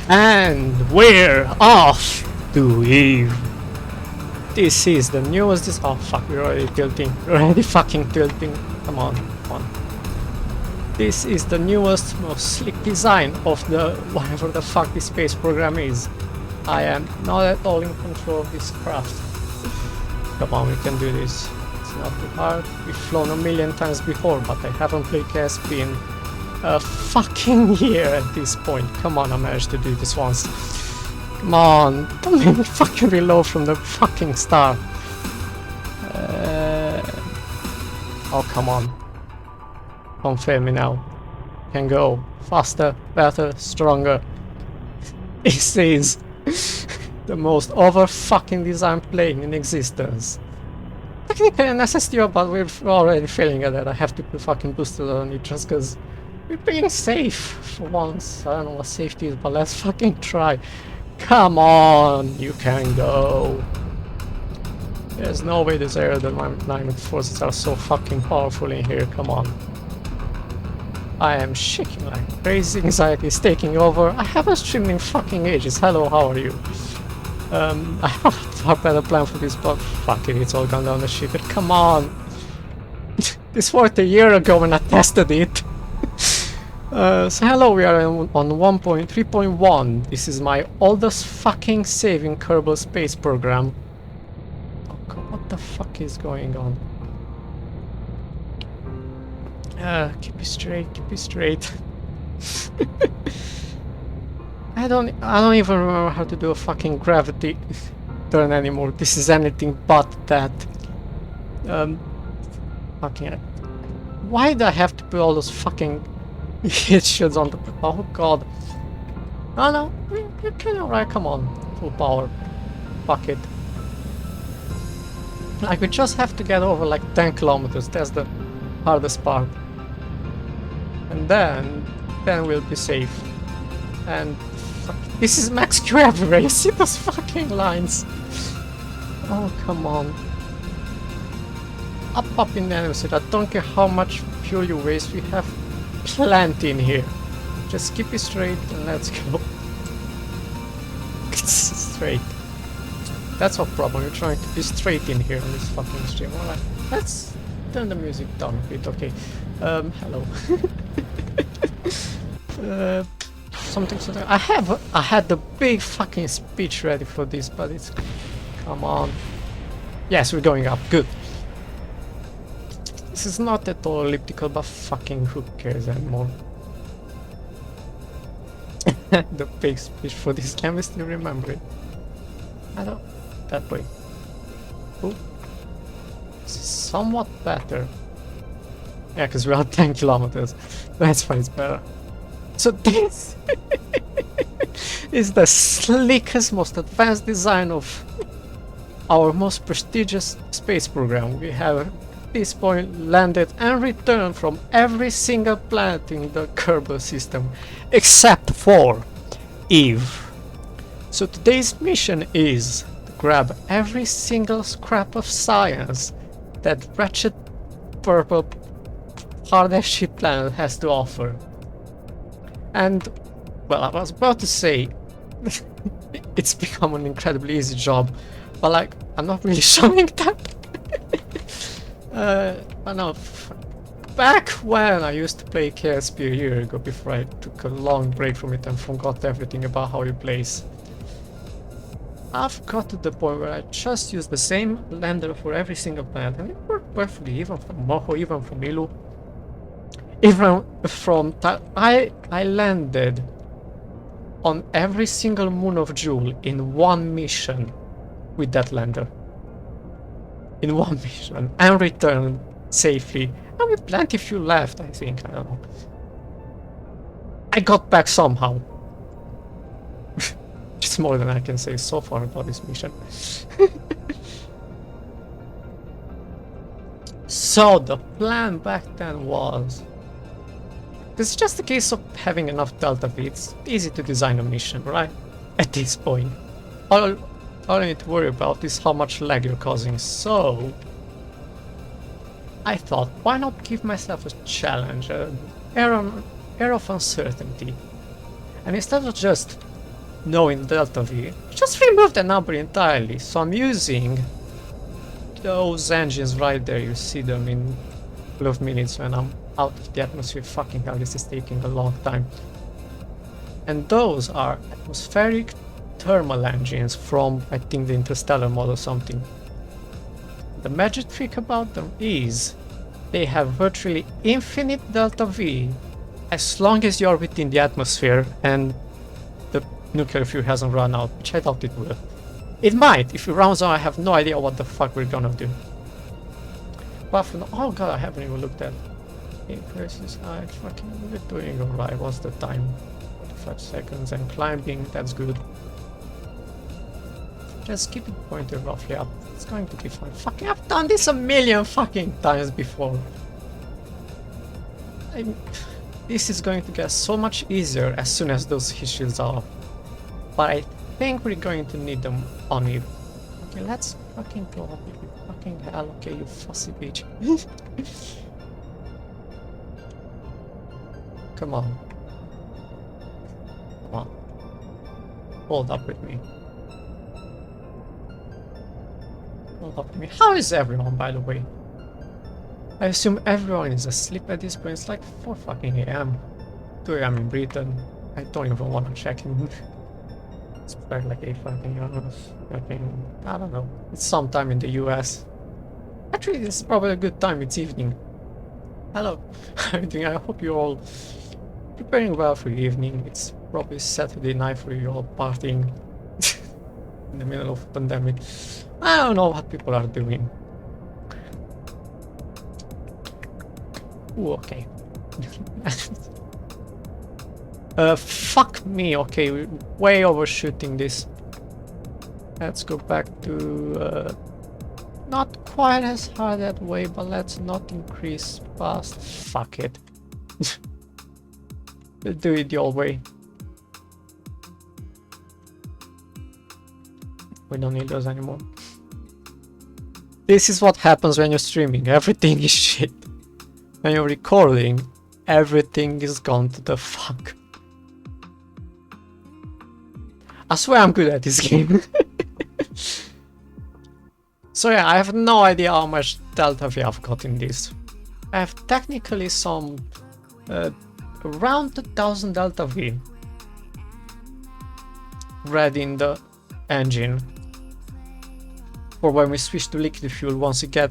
And we're off to Eve. This is the newest. Oh fuck, we're already tilting. We're already fucking tilting. Come on, come on. This is the newest, most slick design of the whatever the fuck this space program is. I am not at all in control of this craft. Come on, we can do this. It's not too hard. We've flown a million times before, but I haven't played KSP in a fucking year at this point. Come on, I managed to do this once. Come on, don't make me fucking reload from the fucking start. Oh, come on. Don't fail me now. Can go faster, better, stronger. This is the most over fucking design plane in existence. Technically an SSTO, but we're already failing at that. I have to put fucking boosters on it just because we're being safe for once. I don't know what safety is, but let's fucking try. Come on, you can go. There's no way this aerodynamic forces are so fucking powerful in here. Come on. I am shaking like crazy. Anxiety is taking over. I haven't streamed in fucking ages. Hello, how are you? I have a far better plan for this, but fuck it, it's all gone down the shitter. Come on. This worked a year ago when I tested it. So hello, we are on 1.3.1. This is my oldest fucking save in Kerbal Space Program. Oh god, what the fuck is going on? Keep it straight, keep it straight. I don't even remember how to do a fucking gravity turn anymore. This is anything but that. Fucking. Why do I have to put all those fucking hit shields on the? Oh god. Oh no, you can alright. Come on, full power. Fuck it. Like we just have to get over like 10 kilometers. That's the hardest part. And then we'll be safe. And fuck, this is max Q everywhere. You see those fucking lines? Oh come on. Up in the enemy suit. I don't care how much fuel you waste. We have plenty in here. Just keep it straight and let's go. Straight. That's our problem. We're trying to be straight in here on this fucking stream. Alright, let's turn the music down a bit. Okay. Hello. Something. I had the big fucking speech ready for this, but it's. Come on. Yes, we're going up. Good. This is not at all elliptical, but fucking who cares anymore? The big speech for this. Can we still remember it? I don't. That way. Ooh. This is somewhat better. Yeah, because we're at 10 kilometers. That's why it's better. So this is the slickest, most advanced design of our most prestigious space program. We have at this point landed and returned from every single planet in the Kerbal system except for Eve. So today's mission is to grab every single scrap of science that wretched purple hard-ass shit planet has to offer. And, well, I was about to say, it's become an incredibly easy job, but like, I'm not really showing that. But no, back when I used to play KSP a year ago, before I took a long break from it and forgot everything about how it plays, I've got to the point where I just use the same lander for every single planet, and it worked perfectly, even from Moho, even from Ilu. Even from I landed on every single moon of Joule in one mission with that lander. In one mission, and returned safely. And with plenty fuel left, I think. I don't know. I got back somehow. It's more than I can say so far about this mission. So the plan back then was, it's just a case of having enough Delta V. It's easy to design a mission, right? At this point. All you need to worry about is how much lag you're causing. So I thought, why not give myself a challenge, an air of uncertainty. And instead of just knowing delta V, just remove the number entirely. So I'm using those engines right there. You see them in a couple of minutes when I'm out of the atmosphere. Fucking hell, this is taking a long time. And those are atmospheric thermal engines from, I think, the Interstellar mod or something. The magic trick about them is they have virtually infinite delta V as long as you're within the atmosphere and the nuclear fuel hasn't run out, which I doubt it will. It might. If it runs out, I have no idea what the fuck we're gonna do. But for now, oh god, I haven't even looked at it. Versus height, fucking, we're doing alright. What's the time? 45 seconds and climbing, that's good. Just keep it pointed roughly up. It's going to be fine. Fucking, I've done this a million fucking times before. This is going to get so much easier as soon as those heat shields are off. But I think we're going to need them on it. Okay, let's fucking go up. Fucking hell, okay, you fussy bitch. Come on. Come on. Hold up with me. Hold up with me. How is everyone, by the way? I assume everyone is asleep at this point. It's like 4 fucking AM. 2 AM in Britain. I don't even want to check in. It's probably like 8 fucking hours. I don't know. It's sometime in the US. Actually, this is probably a good time. It's evening. Hello. How are you doing? I hope you're all preparing well for the evening. It's probably Saturday night for you all partying in the middle of a pandemic. I don't know what people are doing. Ooh, okay. Fuck me, okay, we're way overshooting this. Let's go back to, not quite as hard that way, but let's not increase past. Fuck it. We'll do it the old way. We don't need those anymore. This is what happens when you're streaming. Everything is shit. When you're recording, everything is gone to the fuck. I swear I'm good at this game. So yeah, I have no idea how much delta V I've got in this. I have technically some around 1000 delta V ready in the engine for when we switch to liquid fuel once we get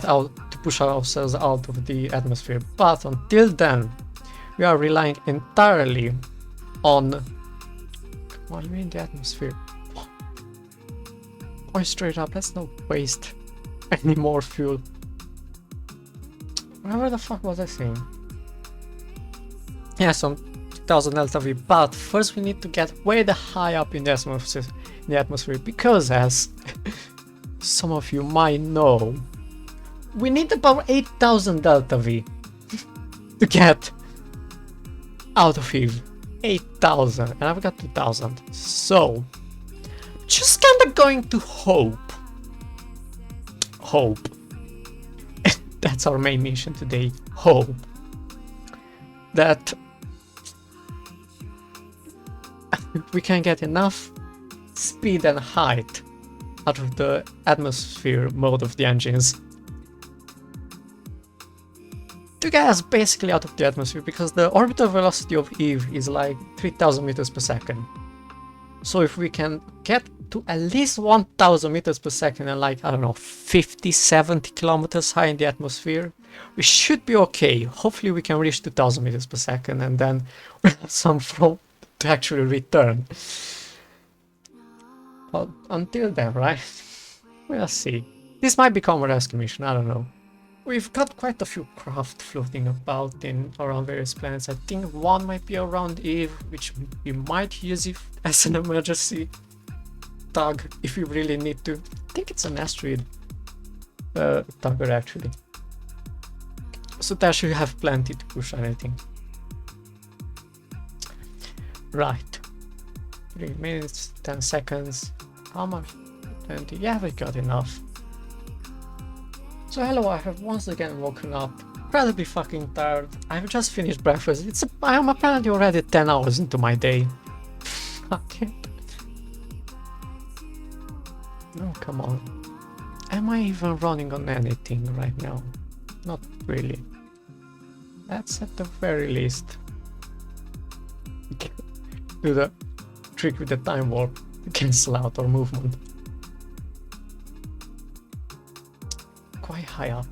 out to push ourselves out of the atmosphere. But until then, we are relying entirely on. Come on, you're in the atmosphere. Point straight up. Let's not waste any more fuel. Where the fuck was I saying? Yeah, some 2000 delta V. But first, we need to get way the high up in the atmosphere, because as some of you might know, we need about 8000 delta V to get out of here. 8000, and I've got 2000. So, just kinda going to hope. That's our main mission today. Hope that we can get enough speed and height out of the atmosphere mode of the engines to get us basically out of the atmosphere, because the orbital velocity of Eve is like 3000 meters per second. So if we can get to at least 1000 meters per second and like, I don't know, 50-70 kilometers high in the atmosphere, we should be okay. Hopefully we can reach 2000 meters per second and then we have some flow to actually return. But until then, right? We'll see. This might become a rescue mission, I don't know. We've got quite a few craft floating about around various planets. I think one might be around Eve, which we might use it as an emergency tug if we really need to. I think it's an asteroid tugger actually. So that should have plenty to push anything. Right. 3 minutes, 10 seconds. How much? 20. Yeah, we got enough. So hello, I have once again woken up, incredibly fucking tired. I've just finished breakfast. I am apparently already 10 hours into my day. Fuck it. No, come on. Am I even running on anything right now? Not really. That's at the very least. Do the trick with the time warp to cancel out our movement. Quite high up.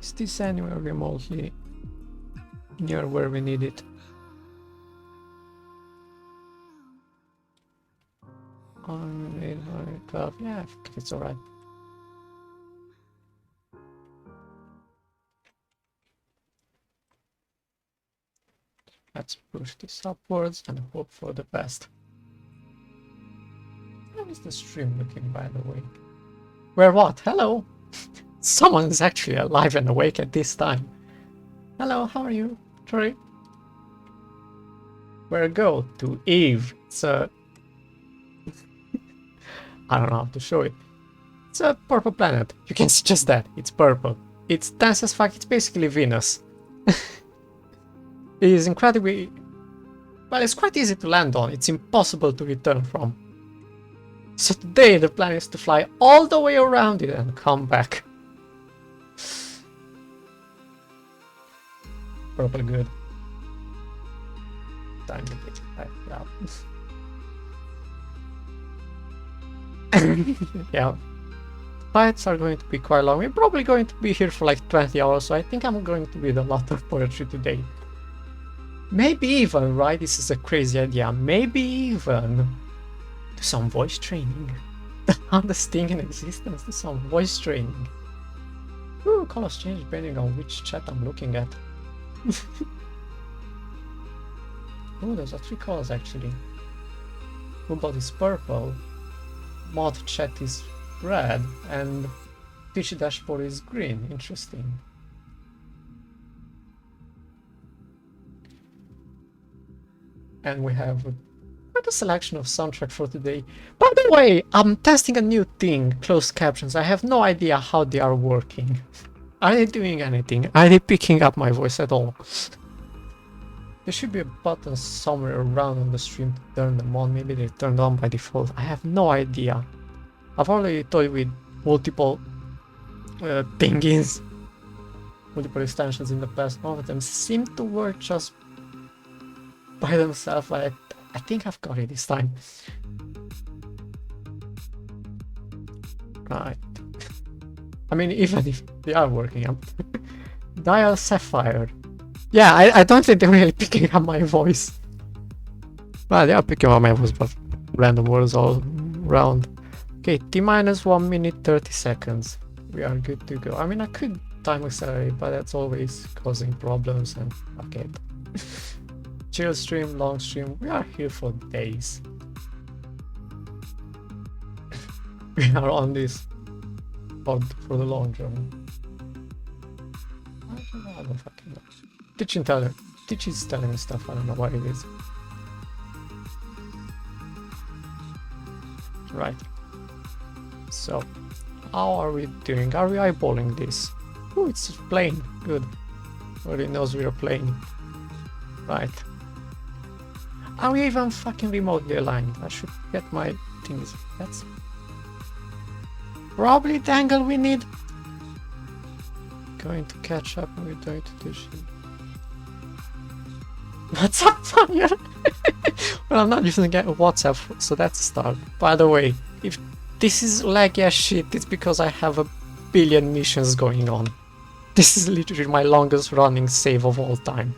Is this anywhere remotely near where we need it? On 812, yeah, I think it's alright. Let's push this upwards and hope for the best. How is the stream looking, by the way? Where what? Hello? Someone is actually alive and awake at this time. Hello, how are you? Sorry. Where go? To Eve. It's a... I don't know how to show it. It's a purple planet. You can see just that. It's purple. It's dense as fuck. It's basically Venus. It is incredibly... Well, it's quite easy to land on. It's impossible to return from. So today the plan is to fly all the way around it and come back. Purple good. Time to get back out. Yeah. Flights are going to be quite long. We're probably going to be here for like 20 hours, so I think I'm going to read a lot of poetry today. Maybe even, right? This is a crazy idea. Maybe even do some voice training. The hardest thing in existence, do some voice training. Ooh, colors change depending on which chat I'm looking at. Oh, those are 3 colors actually. Google is purple, mod chat is red, and Twitch dashboard is green. Interesting. And we have quite a selection of soundtrack for today. By the way, I'm testing a new thing, closed captions. I have no idea how they are working. Are they doing anything? Are they picking up my voice at all? There should be a button somewhere around on the stream to turn them on. Maybe they're turned on by default. I have no idea. I've already toyed with multiple thingies, multiple extensions in the past. None of them seem to work just by themselves. I think I've got it this time. Right. I mean, even if they are working, Dial Sapphire. Yeah, I don't think they're really picking up my voice. Well, they are picking up my voice, but random words all around. Okay, T-1 minute 30 seconds. We are good to go. I mean, I could time accelerate, but that's always causing problems and okay. Chill stream, long stream. We are here for days. We are on this pod for the long run. I don't fucking know. Teach is telling me stuff. I don't know what it is. Right. So, how are we doing? Are we eyeballing this? Oh, it's playing. Good. Already knows we are playing. Right. Are we even fucking remotely aligned? I should get my things. That's probably the angle we need. Going to catch up and we're going to do shit. What's up, fire? Well, I'm not using WhatsApp, so that's a start. By the way, if this is laggy as shit, it's because I have a billion missions going on. This is literally my longest running save of all time.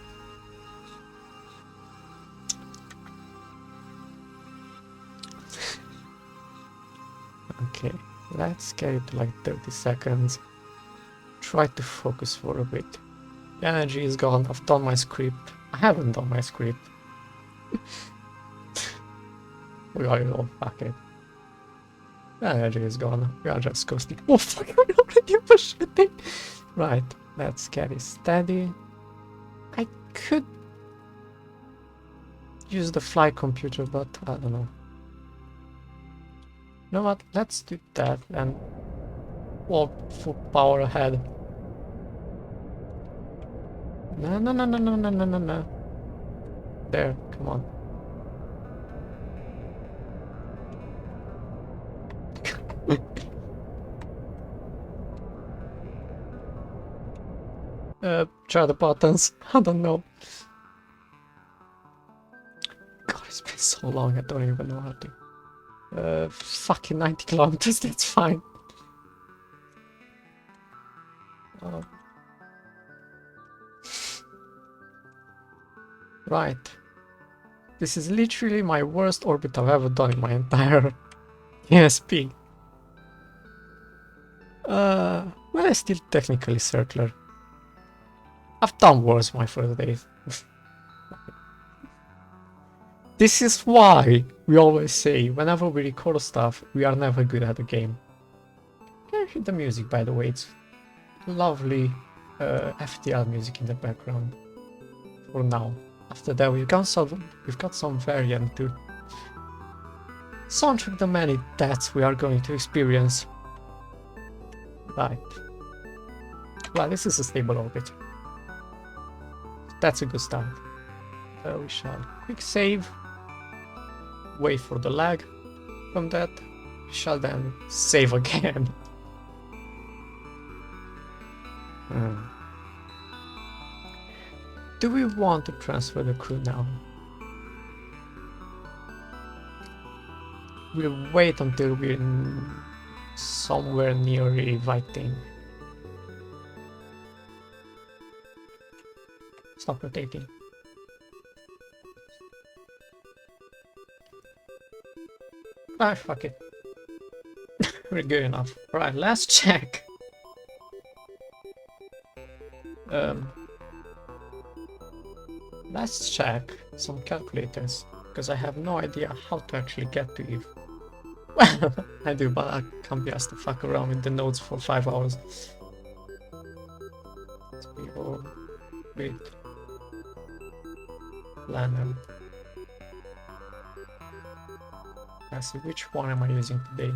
Okay, let's get it to like 30 seconds. Try to focus for a bit. The energy is gone. I've done my script. I haven't done my script. We got it all. Fuck it. The energy is gone. We are just coasting. Oh fuck, we're already pushing. Right, let's get it steady. I could use the flight computer, but I don't know. You know what? Let's do that and walk full power ahead. No, no, no, no, no, no, no, no, no. There, come on. Try the buttons. I don't know. God, it's been so long, I don't even know how to. Fucking 90 kilometers, that's fine. Right. This is literally my worst orbit I've ever done in my entire ESP. Well, it's still technically circular. I've done worse my first days. This is why we always say, whenever we record stuff, we are never good at the game. Can hear the music, by the way, it's lovely FTL music in the background. For now. After that, we've got some variant to soundtrack the many deaths we are going to experience. Right. Well, this is a stable orbit. That's a good start. We shall quick save. Wait for the lag from that. We shall then save again. Do we want to transfer the crew now? We'll wait until we're somewhere near inviting. Stop rotating. Ah, fuck it. We're good enough. Alright, last check. Let's check some calculators, because I have no idea how to actually get to Eve. Well, I do, but I can't be asked to fuck around with the nodes for 5 hours. Let's be all with planner. Let's see, which one am I using today?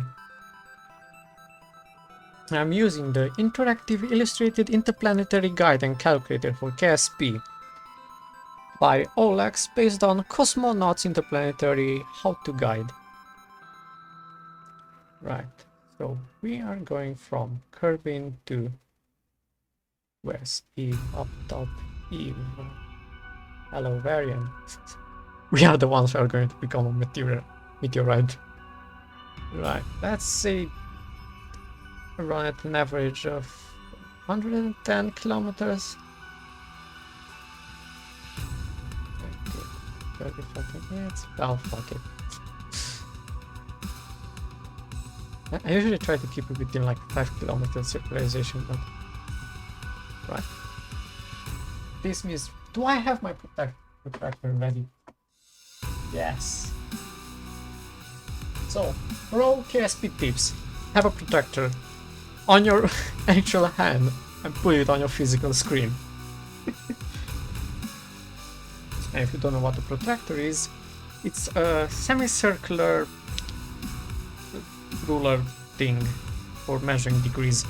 I'm using the Interactive Illustrated Interplanetary Guide and Calculator for KSP by Olex, based on Cosmonauts Interplanetary How-To Guide. Right, so we are going from Kerbin to where's Eve, up top, Eve. Hello, Varian. We are the ones who are going to become a meteorite. Right, let's say run at an average of 110 kilometers. 30 fucking minutes. Oh, fuck it. I usually try to keep it within like 5 kilometers circularization, but right. This means, do I have my protractor ready? Yes. So, for all KSP tips, have a protractor on your actual hand and put it on your physical screen. And if you don't know what a protractor is, it's a semicircular ruler thing for measuring degrees.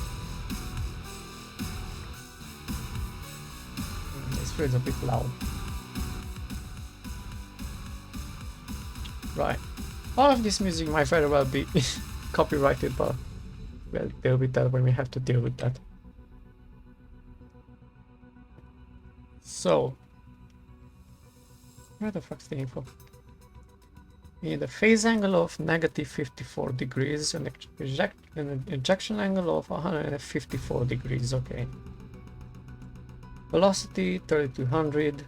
This feels a bit loud. Right. All of this music might very well be copyrighted, but we'll deal with that when we have to deal with that. So, where the fuck's the info? We need a phase angle of negative 54 degrees and an ejection angle of 154 degrees, okay. Velocity 3200,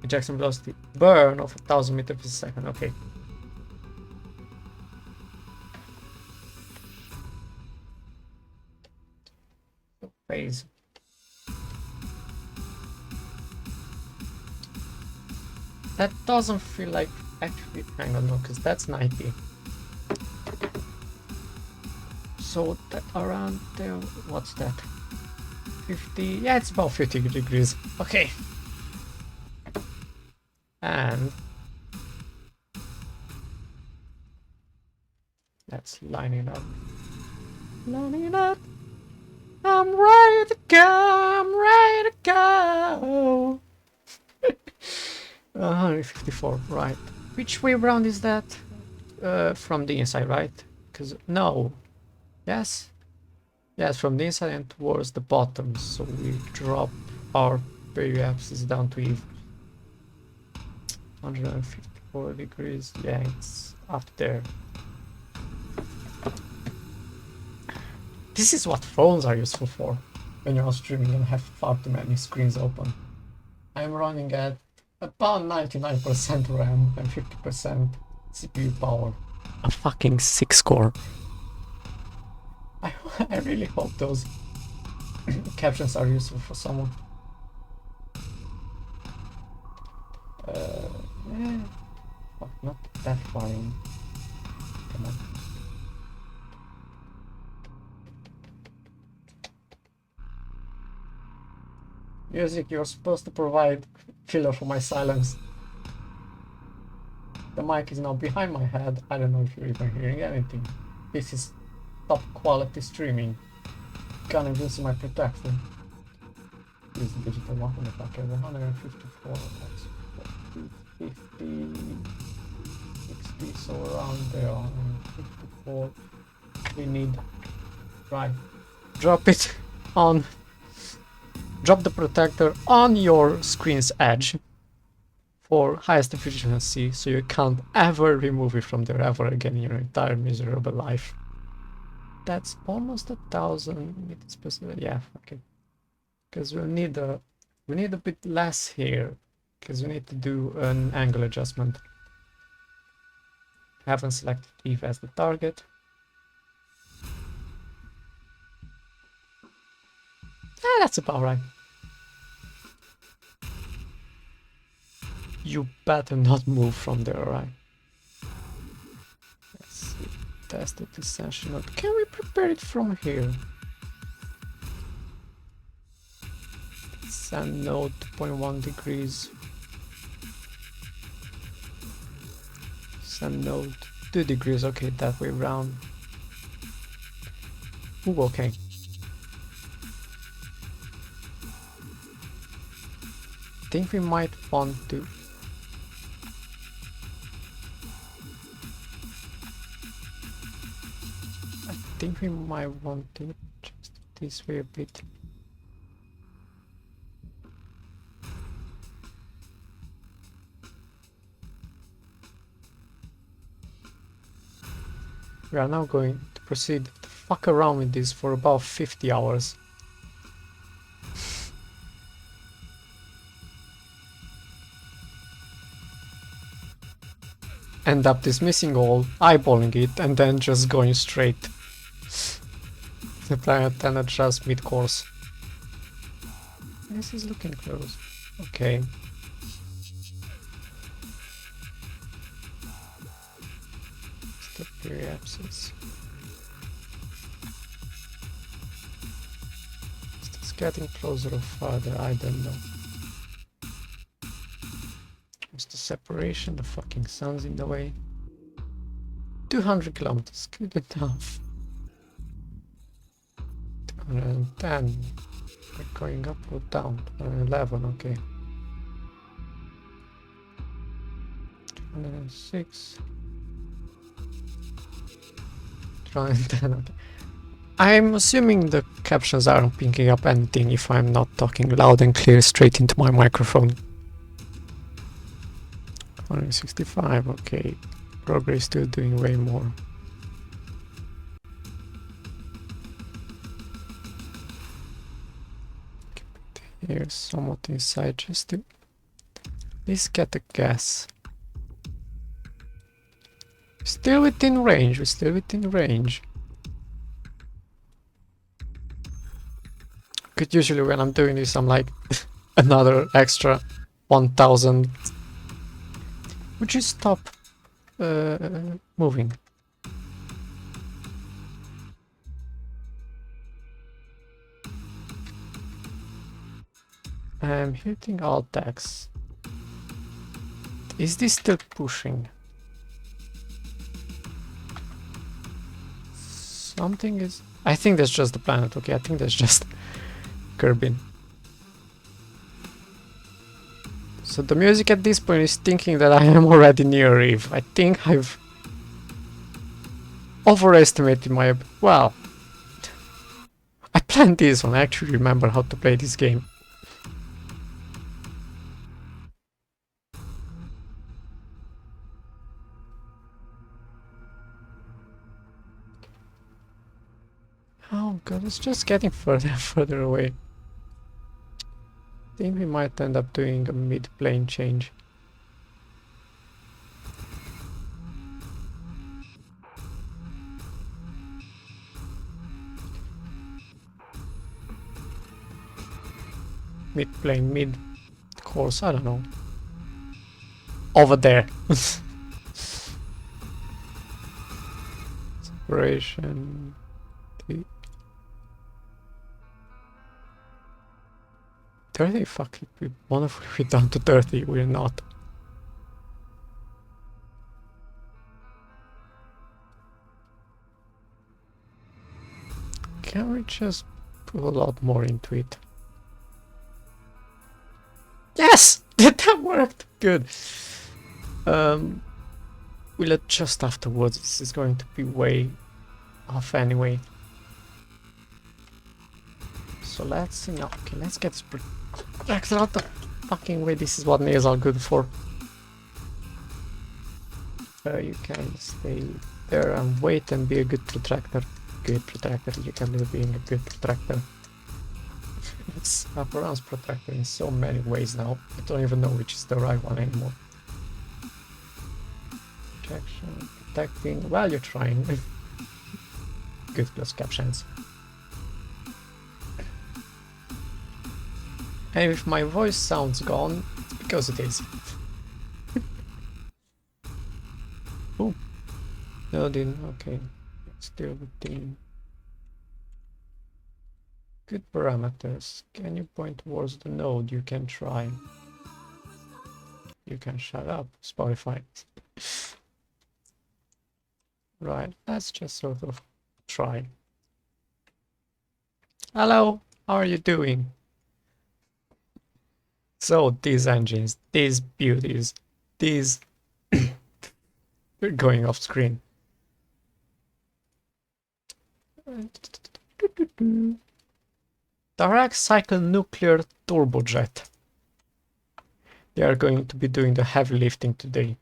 ejection velocity burn of 1000 meters per second, okay. Phase. That doesn't feel like actually, hang on, no, because that's 90. So that around there, what's that? 50, yeah, it's about 50 degrees. Okay. And let's line it up. Line it up. I'm ready to go, I'm ready to go. 154, right. Which way around is that? From the inside, right? Because, no. Yes? Yes, from the inside and towards the bottom. So we drop our periapsis down to Eve. 154 degrees. Yeah, it's up there. This is what phones are useful for when you're streaming and have far too many screens open. I'm running at about 99% RAM and 50% CPU power. A fucking 6-core. I really hope those captions are useful for someone. Fuck, not that far in. Come on. Music, you're supposed to provide filler for my silence. The mic is now behind my head. I don't know if you're even hearing anything. This is top quality streaming. Can't even see my protector. This is digital 154, that's 50, 60, so around there, 154. We need, right, drop it on. Drop the protector on your screen's edge for highest efficiency, so you can't ever remove it from there ever again in your entire miserable life. That's almost 1,000 meters per second. Yeah, okay. Because we'll need a bit less here, because we need to do an angle adjustment. I haven't selected Eve as the target. That's about right. You better not move from there, right? Let's see. Test the descension node. Can we prepare it from here? Send node 2.1 degrees. Send node 2 degrees. Okay, that way around. Ooh, okay. I think we might want to. I think we might want to adjust it this way a bit. We are now going to proceed to fuck around with this for about 50 hours. End up dismissing all, eyeballing it, and then just going straight. The planet 10 adjusts mid-course. This is looking close. Okay. Stop periapsis. It's getting closer or farther, I don't know. What's the separation? The fucking sun's in the way. 200 kilometers, good enough. 210. We're going up or down? 211, okay. 206. 210, okay. I'm assuming the captions aren't picking up anything if I'm not talking loud and clear straight into my microphone. 165, okay. Progress still doing way more. Here, somewhat inside, just to at least get a guess. Still within range, we're still within range. Because usually when I'm doing this, I'm like another extra 1,000. Would you stop moving? I'm hitting all tags. Is this still pushing? Something is... I think that's just the planet, okay? I think that's just Kerbin. So the music at this point is thinking that I am already near Reef. I think I've overestimated my... Well, I planned this one. I actually remember how to play this game. Oh god, it's just getting further and further away. I think we might end up doing a mid-plane change. Mid-plane, mid-course, I don't know. Over there. Separation. 30? Fuck, we wonderful if we're down to 30, we're not. Can we just put a lot more into it? Yes! That worked! Good. We'll adjust afterwards. This is going to be way off anyway. So let's see now. Okay, let's get this projector out the fucking way. This is what nails are good for. You can stay there and wait and be a good protractor. Good protractor. You can live being a good protractor. It's Aperon's protractor in so many ways now. I don't even know which is the right one anymore. Protection, protecting. Well, you're trying. Good plus captions. And if my voice sounds gone, it's because it is. Oh, no, didn't. Okay, still within. Good parameters. Can you point towards the node? You can try. You can shut up, Spotify. Right, let's just sort of try. Hello, how are you doing? So these engines, these beauties, these... We're going off screen. Direct cycle nuclear turbojet. They are going to be doing the heavy lifting today.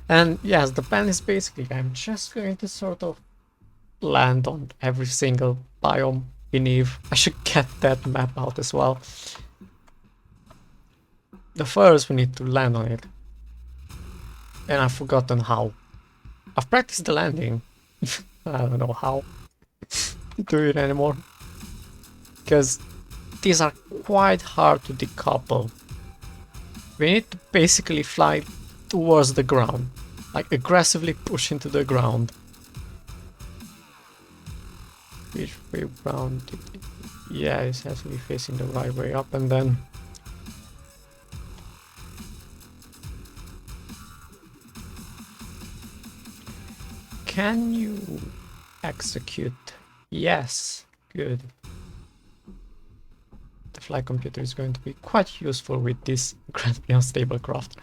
And yes, the plan is basically I'm just going to sort of land on every single biome in Eve. I should get that map out as well. The first we need to land on it. And I've forgotten how. I've practiced the landing. I don't know how to do it anymore. Because these are quite hard to decouple. We need to basically fly towards the ground. Like aggressively push into the ground. Which way round? Yeah, it has to be facing the right way up and then... Can you execute? Yes, good. The flight computer is going to be quite useful with this incredibly unstable craft.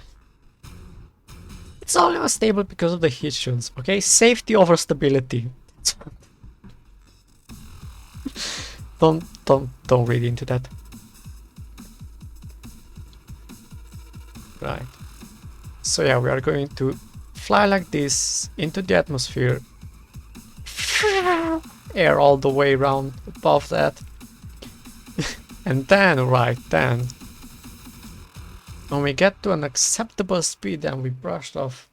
It's only unstable because of the heat shields, okay? Safety over stability. Don't read into that. Right. So yeah, we are going to fly like this into the atmosphere. Air all the way around above that. And then, right then, when we get to an acceptable speed and we brushed off,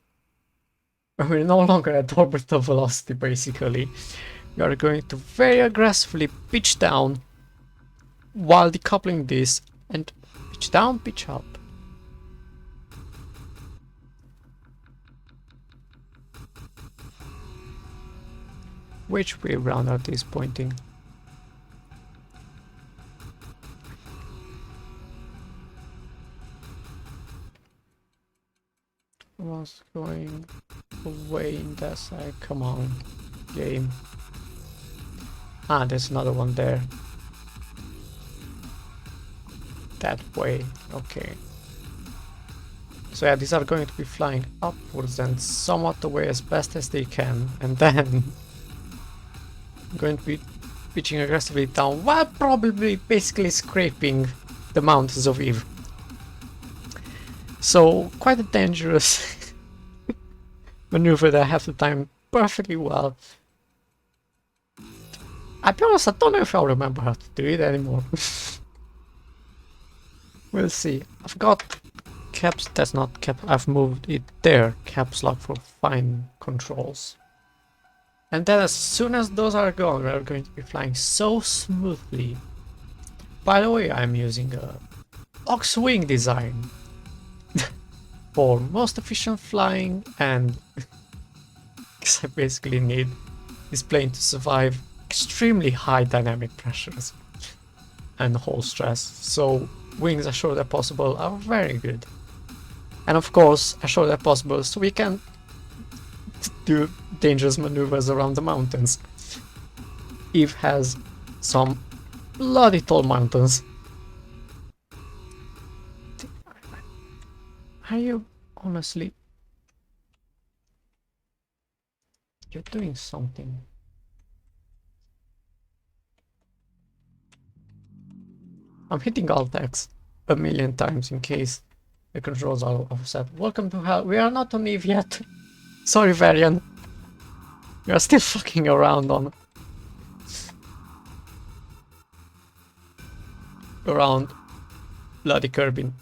we're no longer at orbital velocity basically. We are going to very aggressively pitch down while decoupling this and pitch down, pitch up. Which way around are these pointing? Was going away in that side. Come on, game. Ah, there's another one there. That way, okay. So yeah, these are going to be flying upwards and somewhat away as best as they can, and then going to be pitching aggressively down while probably basically scraping the mountains of Eve. So quite a dangerous maneuver that I have to time perfectly well. I'll be honest, I don't know if I'll remember how to do it anymore. We'll see. I've got caps, that's not cap, I've moved it there, caps lock for fine controls. And then as soon as those are gone, we're going to be flying so smoothly. By the way, I'm using a Ox wing design for most efficient flying, and because I basically need this plane to survive extremely high dynamic pressures and hull stress, so wings as short as possible are very good. And of course, as short as possible so we can do dangerous maneuvers around the mountains. Eve has some bloody tall mountains. Are you honestly... You're doing something. I'm hitting Alt-X a million times in case the controls are offset. Welcome to hell. We are not on Eve yet. Sorry, Varian. We are still fucking around on... around bloody Kerbin.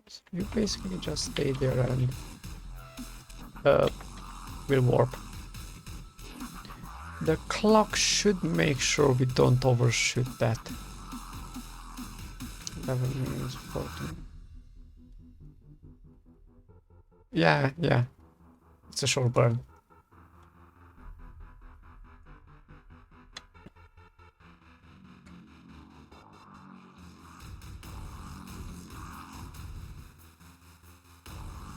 So you basically just stay there and we'll warp. The clock should make sure we don't overshoot that. 11 minutes 14. Yeah, it's a short burn.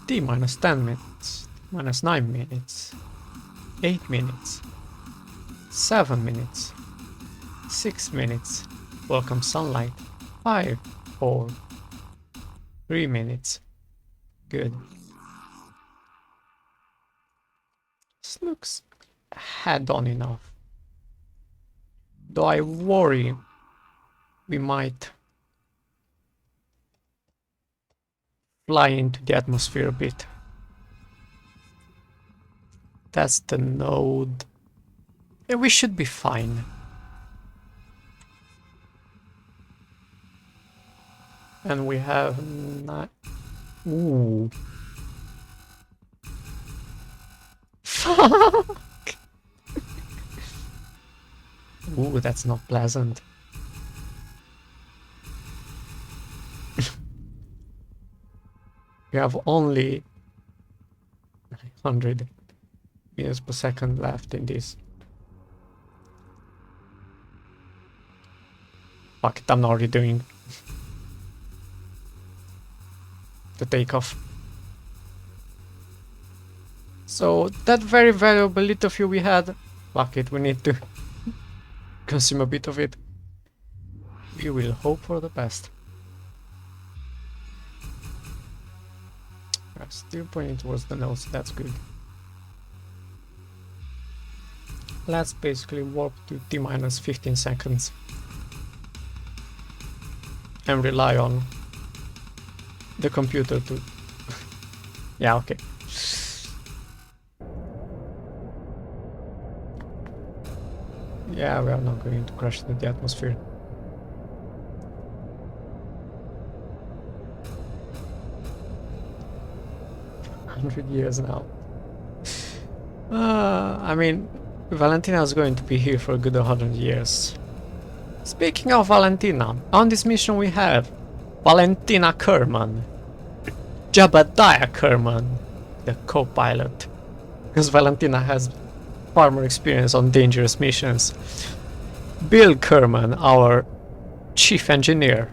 T minus 10 minutes, minus 9 minutes, 8 minutes, 7 minutes, 6 minutes, welcome sunlight, 5, 4, 3 minutes, good. This looks head-on enough, though I worry we might fly into the atmosphere a bit. That's the node. Yeah, we should be fine. And we have not... Ooh. Fuck! Ooh, that's not pleasant. We have only 900 meters per second left in this. Fuck it, I'm not redoing the takeoff. So that very valuable little fuel we had, fuck it, we need to consume a bit of it. We will hope for the best. Still pointing towards the nose, that's good. Let's basically warp to T minus 15 seconds and rely on the computer to... yeah, okay. Yeah, we are not going to crash into the atmosphere. Years now. I mean, Valentina is going to be here for a good 100 years. Speaking of Valentina, on this mission we have Valentina Kerman, Jebediah Kerman, the co-pilot, because Valentina has far more experience on dangerous missions. Bill Kerman, our chief engineer.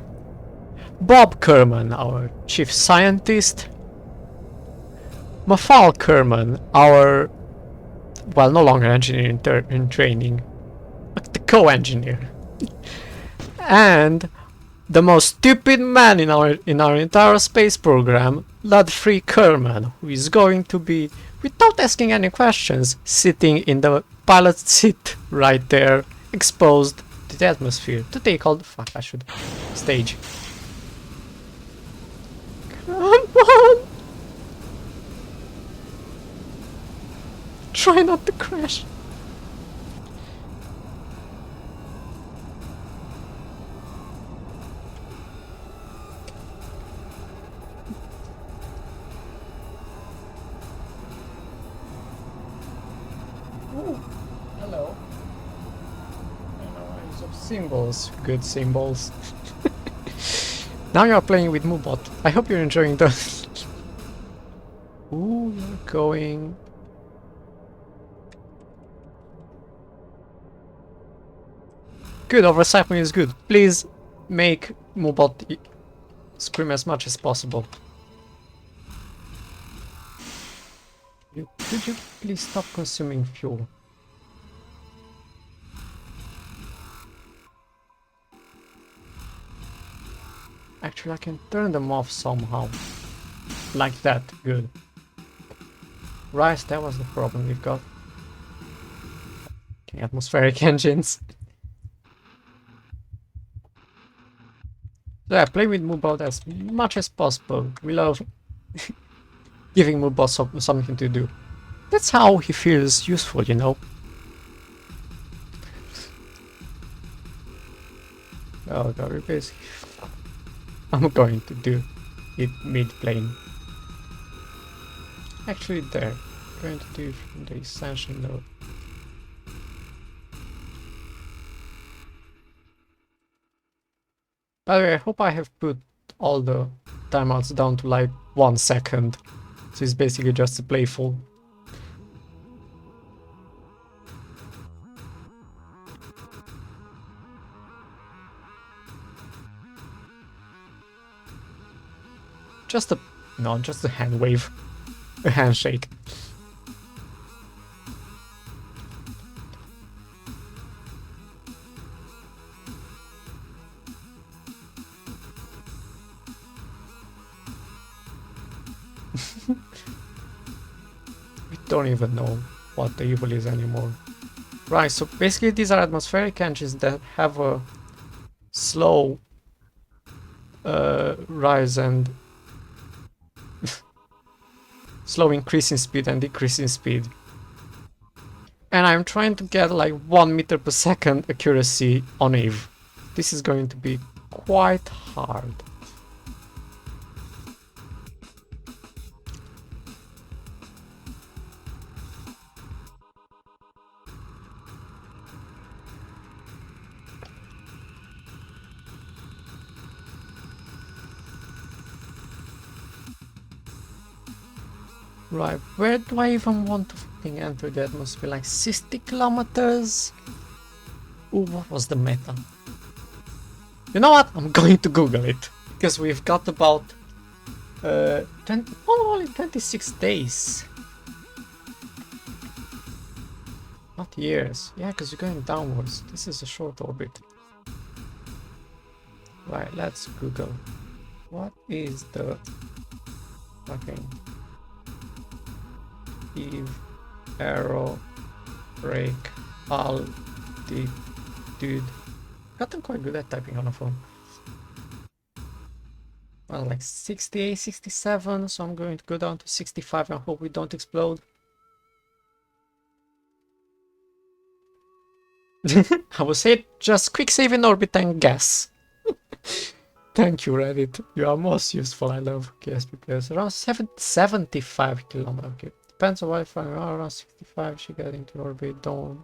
Bob Kerman, our chief scientist. Mafal Kerman, our, well, no longer engineer in training, the co-engineer, and the most stupid man in our entire space program, Ludfree Kerman, who is going to be, without asking any questions, sitting in the pilot seat right there, exposed to the atmosphere, to take all the fuck. I should stage. Come on! Try not to crash. Oh, hello. Analyze of symbols. Good symbols. Now you are playing with Moobot. I hope you're enjoying the... Ooh, you're going... Good, overcycling is good. Please make Moobot scream as much as possible. Could you please stop consuming fuel? Actually, I can turn them off somehow. Like that, good. Right, that was the problem we've got. Okay, atmospheric engines. So yeah, play with Moobot as much as possible. We love giving Moobot something to do. That's how he feels useful, you know. Oh, very busy. I'm going to do it mid-plane. Actually there. I'm going to do it from the essential node. By the way, I hope I have put all the timeouts down to like 1 second. So it's basically just a playful. Just a... no, just a hand wave. A handshake. We don't even know what the evil is anymore. Right, so basically these are atmospheric engines that have a slow rise and slow increase in speed and decrease in speed. And I'm trying to get like 1 meter per second accuracy on Eve. This is going to be quite hard. Right, where do I even want to fucking enter the atmosphere? Like 60 kilometers? Ooh, what was the meta? You know what? I'm going to Google it. Because we've got about only 26 days. Not years. Yeah, because you're going downwards. This is a short orbit. Right, let's Google. What is the fucking Eve aero brake altitude? Gotten quite good at typing on a phone. Well, like 68, 67, so I'm going to go down to 65 and hope we don't explode. I will say just quick save in orbit and guess. Thank you, Reddit. You are most useful. I love KSP players. Around 75 kilometers. Okay. Depends on Wi-Fi. Around 65. She got into orbit. Don't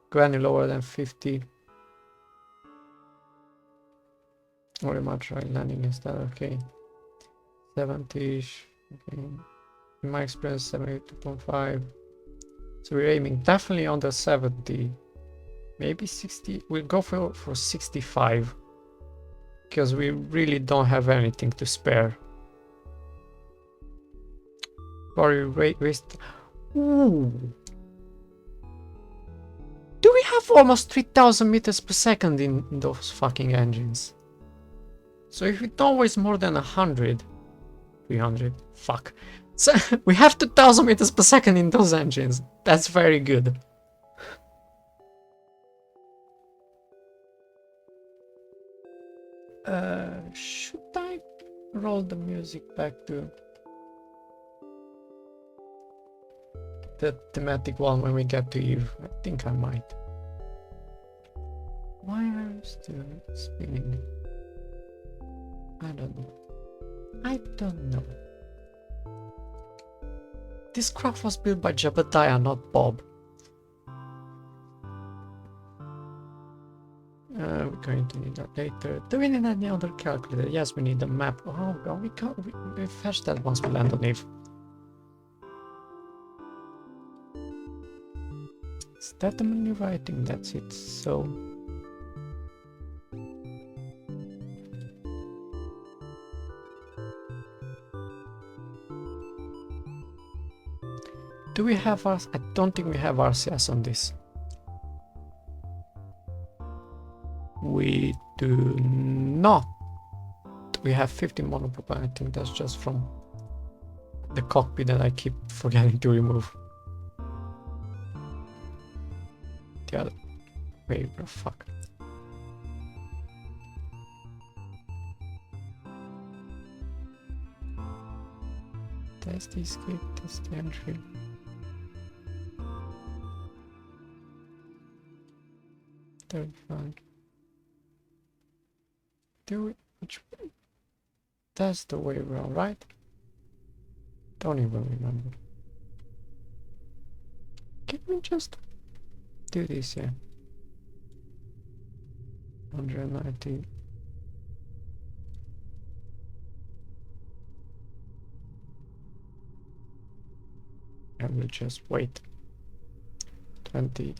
go any lower than 50. Very much right landing instead. Okay. 70-ish. Okay. In my experience, 72.5. So we're aiming definitely under 70. Maybe 60. We'll go for 65. Because we really don't have anything to spare. Sorry, waste. Ooh. Do we have almost 3000 meters per second in those fucking engines? So if we don't waste more than 100, 300, fuck. So we have 2000 meters per second in those engines. That's very good. Should I roll the music back to the thematic one when we get to Eve? I think I might. Why are you still spinning? I don't know. I don't know. This craft was built by Jebediah, not Bob. We're going to need that later. Do we need any other calculator? Yes, we need a map. Oh god, we can't. We fetch that once we land on Eve. Is that the maneuver? I think that's it. So. Do we have us? I don't think we have RCS on this. We do not. We have 15 monopropane. I think that's just from the cockpit that I keep forgetting to remove. The other way, bro, fuck. Test the escape, test the entry. Fine. Do it. Which way? That's the way around, right? Don't even remember. Can we just do this here? 190. And we'll just wait. 20.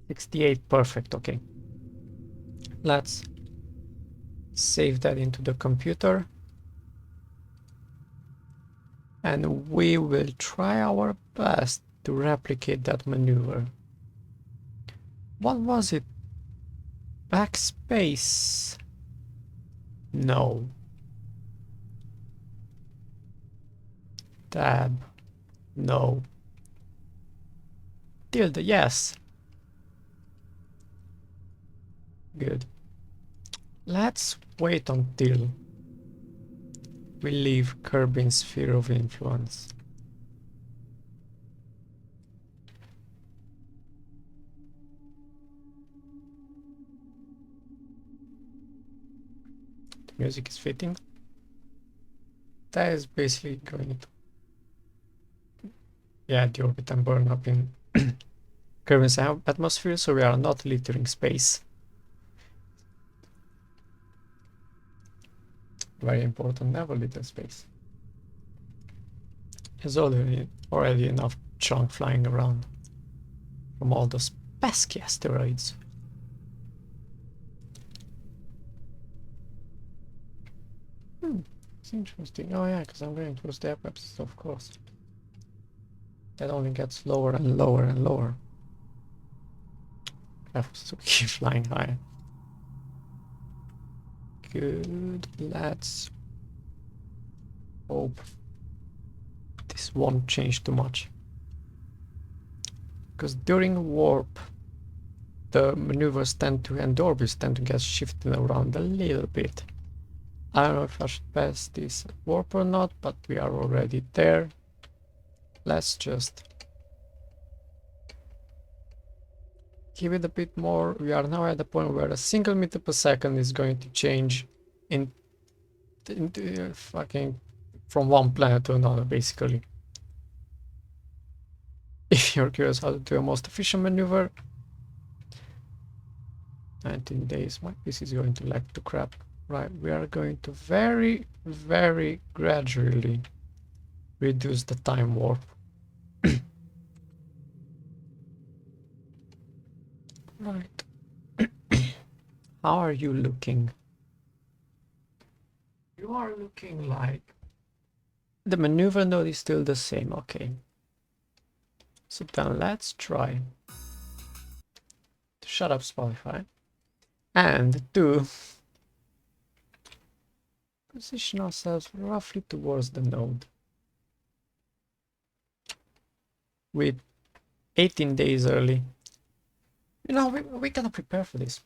68, perfect, okay. Let's save that into the computer. And we will try our best to replicate that maneuver. What was it? Backspace? No. Tab? No. Tilde, yes. Good. Let's wait until we leave Kerbin's sphere of influence. The music is fitting. That is basically going to... Yeah, the orbit and burn up in Kerbin's atmosphere, so we are not littering space. Very important, never litter space. There's already enough junk flying around from all those pesky asteroids. It's interesting. Oh yeah, because I'm going towards the apoapsis, of course. That only gets lower and lower and lower. I have to keep flying higher. Good, let's hope this won't change too much. Because during warp, the maneuvers tend to, and the orbits tend to get shifted around a little bit. I don't know if I should pass this warp or not, but we are already there. Let's just give it a bit more. We are now at the point where a single meter per second is going to change into fucking from one planet to another, basically. If you're curious how to do a most efficient maneuver, 19 days. My PC is going to lag to crap. Right, we are going to very, very gradually reduce the time warp. Right. How are you looking? You are looking like... The maneuver node is still the same, okay. So then let's try to shut up Spotify and to position ourselves roughly towards the node with 18 days early. You know, we gotta prepare for this.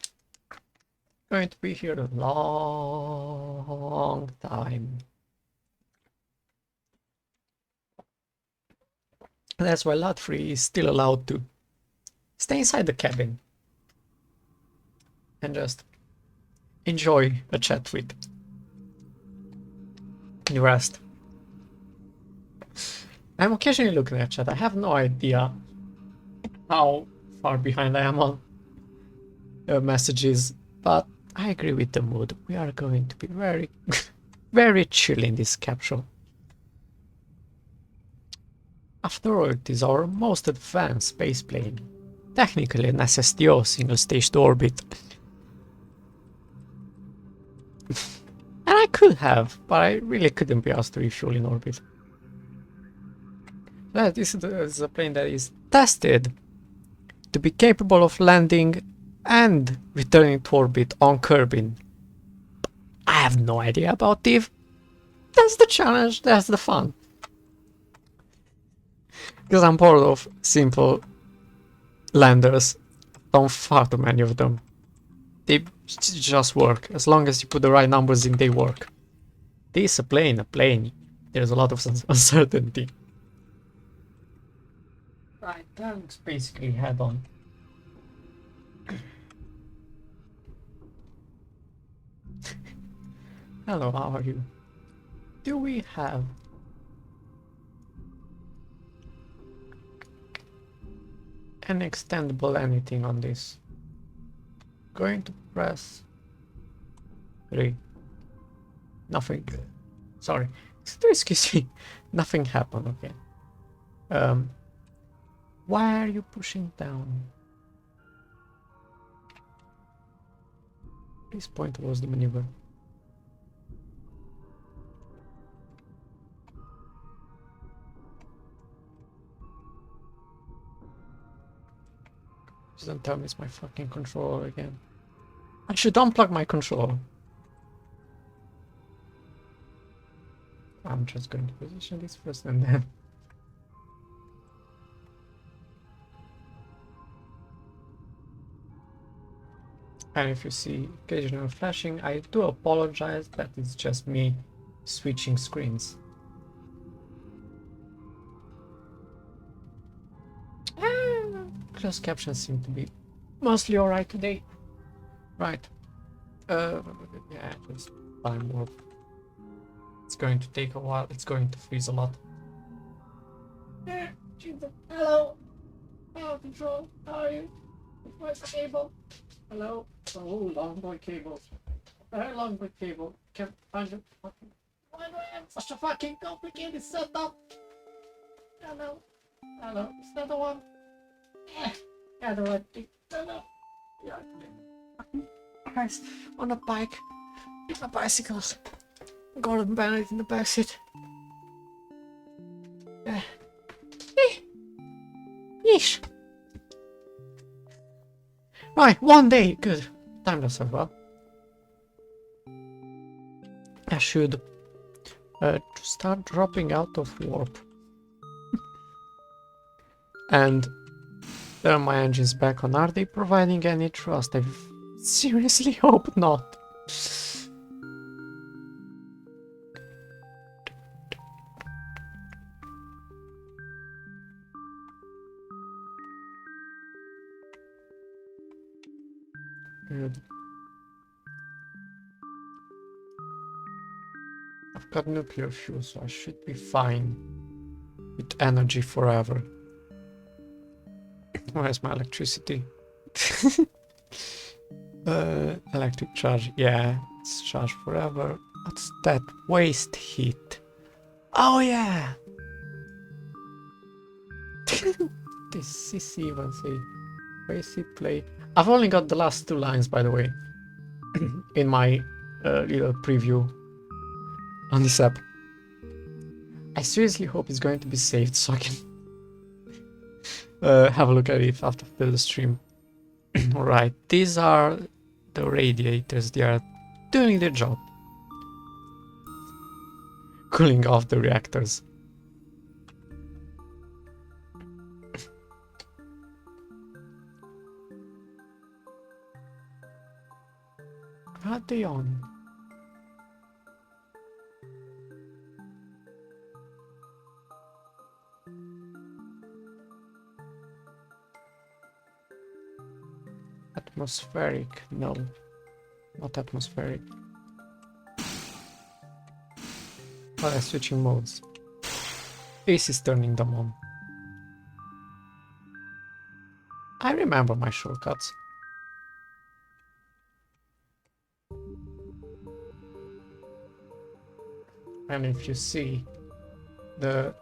Going to be here a long time. That's why Lot 3 is still allowed to stay inside the cabin and just enjoy a chat with the rest. I'm occasionally looking at chat. I have no idea how far behind I am on messages, but I agree with the mood. We are going to be very, very chill in this capsule. After all, it is our most advanced space plane. Technically an SSTO, single stage to orbit. And I could have, but I really couldn't be asked to refuel in orbit. This is a plane that is tested to be capable of landing and returning to orbit on Kerbin. I have no idea about if that's the challenge, that's the fun. Because I'm bored of simple landers. Don't far too many of them. They just work. As long as you put the right numbers in, they work. This is a plane. There's a lot of uncertainty. Right, that looks basically head on. Hello, how are you? Do we have an extendable anything on this? Going to press 3. Nothing. Sorry. Excuse me. Nothing happened, okay. Why are you pushing down? Please point towards the maneuver. Just don't tell me it's my fucking controller again. I should unplug my controller. I'm just going to position this first and then... And if you see occasional flashing, I do apologize, that is just me switching screens. Closed captions seem to be mostly alright today. Right. Yeah, just time warp. It's going to take a while, it's going to freeze a lot. Jesus. Hello! Hello, Control, how are you? Where's the cable? Hello? Oh, long boy cable. Very long boy cable. Can't find it. Fucking... Why do I have such a fucking complicated setup? Hello? Hello? Is that the one? Yeah, the right thing. Hello? Yeah. Guys, on a bike. A bicycle. Gordon Bennett in the backseat. Yeah. Yeesh. Right, 1 day. Good. Timed yourself well. I should start dropping out of warp. And there are my engines back on. Are they providing any trust? I seriously hope not. Good. I've got nuclear fuel, so I should be fine with energy forever. Where's my electricity? Electric charge, yeah, it's charged forever. What's that? Waste heat. Oh yeah! This is even say waste heat play. I've only got the last 2 lines, by the way, in my little preview. on this app. I seriously hope it's going to be saved so I can have a look at it after the stream. Right, these are the radiators. They are doing their job. Cooling off the reactors. Are they on? Atmospheric, no, not atmospheric. Oh, I'm switching modes. Ace is turning them on. I remember my shortcuts. And if you see the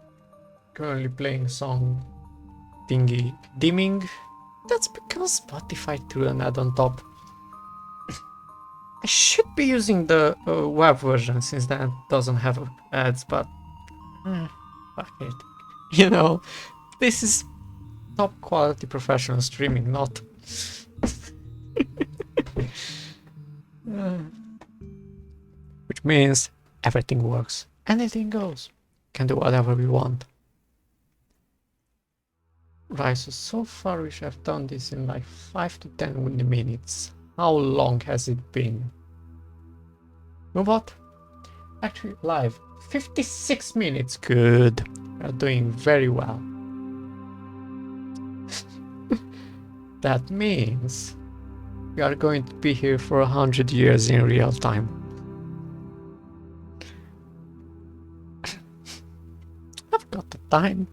currently playing song thingy dimming, that's because Spotify threw an ad on top. I should be using the web version since that doesn't have ads, but fuck it. You know, this is top quality professional streaming, not which means everything works, anything goes, can do whatever we want. Right, so far we should have done this in like 5 to 10 minutes. How long has it been? What? Actually live 56 minutes. Good, we are doing very well. That means we are going to be here for 100 years in real time. I've got the time.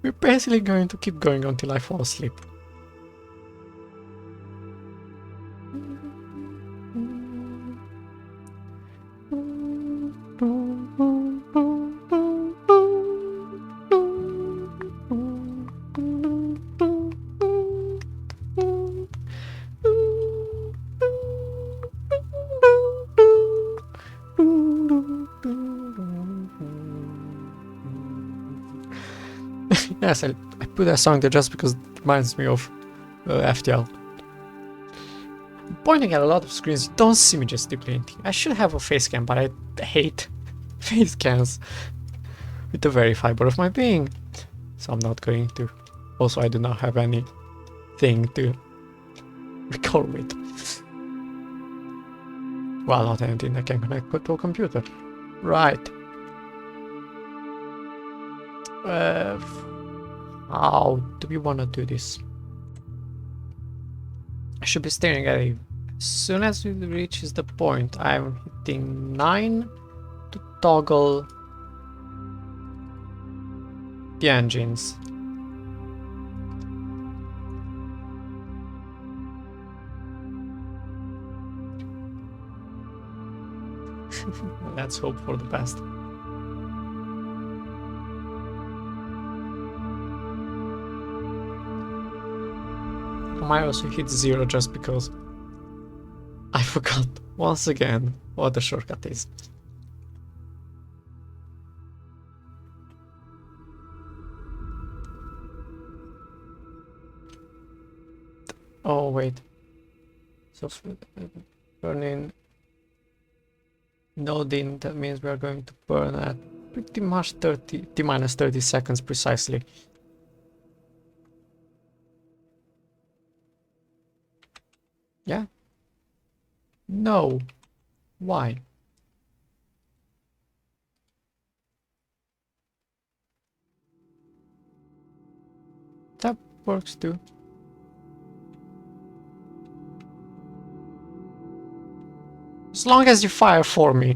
We're basically going to keep going until I fall asleep. Yes, I put that song there just because it reminds me of FTL. I'm pointing at a lot of screens, you don't see me gesticulating. I should have a face cam, but I hate face cams with the very fiber of my being. So I'm not going to. Also, I do not have anything to record with. Well, not anything I can connect to a computer. Right. How do we want to do this? I should be staring at it. As soon as it reaches the point, I'm hitting 9 to toggle the engines. Let's hope for the best. I might also hit 0 just because I forgot once again what the shortcut is. Oh wait, so burning noding, that means we are going to burn at pretty much 30 t-minus 30 seconds precisely. Yeah? No. Why? That works too. As long as you fire for me.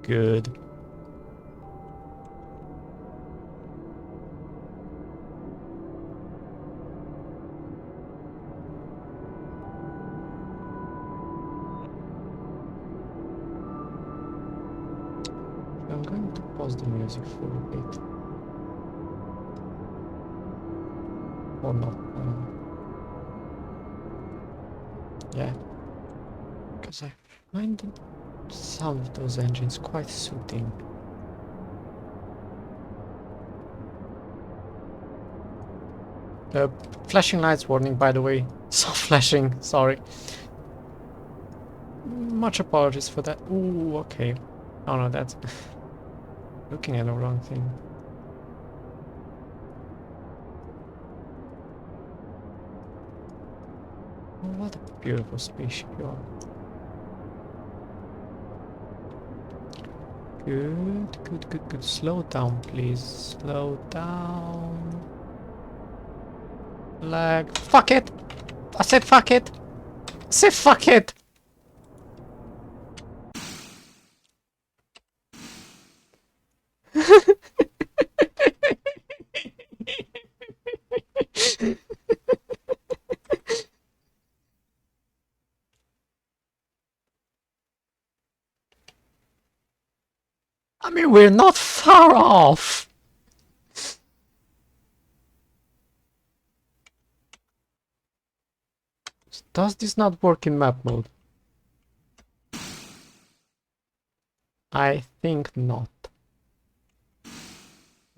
Good. I'm going to pause the music for a bit. Or not. Yeah. Because I find the sound of those engines quite soothing. Flashing lights warning, by the way. So flashing, sorry. Much apologies for that. Ooh, okay. Oh no, that's looking at the wrong thing. Oh, what a beautiful spaceship you are. Good, good, good, good. Slow down, please. Slow down. Lag. Fuck it! I said fuck it! I said fuck it! I mean, we're not far off! Does this not work in map mode? I think not.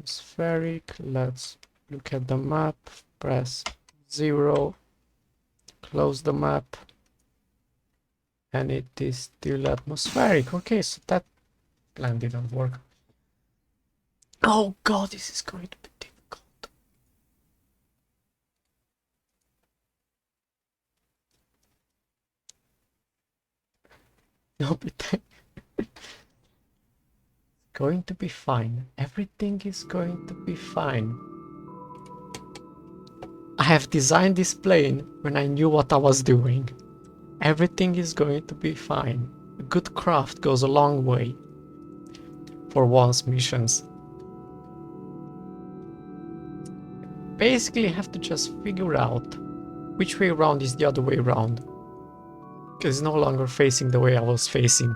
Spheric, let's look at the map, press 0, close the map, and it is still atmospheric. Okay, so that plan didn't work. Oh god, this is going to be difficult. No, but going to be fine. Everything is going to be fine. I have designed this plane when I knew what I was doing. Everything is going to be fine. A good craft goes a long way for one's missions. Basically, I have to just figure out which way around is the other way around. Because it's no longer facing the way I was facing.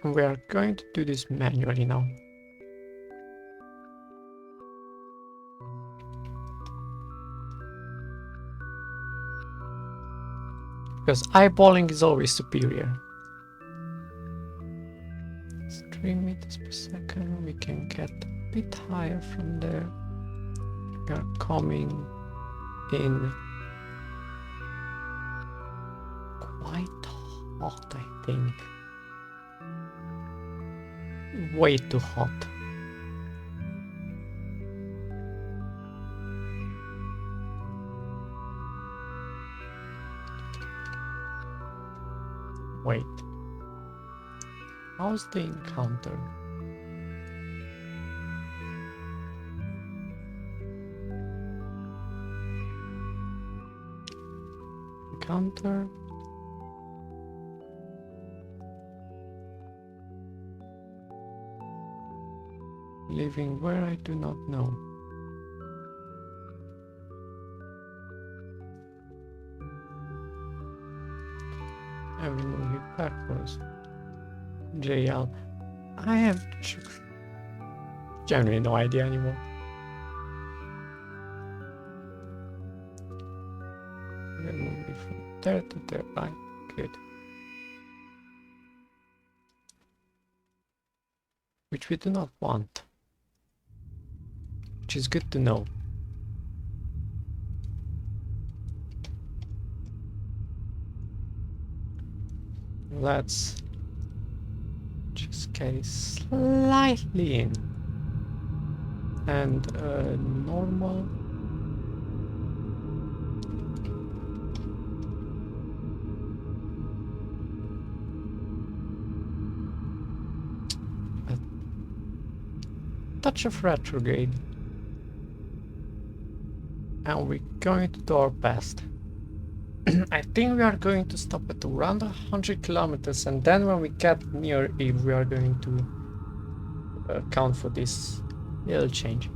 And we are going to do this manually now. Because eyeballing is always superior. 3 meters per second, we can get a bit higher from there. We are coming in quite hot, I think. Way too hot. Wait. How's the encounter? Encounter. Living where I do not know. And we move it backwards. JL. I have generally no idea anymore. We'll move it from there to there. Right, good. Which we do not want. Which is good to know. Let's just get it slightly in. And normal. A touch of retrograde. And we're going to do our best. I think we are going to stop at around 100 kilometers, and then when we get near it, we are going to account for this little change.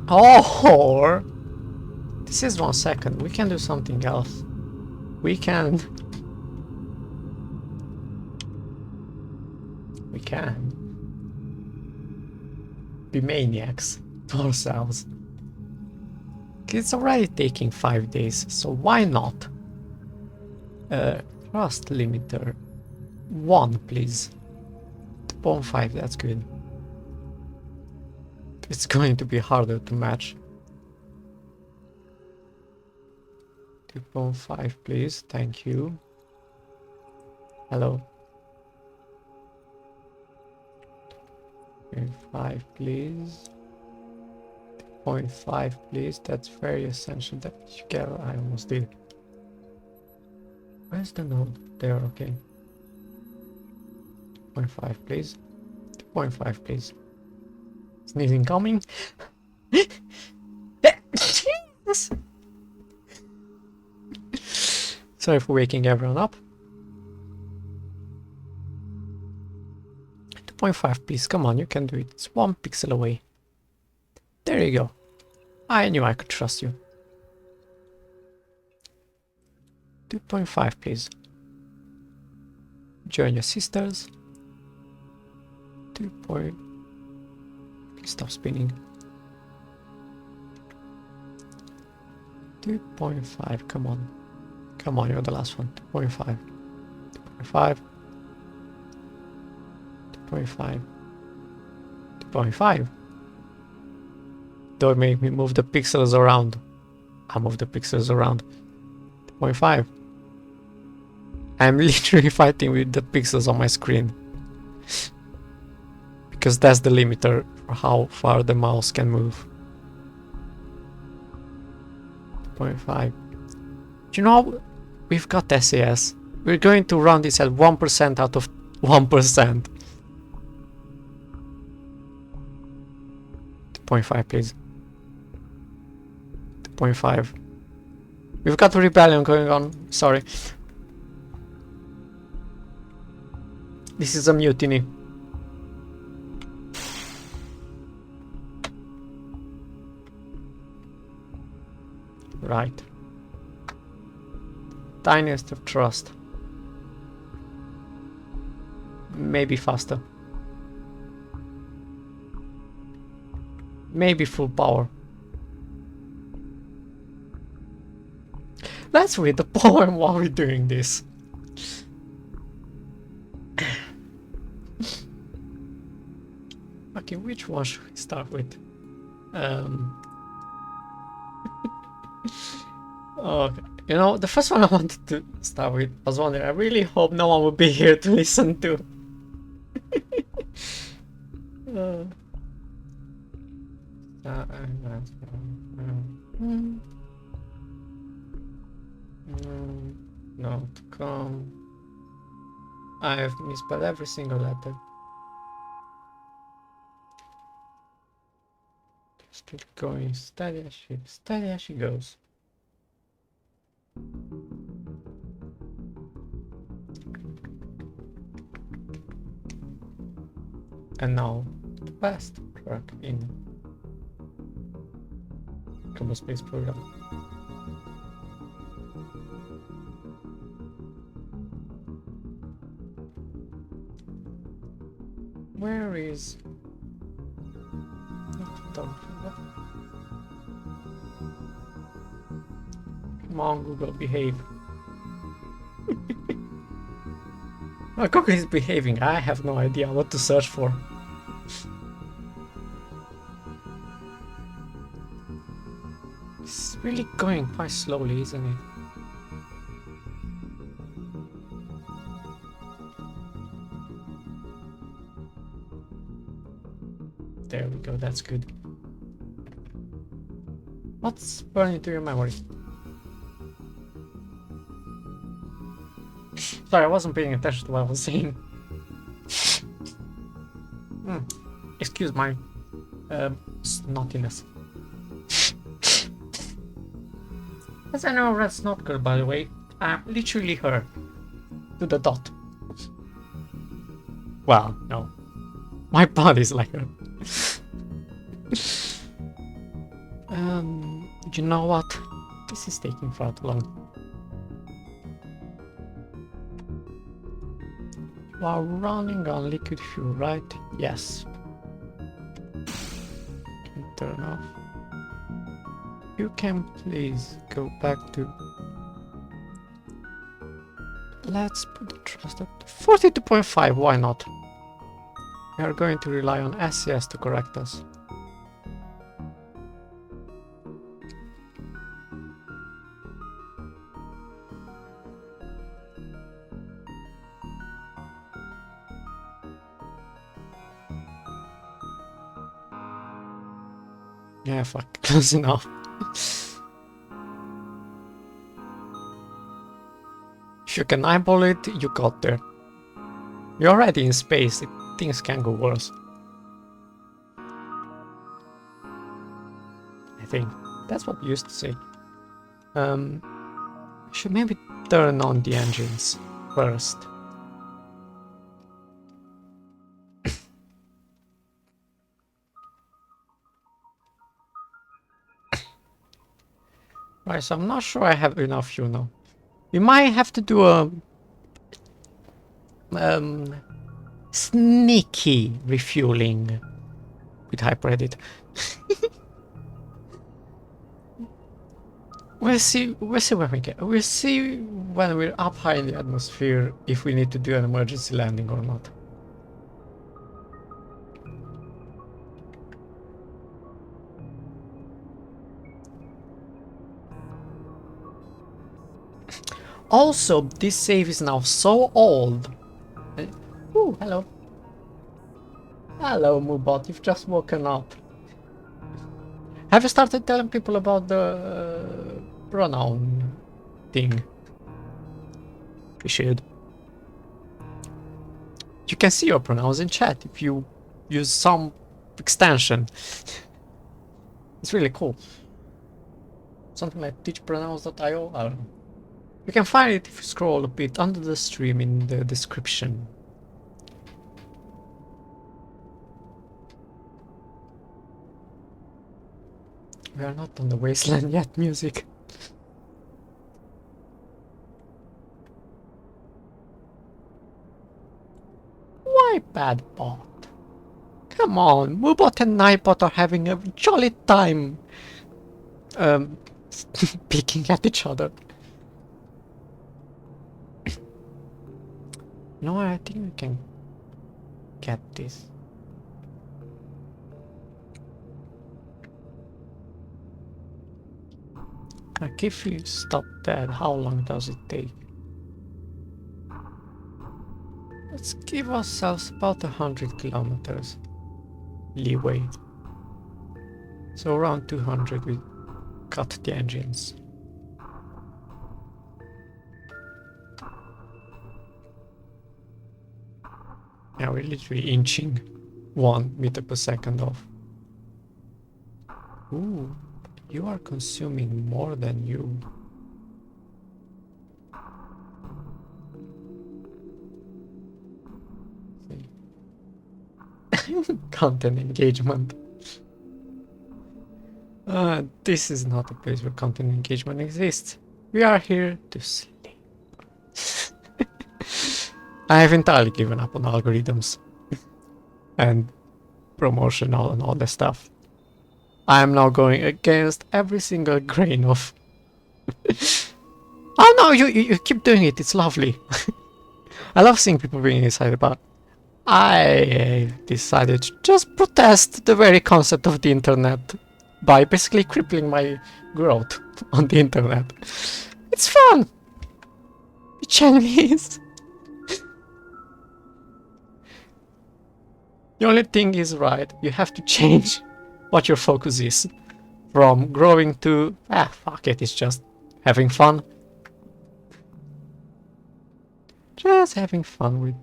Or this is 1 second. We can do something else. We can. be maniacs to ourselves. It's already taking 5 days, so why not? Thrust limiter 1, please. 2.5, that's good. It's going to be harder to match. 2.5, please. Thank you. Hello. 2.5, please. 2.5, please. That's very essential that you get. I almost did. Where's the node? There, okay. 2.5, please. 2.5, please. Sneezing coming. Jesus. Sorry for waking everyone up. 2.5, please. Come on, you can do it. It's 1 pixel away. There you go. I knew I could trust you. 2.5, please. Join your sisters. 2. Please stop spinning. 2.5, come on. Come on, you're the last one. 2.5. 2.5. 2.5. 2.5. Don't make me move the pixels around. I'll move the pixels around. 2.5. I'm literally fighting with the pixels on my screen. Because that's the limiter for how far the mouse can move. 2.5. Do you know, we've got SAS. We're going to run this at 1% out of 1%. 2.5, please. 2.5. We've got a rebellion going on. Sorry. This is a mutiny. Right. Tiniest of trust. Maybe faster. Maybe full power. Let's read the poem while we're doing this. Okay, which one should we start with? Okay. You know, the first one I wanted to start with, I was wondering, I really hope no one will be here to listen to. No, to come. I have misspelled every single letter. Just keep going steady as she goes. And now, the best track in Kerbal Space Program. Where is... Come on, Google, behave. My Google is behaving. I have no idea what to search for. It's really going quite slowly, isn't it? There we go, that's good. What's burning to your memory? Sorry, I wasn't paying attention to what I was saying. Excuse my snottiness. As I know, that's not good, by the way. I'm literally her. To the dot. Well, no. My body's like her. You know what? This is taking far too long. You are running on liquid fuel, right? Yes. turn off. You can please go back to... Let's put the thrust up to 42.5, why not? We are going to rely on SES to correct us. Yeah, fuck, close enough. If you can eyeball it, you got there. You're already in space, things can go worse. I think that's what we used to say. Should maybe turn on the engines first. Right, so I'm not sure I have enough fuel now. We might have to do a sneaky refueling with hyperedit. We'll see where we get. We'll see when we're up high in the atmosphere if we need to do an emergency landing or not. Also, this save is now so old. Ooh, hello. Hello, Moobot, you've just woken up. Have you started telling people about the pronoun thing? You should. You can see your pronouns in chat if you use some extension. It's really cool. Something like teachpronouns.io, I don't know. You can find it if you scroll a bit under the stream in the description. We are not on the wasteland yet, music. Why bad bot? Come on, Moobot and Nightbot are having a jolly time picking at each other. No, I think we can get this. Like if you stop that, how long does it take? Let's give ourselves about 100 kilometers leeway. So around 200 we cut the engines. Yeah, we're literally inching 1 meter per second off. Ooh, you are consuming more than you. Content engagement. This is not a place where content engagement exists. We are here to sleep. I have entirely given up on algorithms and promotional and all that stuff. I am now going against every single grain of... Oh no, you keep doing it, it's lovely. I love seeing people being excited about. I decided to just protest the very concept of the internet by basically crippling my growth on the internet. It's fun! It genuinely is. The only thing is, right, you have to change what your focus is. From growing to, fuck it, it's just having fun. Just having fun with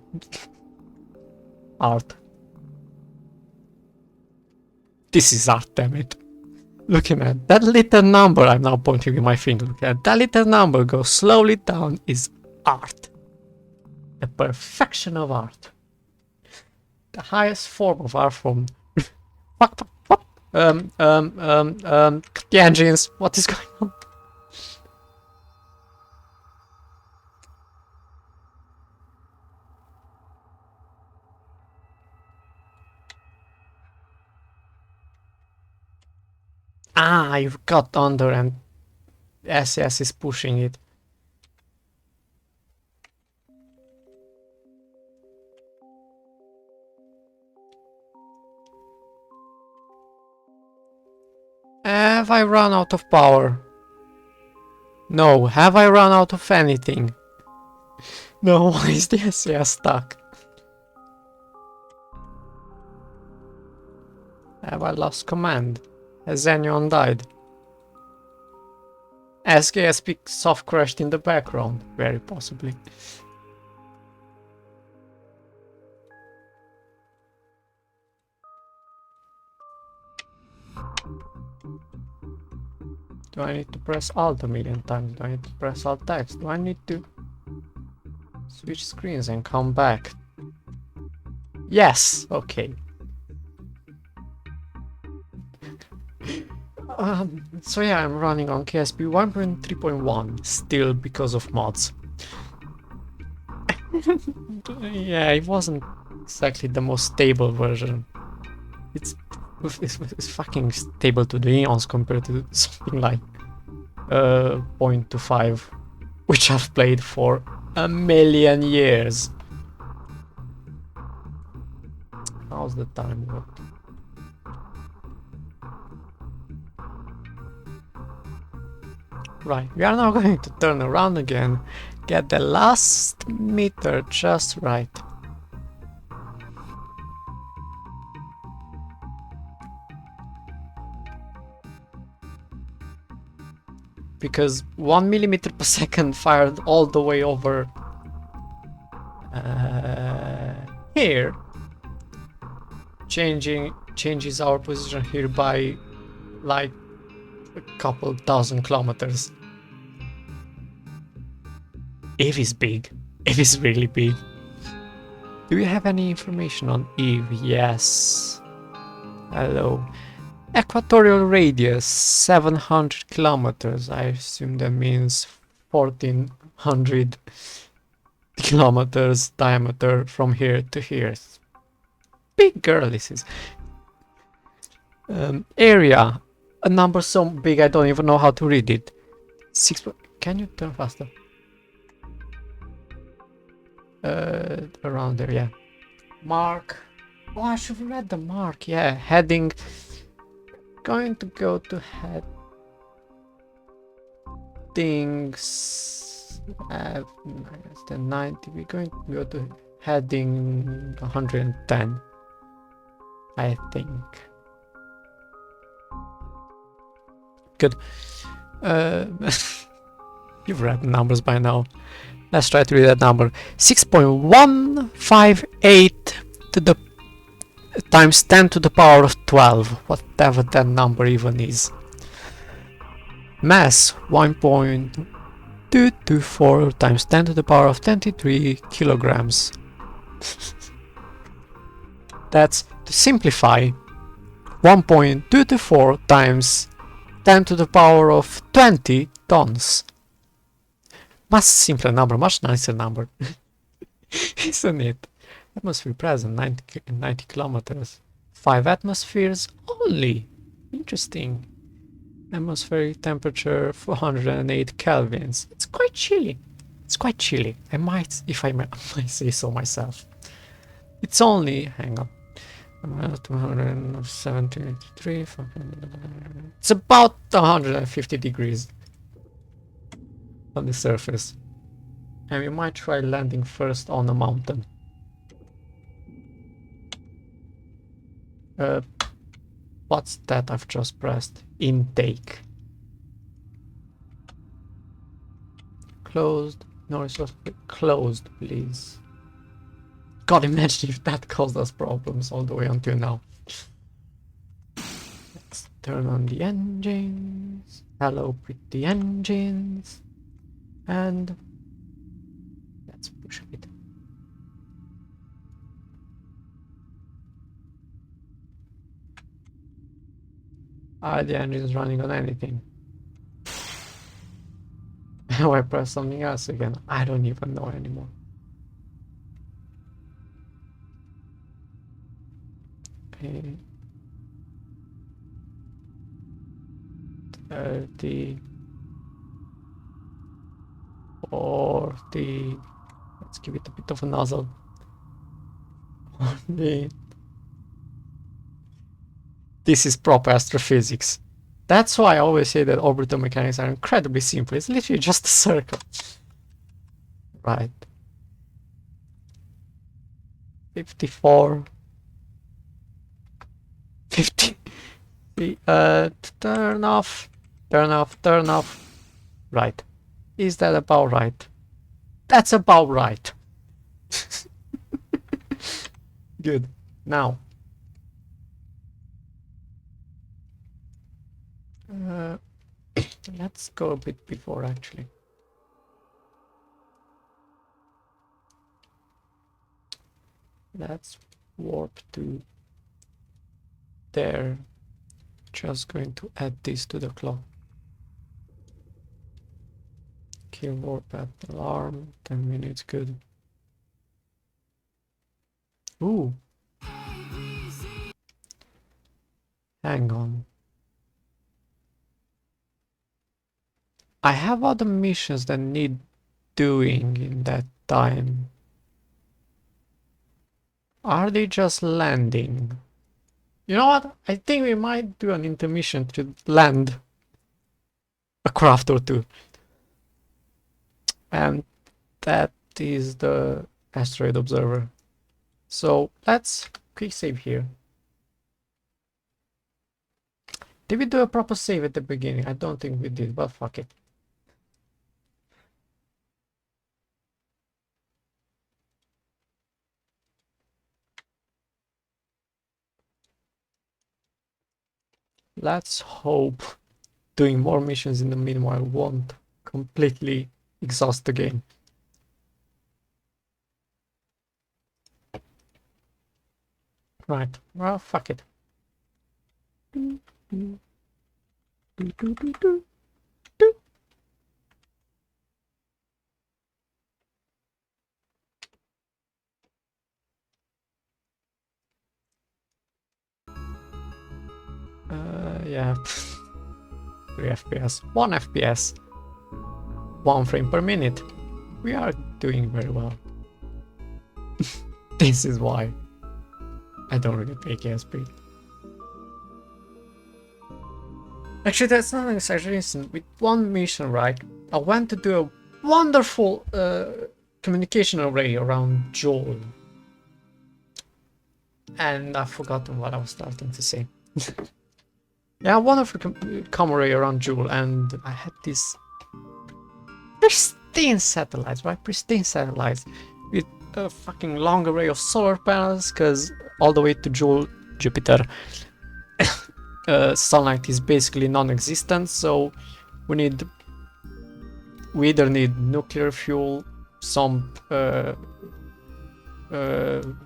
art. This is art, damn it. Looking at that little number, I'm now pointing with my finger, look at that little number go slowly down is art. The perfection of art. The highest form of art form. Fuck. The engines, what is going on? Ah, you've got under and SS is pushing it. Have I run out of power? No, have I run out of anything? No, why is the SES stuck? Have I lost command? Has anyone died? SKSP soft crashed in the background, very possibly. Do I need to press Alt a million times? Do I need to press Alt X? Do I need to switch screens and come back? Yes! Okay. So yeah, I'm running on KSP 1.3.1 still because of mods. Yeah, it wasn't exactly the most stable version. It's fucking stable to the eons compared to something like 0.25, which I've played for a million years. How's the time work? Right, we are now going to turn around again, get the last meter just right. Because 1 millimeter per second fired all the way over here changes our position here by like a couple thousand kilometers. Eve is big. Eve is really big. Do we have any information on Eve? Yes. Hello. Equatorial radius 700 kilometers. I assume that means 1400 kilometers diameter from here to here. Big girl this is. Area. A number so big I don't even know how to read it. 6. Can you turn faster? Around there, yeah. Mark. Oh, I should have read the mark. Yeah, heading. Going to go to headings. Minus the 90. We're going to go to heading 110. I think. Good. You've read the numbers by now. Let's try to read that number. 6.158 to the times 10 to the power of 12, whatever that number even is. Mass 1.224 times 10 to the power of 23 kilograms. That's, to simplify, 1.224 times 10 to the power of 20 tons. Much simpler number, much nicer number. Isn't it? Atmosphere present, 90 kilometers. 5 atmospheres only. Interesting. Atmospheric temperature 408 kelvins. It's quite chilly. It's quite chilly. I might, if I might say so myself. It's only, hang on. 273. It's about 150 degrees on the surface. And we might try landing first on a mountain. What's that I've just pressed? Intake. Closed. No resource. Closed, please. God, imagine if that caused us problems all the way until now. Let's turn on the engines. Hello, pretty engines. And let's push it. Are the engines running on anything? Now I press something else again. I don't even know anymore. Okay. 30, 40. Let's give it a bit of a nozzle. 40. This is proper astrophysics. That's why I always say that orbital mechanics are incredibly simple. It's literally just a circle. Right. 54. 50. Turn off. Turn off. Turn off. Right. Is that about right? That's about right. Good. Now. Let's go a bit before actually. Let's warp to there. Just going to add this to the clock. Kill warp at alarm. 10 minutes, good. Ooh. Hang on. I have other missions that need doing in that time. Are they just landing? You know what? I think we might do an intermission to land a craft or two. And that is the asteroid observer. So let's quick save here. Did we do a proper save at the beginning? I don't think we did, but fuck it. Let's hope doing more missions in the meanwhile won't completely exhaust the game. Right, well, fuck it. Yeah. 3 FPS, 1 FPS, 1 frame per minute. We are doing very well. This is why I don't really play KSP. Actually, that's not an exaggeration. With one mission, right, I went to do a wonderful communication array around Joel. And I've forgotten what I was starting to say. Yeah, a wonderful com array around Joel, and I had this pristine satellites, right? Pristine satellites with a fucking long array of solar panels, because all the way to Joel, Jupiter, sunlight is basically non-existent, so we either need nuclear fuel, some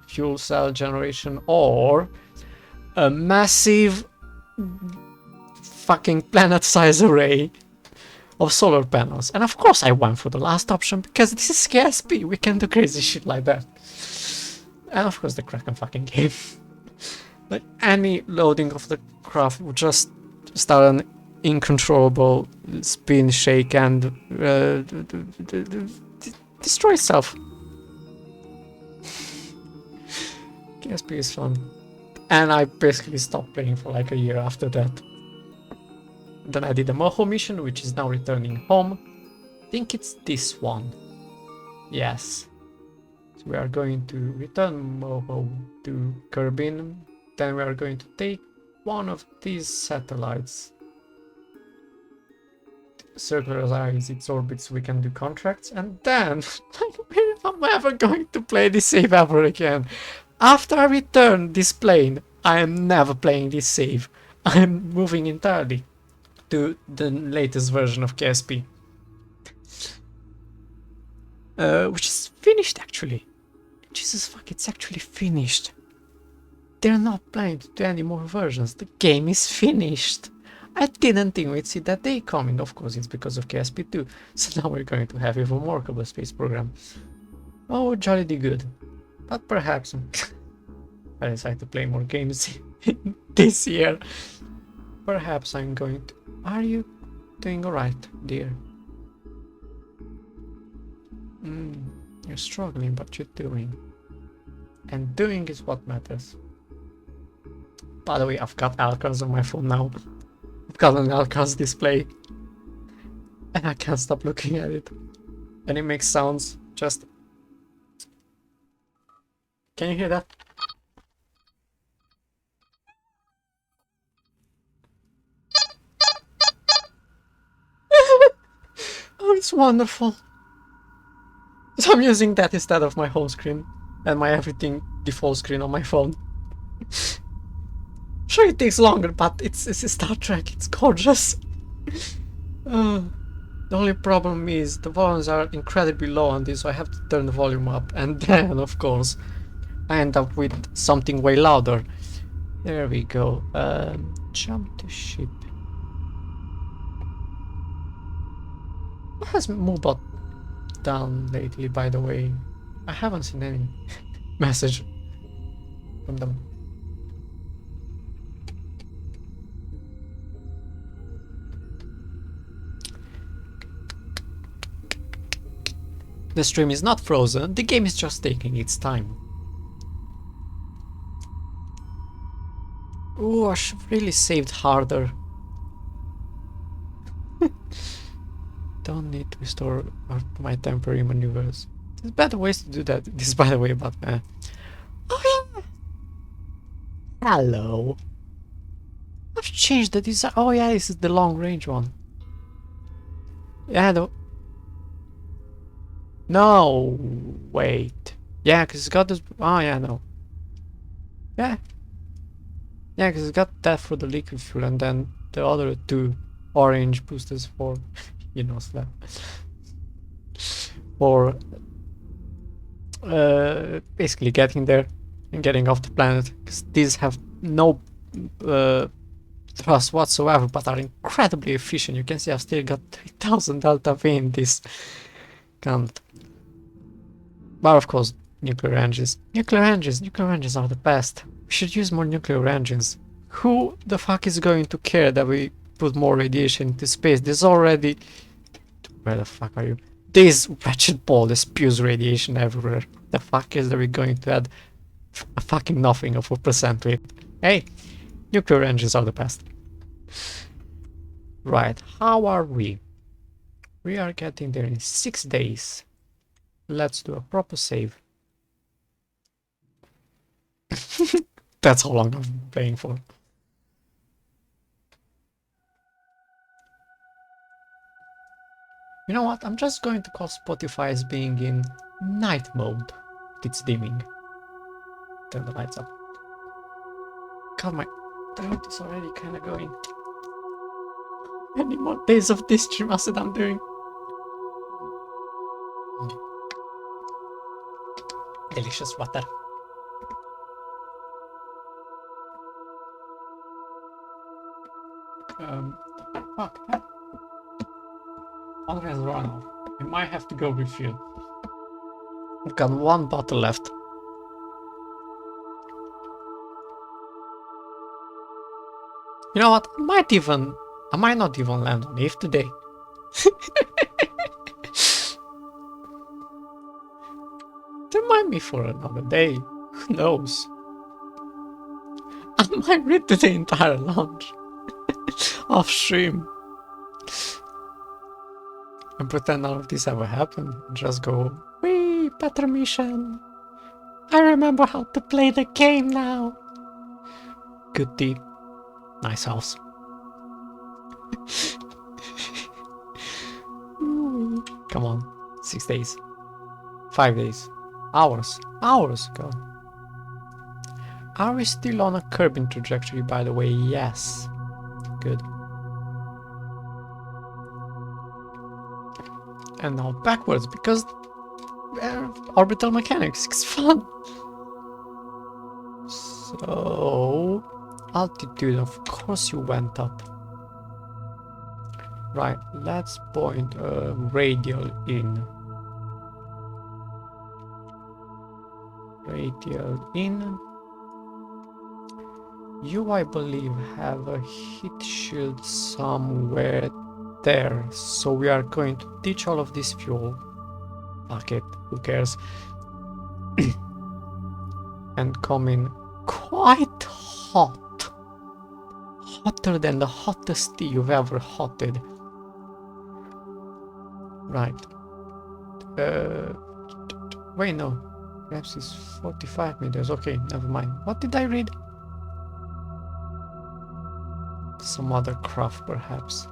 fuel cell generation, or a massive fucking planet-sized array of solar panels. And of course I went for the last option, because this is KSP, we can do crazy shit like that. And of course the Kraken fucking came. Like any loading of the craft would just start an incontrollable spin, shake, and destroy itself. KSP is fun. And I basically stopped playing for like a year after that. Then I did a Moho mission, which is now returning home. I think it's this one. Yes. So we are going to return Moho to Kerbin. Then we are going to take one of these satellites, circularize its orbit so we can do contracts, and then I'm never going to play this save ever again. After I return this plane, I am never playing this save. I am moving entirely to the latest version of KSP. Which is finished actually. Jesus fuck, it's actually finished. They're not planning to do any more versions. The game is finished. I didn't think we'd see that day coming. Of course, it's because of KSP 2. So now we're going to have even more Kerbal Space Program. Oh, jolly good. But perhaps I decide to play more games this year. Perhaps I'm going to Are you doing alright, dear? You're struggling, but you're doing. And doing is what matters. By the way, I've got Alcaz on my phone now. I've got an Alcaz display. And I can't stop looking at it. And it makes sounds just... Can you hear that? Oh, it's wonderful. So I'm using that instead of my home screen and my everything default screen on my phone. Sure, it takes longer, but it's Star Trek. It's gorgeous. The only problem is the volumes are incredibly low on this, so I have to turn the volume up, and then, of course, I end up with something way louder. There we go. Jump to ship. What has Moobot done lately, by the way? I haven't seen any message from them. The stream is not frozen, the game is just taking its time. Ooh, I should really saved harder. Don't need to restore my temporary maneuvers. There's better ways to do that. This is, by the way, about oh yeah! Hello! I've changed the design. Oh yeah, this is the long range one. Yeah, no, wait. Yeah, because it's got this. Oh yeah, no. Yeah. Yeah, because it's got that for the liquid fuel, and then the other two orange boosters for, you know, slap. For basically getting there and getting off the planet, because these have no thrust whatsoever, but are incredibly efficient. You can see I've still got 3000 delta V in this count. But of course, nuclear engines. Nuclear engines are the best. We should use more nuclear engines. Who the fuck is going to care that we put more radiation into space? There's already... Where the fuck are you? This wretched ball that spews radiation everywhere. The fuck is that we're going to add a fucking nothing of 4% to it? Hey, nuclear engines are the best. Right, how are we? We are getting there in 6 days. Let's do a proper save. That's how long I've been playing for. You know what? I'm just going to call Spotify as being in night mode. It's dimming. Turn the lights up. God, my throat is already kind of going. Any more days of this stream acid I'm doing? Delicious water. Fuck. Water has run out. I might have to go refill. I've got one bottle left. You know what? I might not even land on Eve today. There might be for another day. Who knows? I might read the entire launch off stream and pretend none of this ever happened. Just go, wee, better mission. I remember how to play the game now. Good tea. Nice house. Come on. 6 days. 5 days. Hours. Hours ago. Are we still on a curbing trajectory, by the way? Yes. Good. And now backwards, because orbital mechanics is fun. So... altitude, of course you went up. Right, let's point radial in. Radial in. You, I believe, have a heat shield somewhere there, so we are going to ditch all of this fuel. Fuck it, who cares? And come in quite hot. Hotter than the hottest tea you've ever hotted. Right. Wait, no. Perhaps it's 45 meters. Okay, never mind. What did I read? Some other craft, perhaps.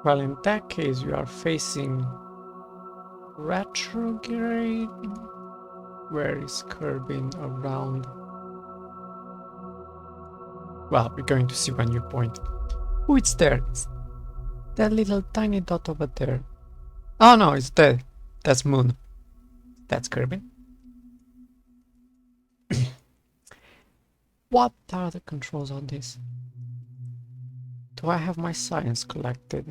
Well, in that case, we are facing retrograde. Where is Kerbin around? Well, we're going to see when you point. Oh, it's there. It's that little tiny dot over there. Oh no, it's dead. That's Moon. That's Kerbin. What are the controls on this? Do I have my science collected?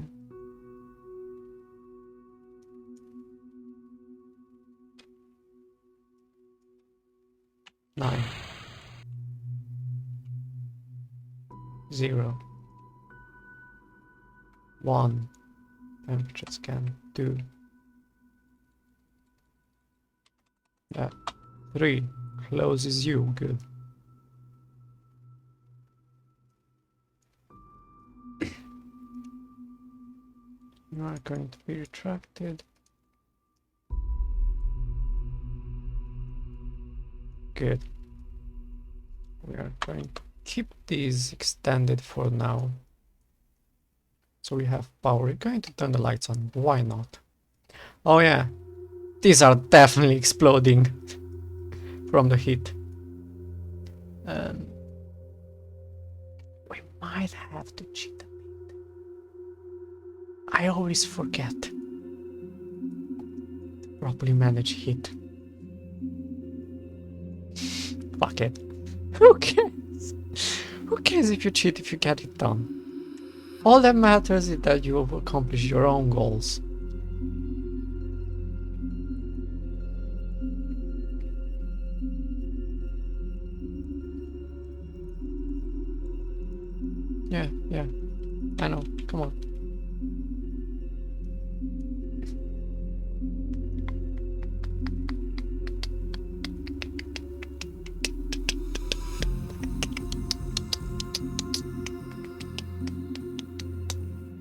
Nine. 0. 1. Temperature scan. 2. Yeah. 3. Closes you. Good. You are going to be retracted. Good. We are going to keep these extended for now. So we have power. We're going to turn the lights on. Why not? Oh yeah. These are definitely exploding from the heat. We might have to cheat a bit. I always forget to properly manage heat. Fuck it. Who cares? Who cares if you cheat if you get it done? All that matters is that you will accomplish your own goals. Yeah, I know, come on.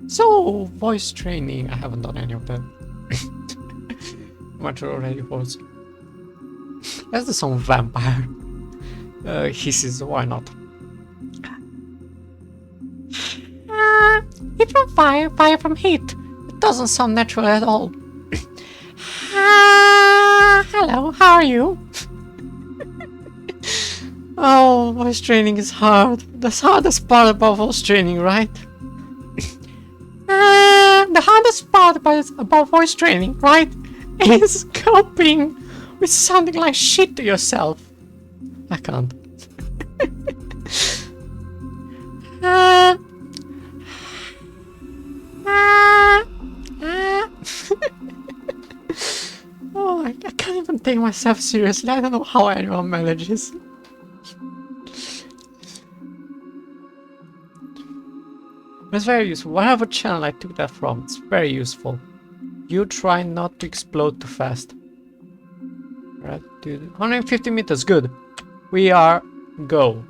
So, voice training, I haven't done any of that. Much already was. That's the song Vampire. Hisses, why not? Heat from fire, fire from heat. It doesn't sound natural at all. Hello, how are you? Oh, voice training is hard. That's the hardest part about voice training, right? The hardest part about voice training, right, is coping with sounding like shit to yourself. I can't. Oh, I can't even take myself seriously. I don't know how anyone manages. It's very useful. Whatever channel I took that from, it's very useful. You try not to explode too fast. Alright, dude. 150 meters, good. We are go.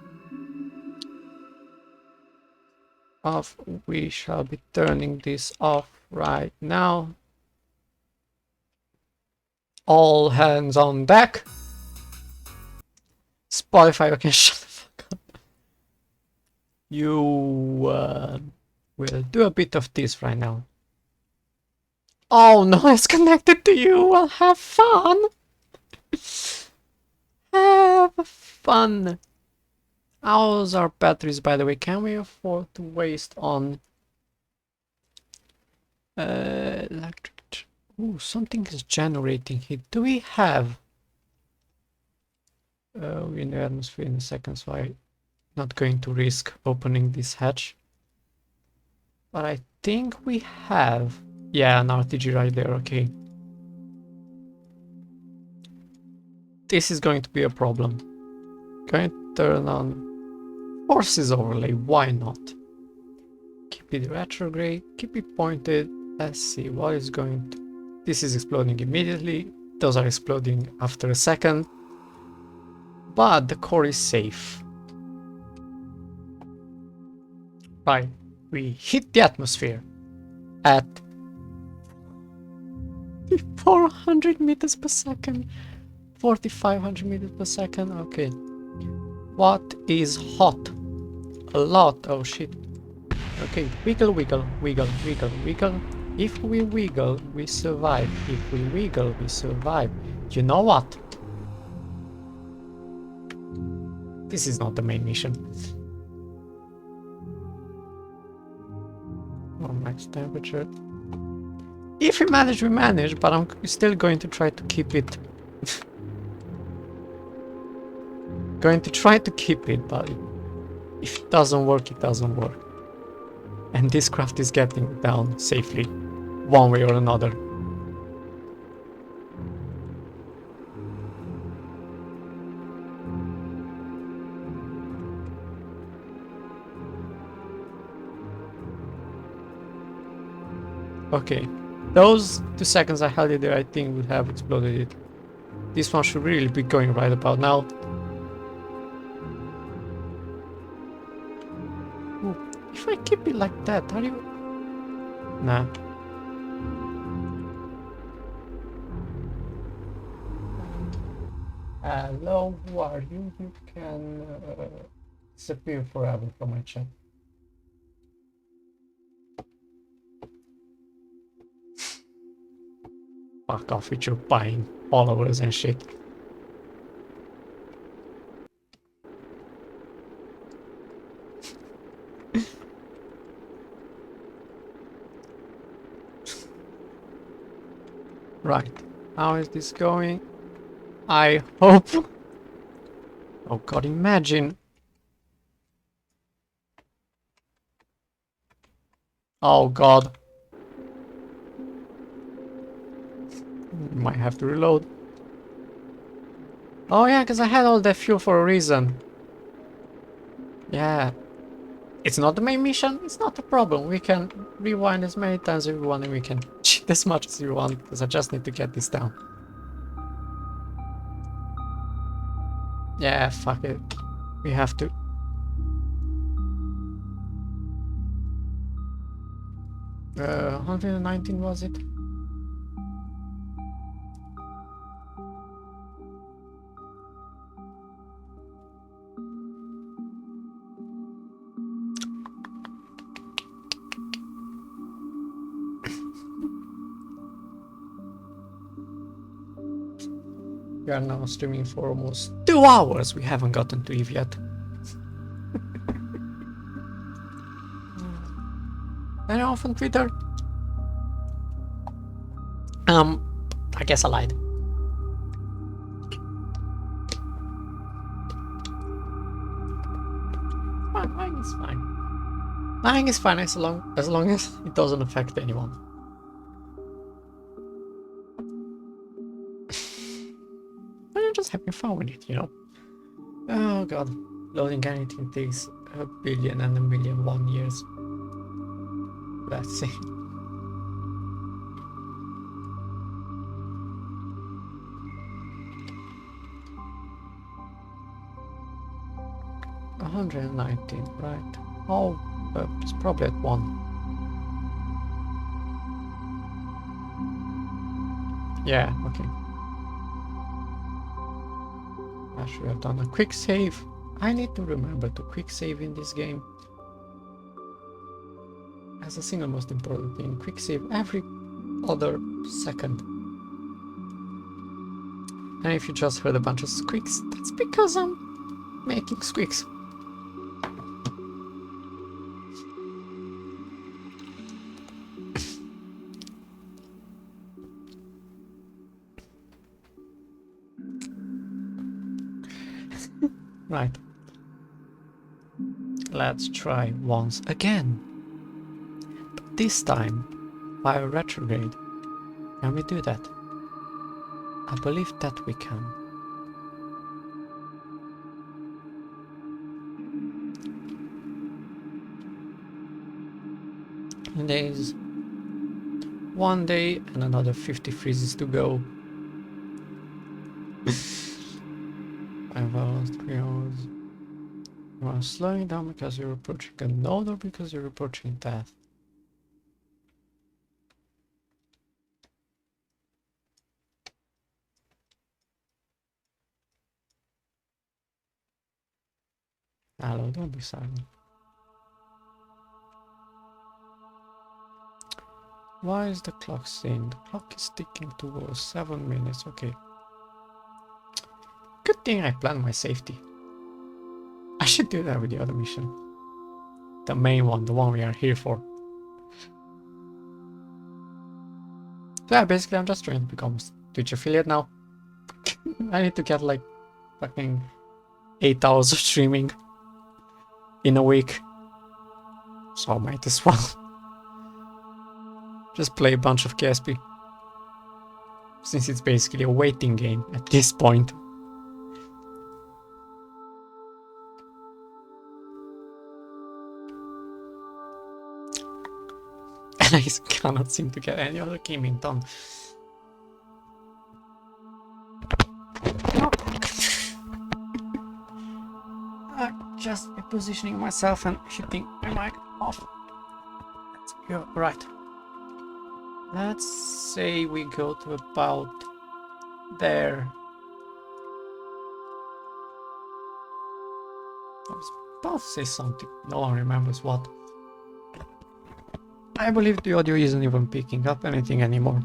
Off. We shall be turning this off right now. All hands on deck. Spotify, you can shut the fuck up. You will do a bit of this right now. Oh no, it's connected to you. Well, have fun. Have fun. How's our batteries, by the way? Can we afford to waste on electric? Ooh, something is generating heat. Do we have? We're in the atmosphere in a second, so I'm not going to risk opening this hatch. But I think we have. Yeah, an RTG right there. Okay. This is going to be a problem. Going to turn on forces overlay, why not? Keep it retrograde, keep it pointed. Let's see what is going to... This is exploding immediately, those are exploding after a second. But the core is safe. Right, we hit the atmosphere at 400 meters per second, 4500 meters per second. Okay, what is hot? A lot. Oh shit. Okay, wiggle, wiggle, wiggle, wiggle, wiggle. If we wiggle, we survive. If we wiggle, we survive. You know what? This is not the main mission. Oh, max temperature. If we manage, but I'm still going to try to keep it. Going to try to keep it, but if it doesn't work, it doesn't work. And this craft is getting down safely, one way or another. Okay, those 2 seconds I held it there, I think would have exploded it. This one should really be going right about now. Ooh, if I keep it like that, are you... Nah. Hello, who are you? You can disappear forever from my chat. Fuck off with your buying followers and shit. Right, how is this going? I hope... Oh god, imagine... Oh god. Might have to reload. Oh yeah, because I had all that fuel for a reason. Yeah. It's not the main mission, it's not a problem. We can rewind as many times as we want and we can cheat as much as we want, because I just need to get this down. Yeah, fuck it. We have to. Uh, 119 was it? We are now streaming for almost 2 hours. We haven't gotten to Eve yet. Anyone from Twitter? I guess I lied. Lying is fine. Lying is fine as long as it doesn't affect anyone. I'm just having fun with it, you know. Oh god, loading anything takes 1,000,000,001 years. Let's see. $119, right? Oh, it's probably at 1. Yeah, okay. I should have done a quick save. I need to remember to quick save in this game. As the single most important thing, quick save every other second. And if you just heard a bunch of squeaks, that's because I'm making squeaks. Right. Let's try once again. But this time, by a retrograde. Can we do that? I believe that we can. days. 1 day and another 50 freezes to go. 5 hours, 3 hours. You are slowing down because you're approaching a node or because you're approaching death? Hello, don't be silent. Why is the clock saying? The clock is ticking towards 7 minutes, okay. Good thing I planned my safety. I should do that with the other mission. The main one, the one we are here for. So yeah, basically I'm just trying to become a Twitch affiliate now. I need to get like fucking 8 hours of streaming in a week. So I might as well just play a bunch of KSP. Since it's basically a waiting game at this point. And I cannot seem to get any other gaming done. Just positioning myself and hitting my mic off. Let's go. Right. Let's say we go to about there. I was about to say something. No one remembers what. I believe the audio isn't even picking up anything anymore.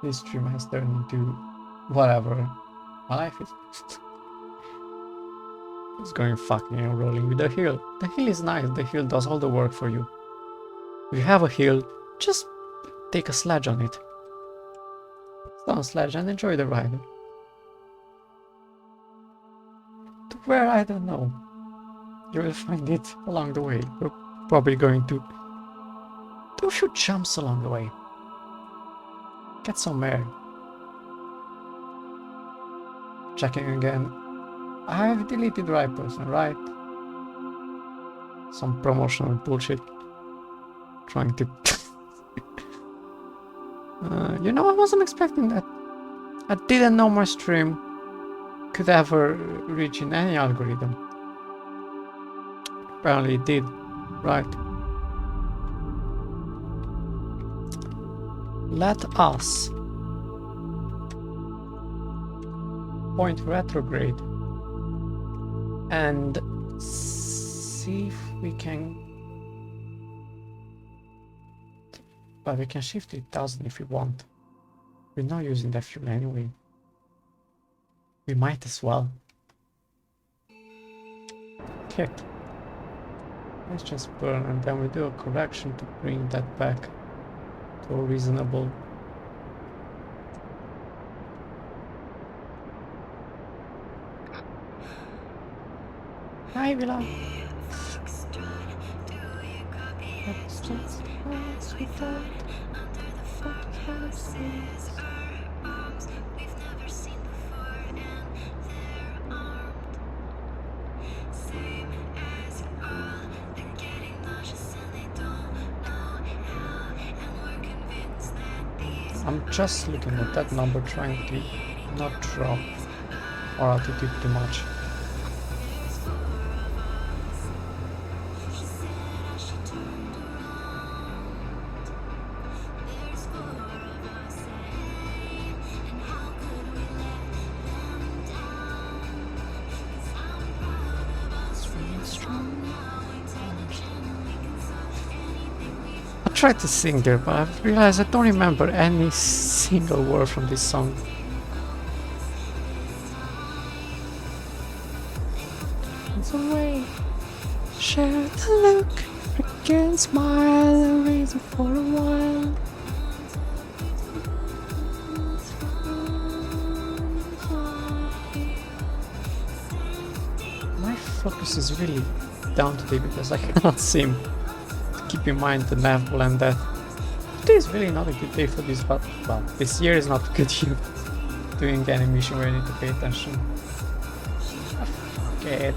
This stream has turned into whatever my life is. It's going fucking and rolling with the hill. The hill is nice, the hill does all the work for you. If you have a hill, just take a sledge on it. Sit on a sledge and enjoy the ride. To where, I don't know. You will find it along the way. We're probably going to do a few jumps along the way. Get some air. Checking again. I've deleted the right person, right? Some promotional bullshit. Trying to... you know, I wasn't expecting that. I didn't know my stream could ever reach in any algorithm. Apparently it did. Right. Let us point retrograde and see if we can... But we can shift to 1000 if we want. We're not using that fuel anyway. We might as well. Okay. Let's just burn and then we do a correction to bring that back to a reasonable. Hi, Villa. I'm just looking at that number, trying to not drop our altitude too much. I tried to sing there, but I've realized I don't remember any single word from this song. It's a way, share the look, again smile, a reason for a while. My focus is really down today because I cannot seem keep in mind the nav and that today is really not a good day for this, but well, this year is not a good year doing any mission where you need to pay attention. Fuck it.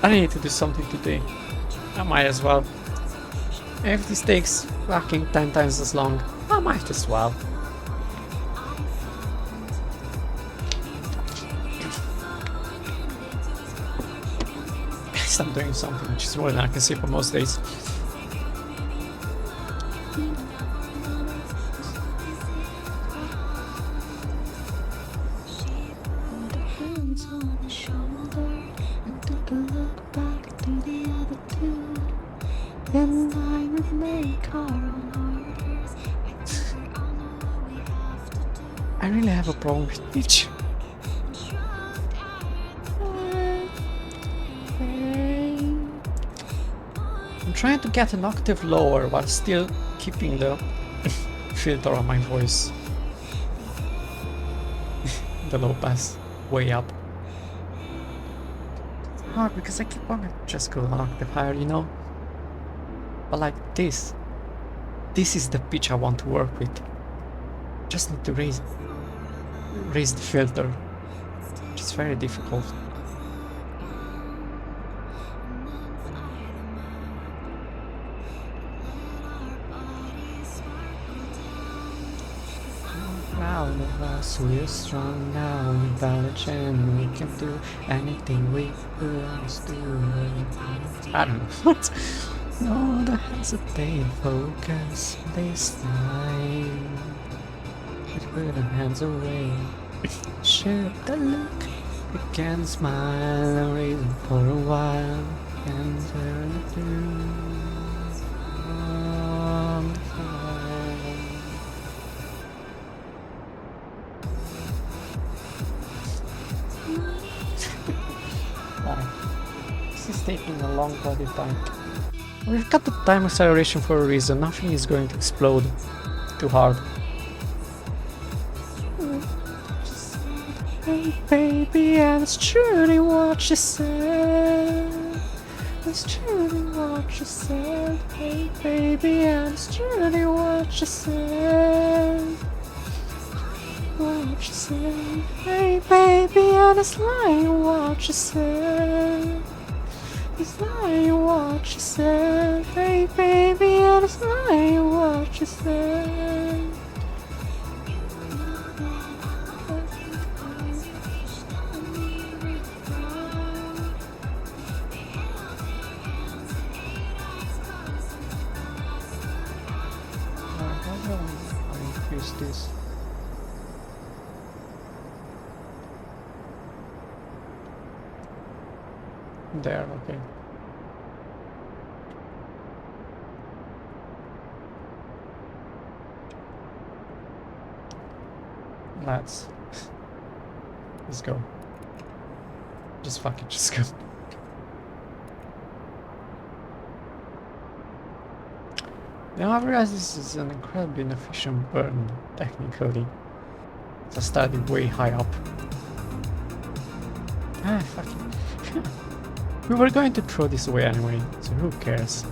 I need to do something today. I might as well. If this takes fucking 10 times as long, I might as well. I'm doing something which is more than I can see for most days. I really have a problem with pitch. I'm trying to get an octave lower while still keeping the filter on my voice. The low pass way up. It's hard because I keep on just go an octave higher, you know? But like this is the pitch I want to work with. Just need to raise the filter, which is very difficult. Now we're strong now, without a chance we can do anything we want to do. I don't know what. No, the hesitate focus this time. With the hands away, share the look. You can smile and reason for a while. Can turn it through on the fire. This is taking a long bloody time. We've got the time acceleration for a reason. Nothing is going to explode too hard. Hey baby, and it's truly what you said. It's truly what you said. Hey baby, and it's truly what you said. What you said. Hey baby, and it's lying what you said. It's lying what you said. Hey baby, and it's lying what you said. This. There, okay. Let's go. Just fuck it, just go. Now I realize this is an incredibly inefficient burn, technically. I started way high up. Ah, fuck it. We were going to throw this away anyway, so who cares?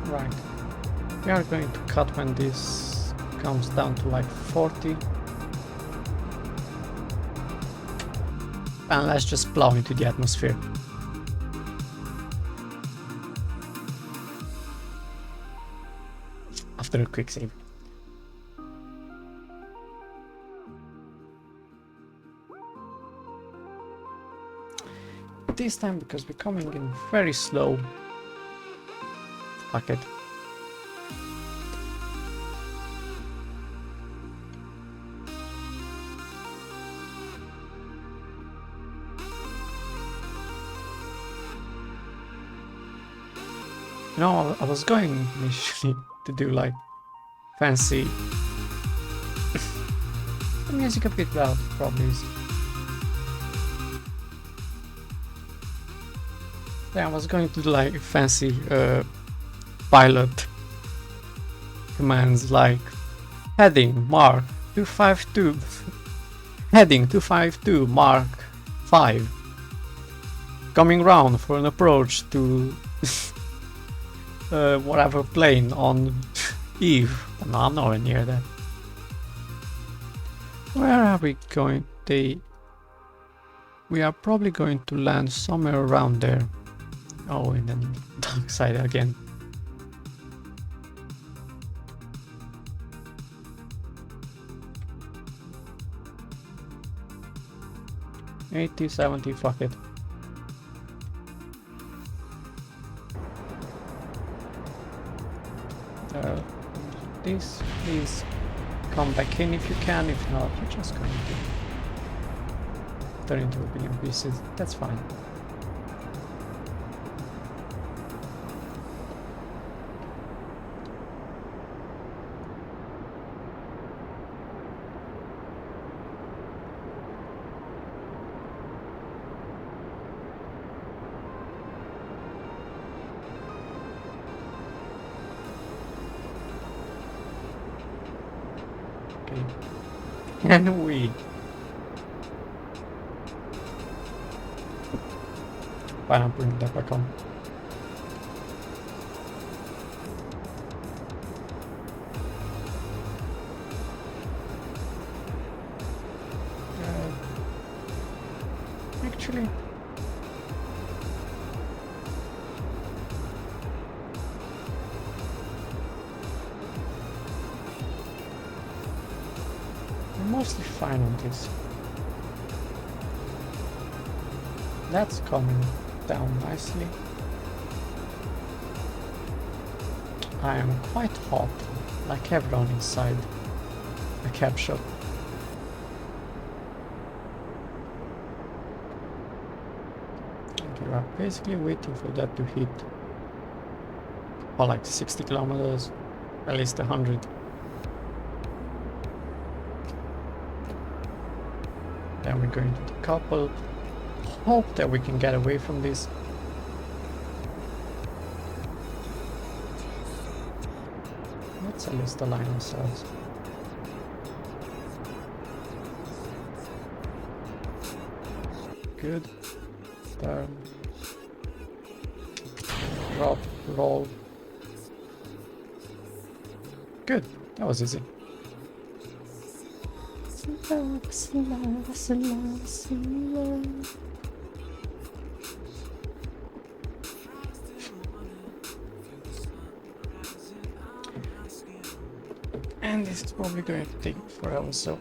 Right. We are going to cut when this comes down to like 40. And let's just plow into the atmosphere. After a quick save. This time, because we're coming in very slow. Fuck it. You know, I was going initially to do like fancy the music a bit loud, probably is. Yeah, I was going to do like fancy pilot commands like heading mark 252 heading 252 mark 5 coming round for an approach to whatever plane on Eve. But no, I'm nowhere near that. Where are we going? We are probably going to land somewhere around there. Oh, in the dark side again. $80, $70, fuck it. This, please come back in if you can. If not, you're just going to turn into a billion pieces. That's fine. And we why not bring that back on? Actually, I'm mostly fine on this. That's coming down nicely. I am quite hot, like everyone inside the cab shop. Okay, we're basically waiting for that to hit, or like 60 kilometers, at least 100. Then we're going to decouple. Hope that we can get away from this. Let's at least align ourselves. Good. Turn. Drop. Roll. Good. That was easy. And this is probably going to take forever, so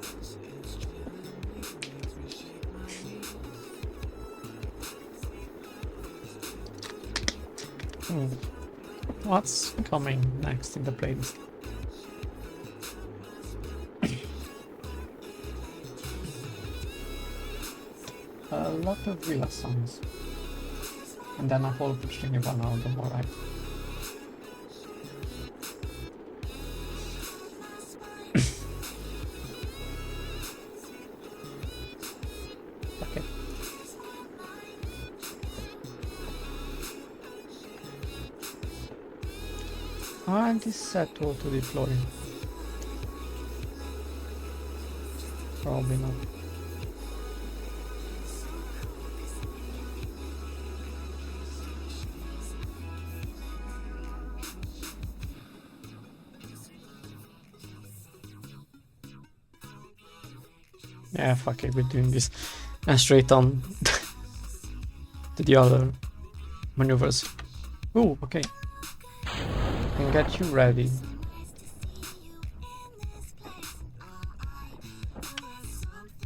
what's coming next in the playlist? A lot of villa songs, and then a whole Pshh album, alright. Okay. And this set to auto deploy. Probably not. Yeah, fuck it, we're doing this. And straight on to the other maneuvers. Oh, okay. Can get you ready.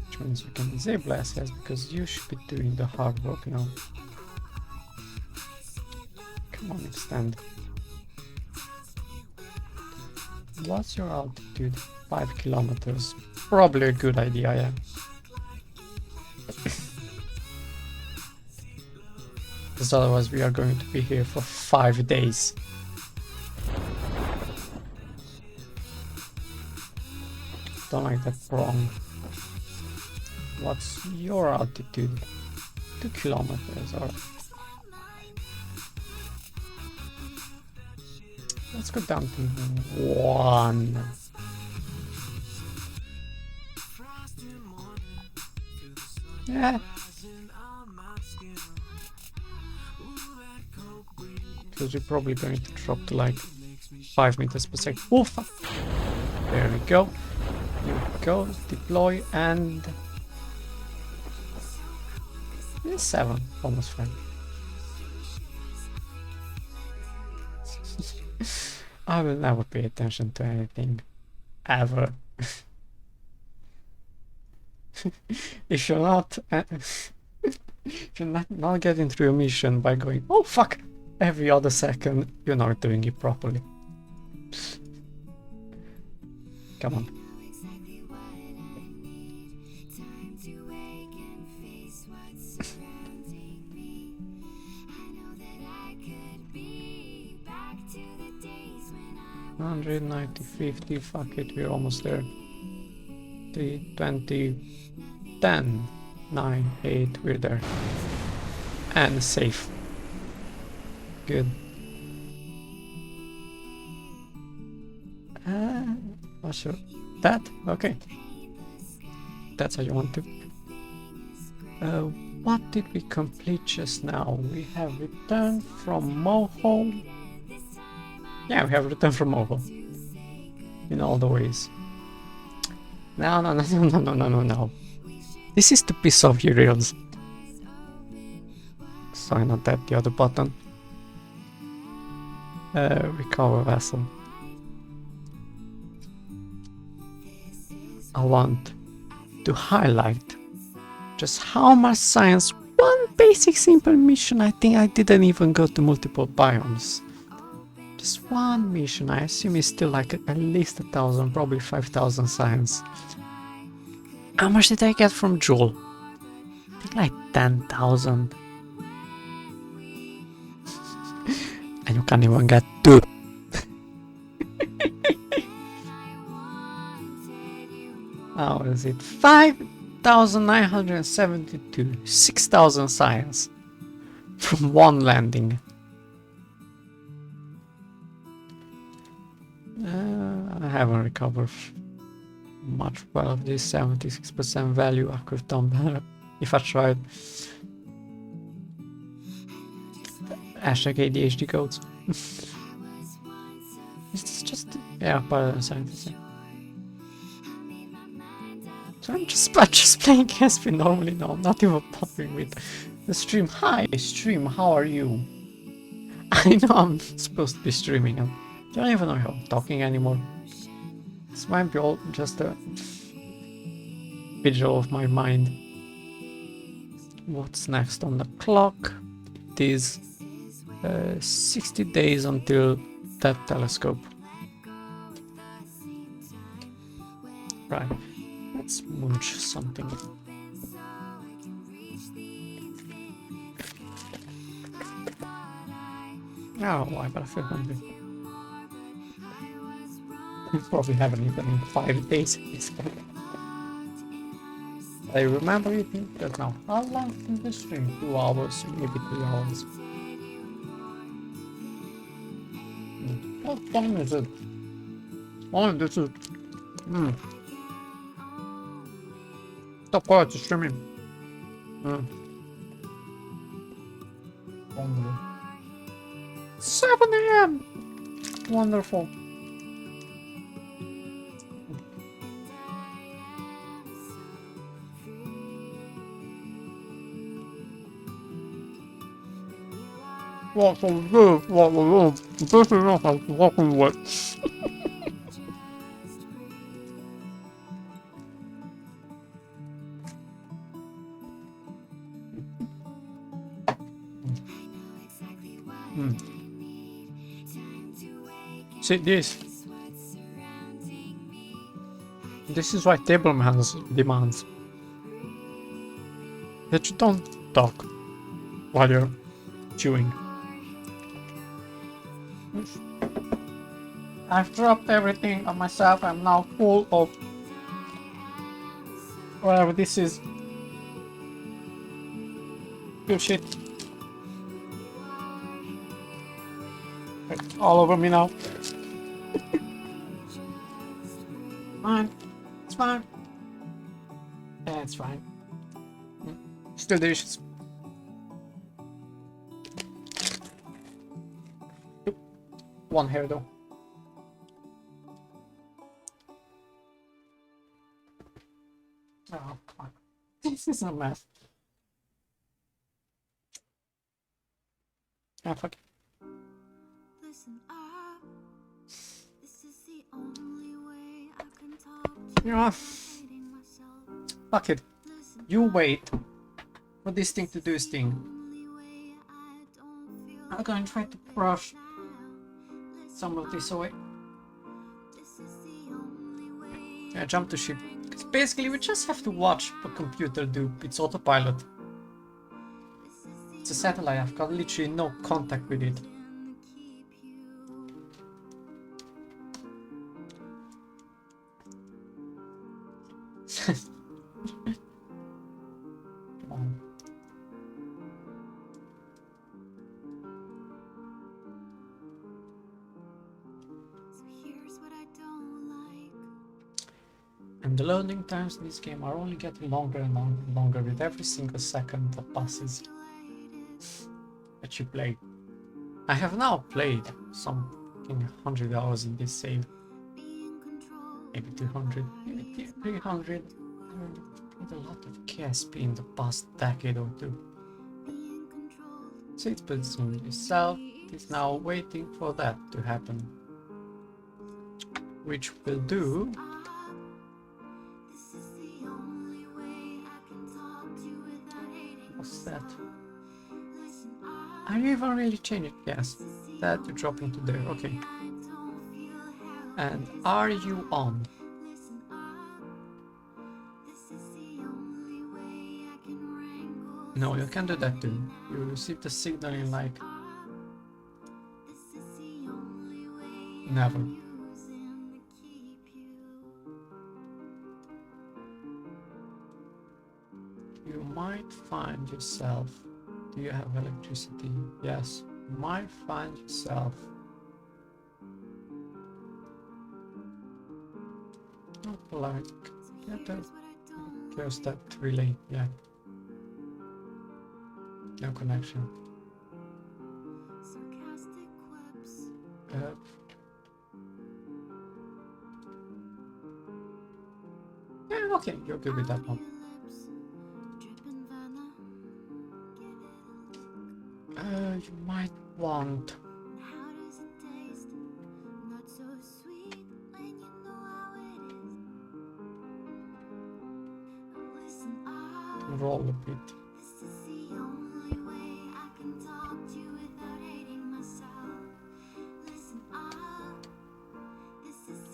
Which means we can disable SS because you should be doing the hard work now. Come on, extend. What's your altitude? 5 kilometers. Probably a good idea, yeah. Because otherwise we are going to be here for 5 days. Don't like that wrong. What's your altitude? 2 kilometers, or let's go down to 1. Yeah. Because we're probably going to drop to like 5 meters per second. Oh fuck! There we go. Here we go. Deploy and 7, almost 5. I will never pay attention to anything, ever. If you're not, if you're not getting through a mission by going, oh fuck, every other second, you're not doing it properly. Come on. $190, $50, fuck it, we're almost there. 3, 20, 10, 9, 8, we're there. And safe. Good. What's your... that? Okay. That's how you want to. What did we complete just now? We have returned from Moho. Yeah, we have returned from Moho. In all the ways. No. This is to piss off your rails. Sorry, not that, the other button. Recover vessel. I want to highlight just how much science one basic simple mission. I think I didn't even go to multiple biomes. Just one mission. I assume it's still like at least 1,000, probably 5,000 science. How much did I get from Joel? I think like 10,000. And you can't even get 2. How is it? 5,972. 6,000 science. From one landing. I haven't recovered much well of this 76% value. I could have done better if I tried. Hashtag ADHD codes. It's just, yeah, part of the science. So I'm just playing games we normally know. I'm not even bothering with the stream. Hi stream, how are you? I know I'm supposed to be streaming. I don't even know how I'm talking anymore. This might be all just a visual of my mind. What's next on the clock? It is 60 days until that telescope. Right, let's munch something. Oh, why? But I feel hungry. I probably haven't eaten in 5 days. I remember eating just now. How long is the stream? 2 hours, maybe 3 hours. What time is it? Oh, this is... Stop quiet, it's streaming. 7 AM! Wonderful. What's on this? What the room? This is not how to walk in with. See this. This is why Tableman's demands that you don't talk while you're chewing. I've dropped everything on myself. I'm now full of whatever this is. Good shit. It's all over me now. Fine. It's fine. Yeah, it's fine. Still delicious. One hair though. This is a mess. Ah, fuck. Listen up. This is the only way I can talk to Yeah. you. Hating myself. Fuck it. Listen You up. wait for this thing to do its thing. Only way I don't feel I'm gonna try to helpless brush now. Listen some of this up. away. This is the only way Yeah, jump to ship. Because basically we just have to watch the computer do its autopilot. It's a satellite, I've got literally no contact with it. Come on. So here's what I don't like. And the loading times in this game are only getting longer and longer and longer with every single second that passes that you play. I have now played some fucking 100 hours in this save. Maybe 200, maybe 300. I've played a lot of KSP in the past decade or two. So it's positioning itself. It is now waiting for that to happen. Which will do. What's that? Are you even really changing? Yes. That to drop into there. Okay. And are you on? No, you can do that too. You receive the signal in like never. You might find yourself. Do you have electricity? Yes. You might find yourself. Not like get a just that relay, yeah. No connection. Yeah, okay, you're good with that one. You might want. Roll a bit.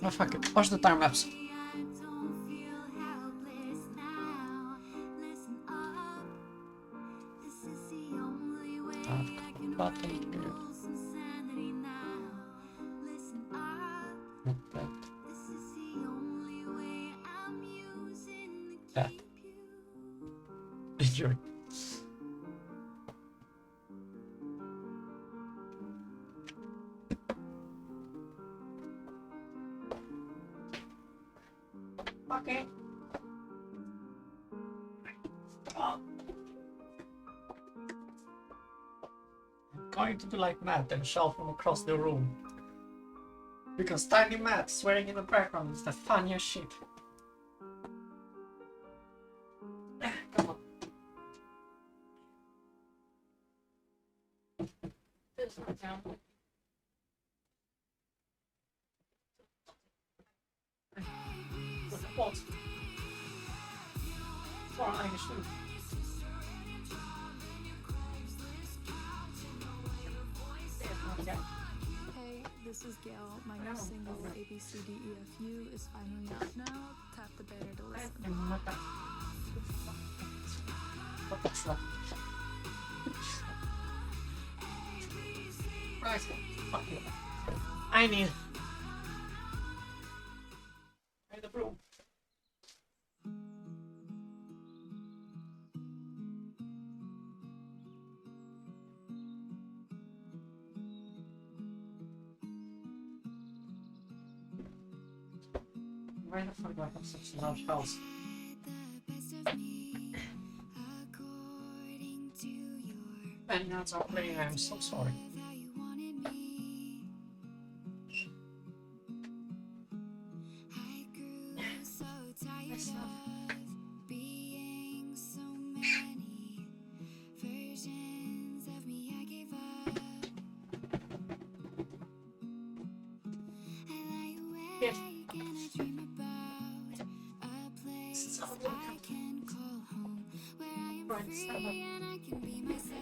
Oh fuck it, watch the time lapse. I've got a button here. Not that. That. Enjoy. Okay. Oh. I'm going to do like Matt and shout from across the room. Because Tiny Matt swearing in the background is the funniest shit. Come on. This one down. What? Sorry, I should. Hey, this is Gail. My new single ABCDEFU is finally out now. Tap the banner to listen. What the fuck? Right. Fuck you. I need the broom. Why the fuck do I have such a large house? And now it's all playing, I'm so sorry. free and I can be myself.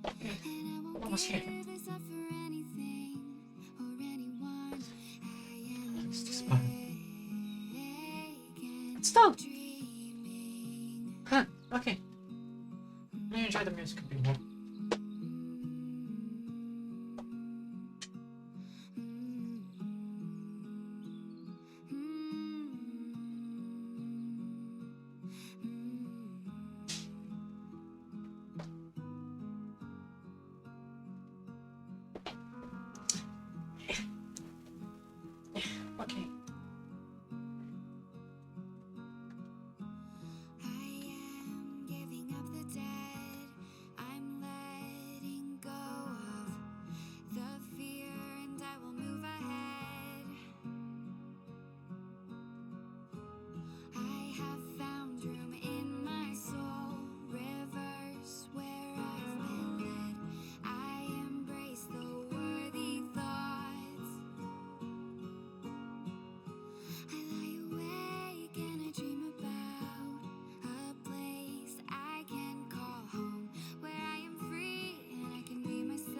And I won't Almost here. give this up for anything or anyone. I am It's this part. awake It's done! and dreaming. Huh, okay. I enjoy the music a bit more. Okay. I am giving up the dead. I'm letting go of the fear and I will move ahead. I have found room in my soul, rivers where I've been led. I embrace the worthy thoughts. I lie awake and I dream about a place I can call home, where I am free and I can be myself.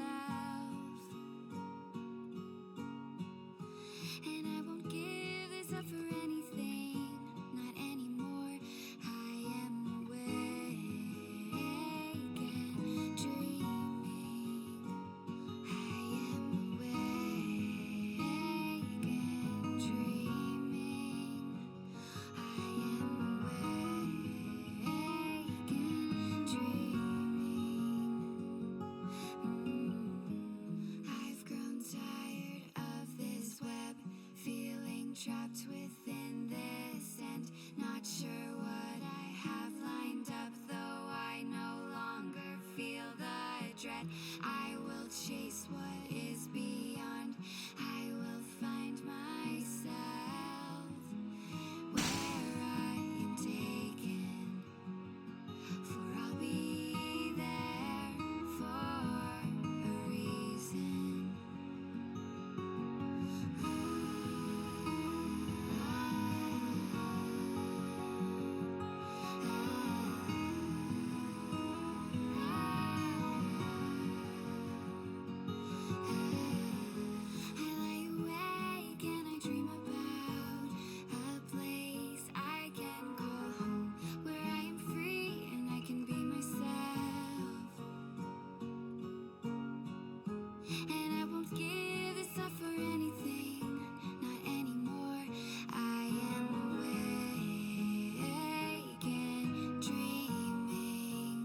And I won't give this up for anything, not anymore. I am awake and dreaming. I am awake and dreaming. I am awake and dreaming. I've grown tired of this web, feeling trapped within this and not sure what I have lined up, though I no longer feel the dread. I will chase what is beyond. I will find myself where I am taken, for I'll be there for a reason. I lie awake and I dream about a place I can call home, where I am free and I can be myself. And I won't give this up for anything, not anymore. I am awake and dreaming.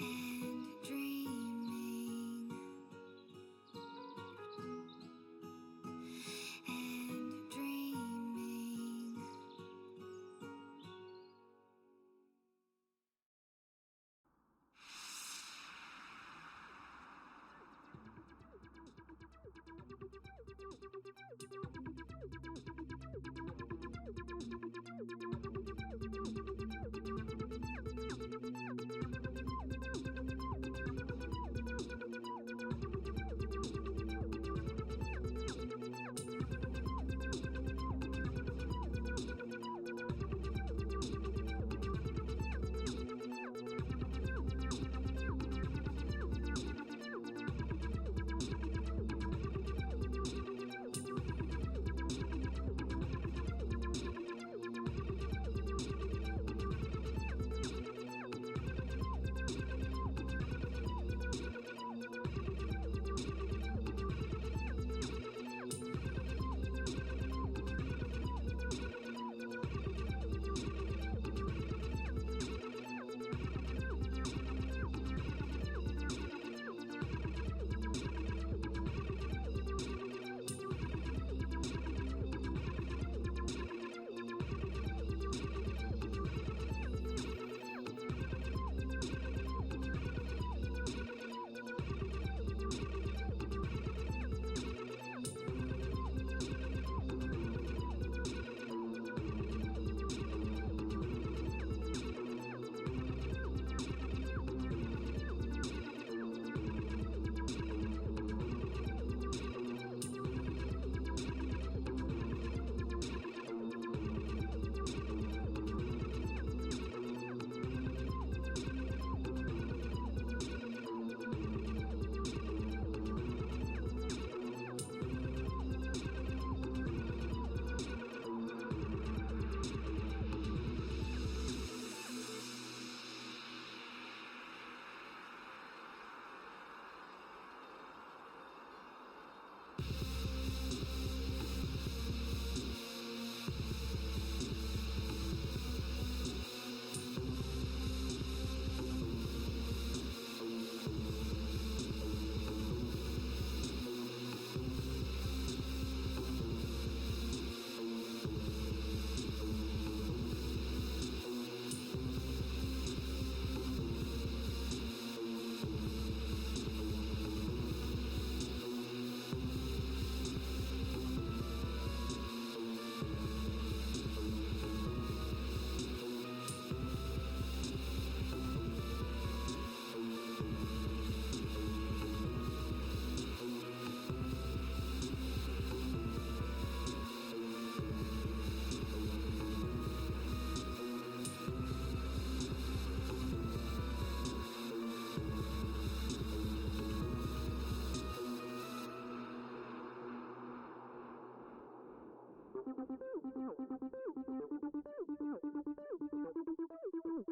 And dreaming. And dreaming.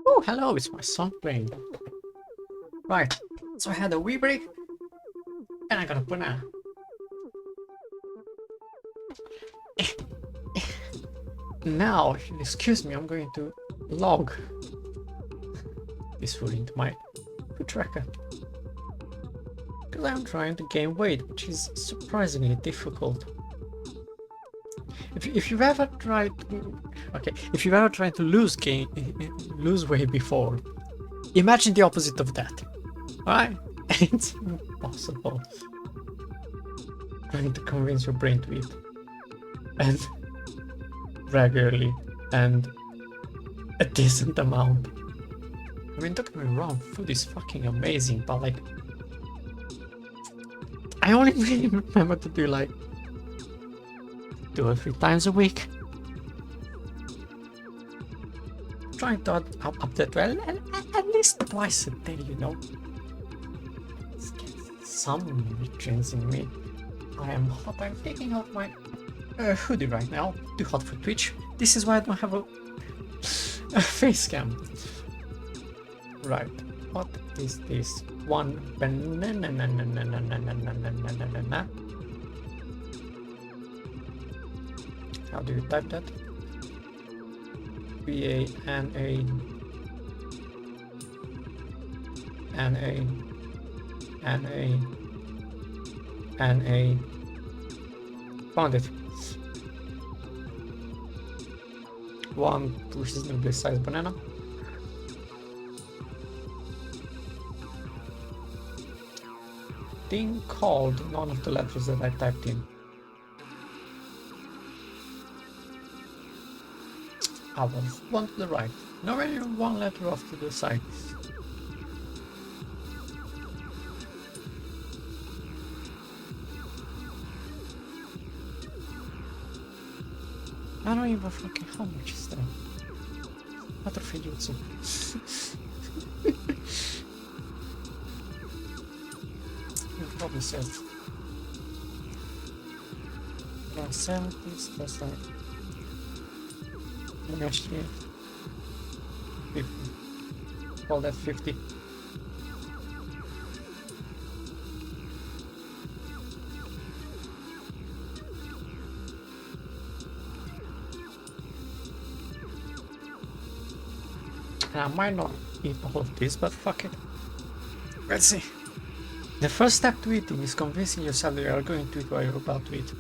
Oh, hello, it's my song playing. Right, so I had a wee break, and I got a banana. Now, if you'll excuse me, I'm going to log this food into my food tracker. Because I'm trying to gain weight, which is surprisingly difficult. If you've ever tried to, if you've ever tried to lose weight before, imagine the opposite of that, right? It's impossible. Trying to convince your brain to eat, and regularly, and a decent amount. I mean, don't get me wrong, food is fucking amazing, but like, I only really remember to do like 2 or 3 times a week. Trying to up that well, at least twice a day, you know. Let's get some nutrients in me. I am hot. I'm taking out my hoodie right now. Too hot for Twitch. This is why I don't have a face cam. Right. What is this? One banana. How do you type that? B-A-N-A N-A found it. One reasonably sized banana. Thing called none of the letters that I typed in. I was one to the right. No, really one letter off to the side. I don't even fucking how much is that? What are you probably said around 70s, that's like actually 50. Call that 50. I might not eat all of this, but fuck it. Let's see. The first step to eating is convincing yourself that you are going to eat what you're about to eat.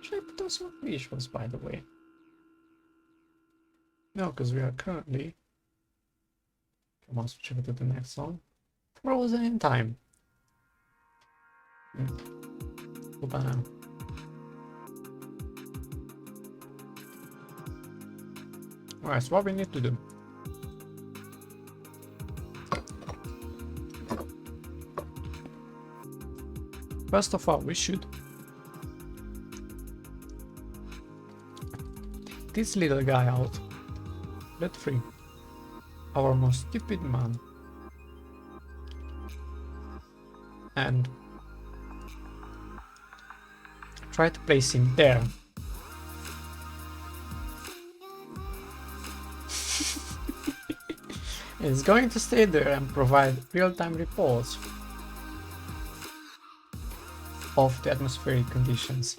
Should I put on some visuals, by the way? No, because we are currently... Come on, switch over to the next song. Frozen in time. Banana. Alright, so what we need to do. First of all, we should take this little guy out. Let free. Our most stupid man. And try to place him there. It's going to stay there and provide real-time reports of the atmospheric conditions.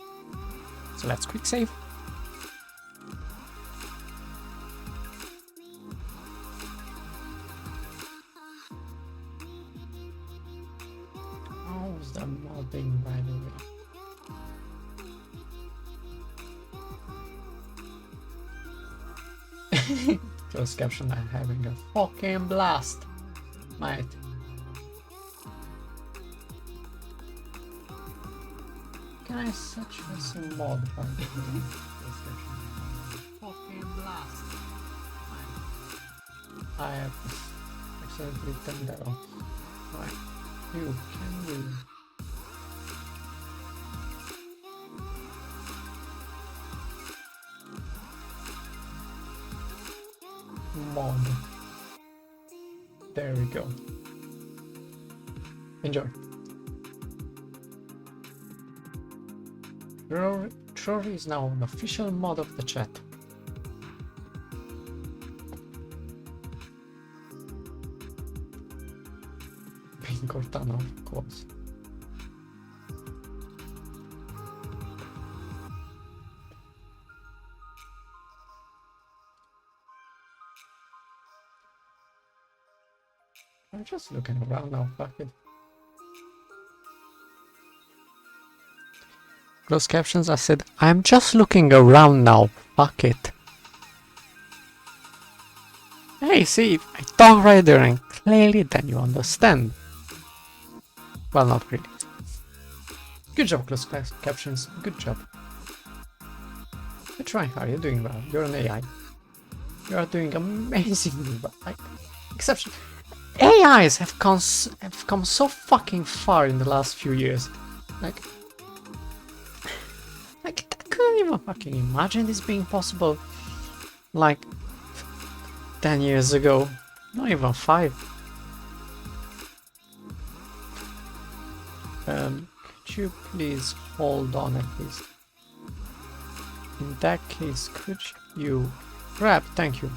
So let's quick save. How's the mobbing, by the way? Closed caption, I'm having a fucking blast, mate. Can I search for some mod? Fucking blast, mate. I have accidentally turned that off. Right, you can do. Mod. There we go. Enjoy. Trory is now an official mod of the chat. Cortana, of course. I'm just looking around now, fuck it. Closed captions, I said, I'm just looking around now, fuck it. Hey, see, I talk right there and clearly then you understand. Well, not really. Good job, closed captions, good job. You're trying hard, you're doing well, you're an AI. You are doing amazingly well, like, exception. AIs have come so fucking far in the last few years. Like I couldn't even fucking imagine this being possible. Like 10 years ago, not even 5. Could you please hold on at least? In that case, could you grab? Thank you.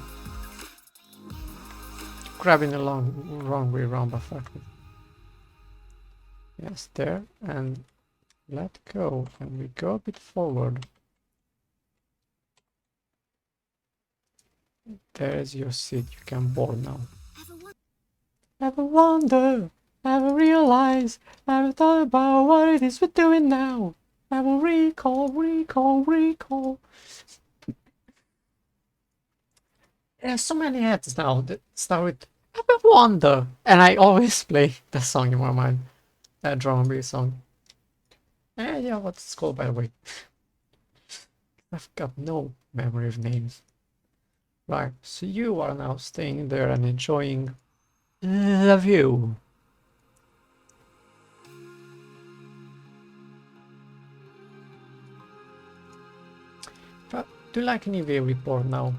Grabbing the wrong way around, but fuck it. Yes, there, and let go, and we go a bit forward. There's your seat, you can board now. Ever wonder, ever realize, ever thought about what it is we're doing now? Ever recall. There's so many ads now that start with ever wonder, and I always play that song in my mind. That drum and bass song. Yeah, what's it called by the way? I've got no memory of names. Right, so you are now staying there and enjoying the view. But do you like an EVA report now?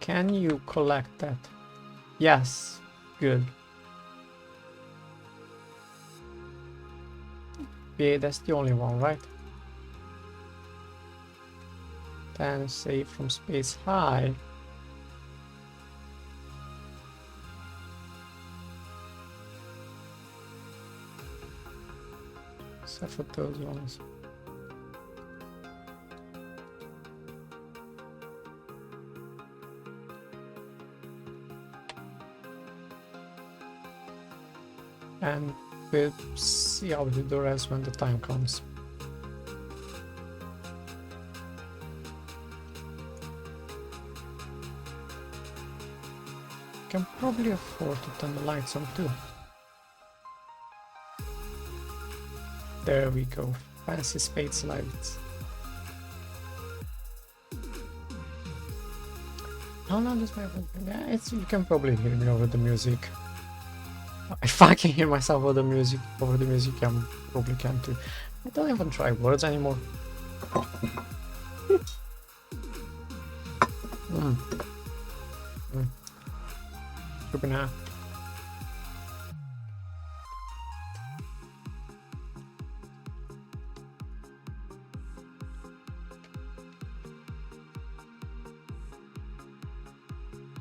Can you collect that? Yes, good. Yeah, that's the only one, right? Then save from space high. Except for those ones. And we'll see how we do the rest when the time comes. Can probably afford to turn the lights on too. There we go, fancy space lights. Oh no, this might yeah, it's you can probably hear me over the music. If I can hear myself over the music, I probably can too. I don't even try words anymore.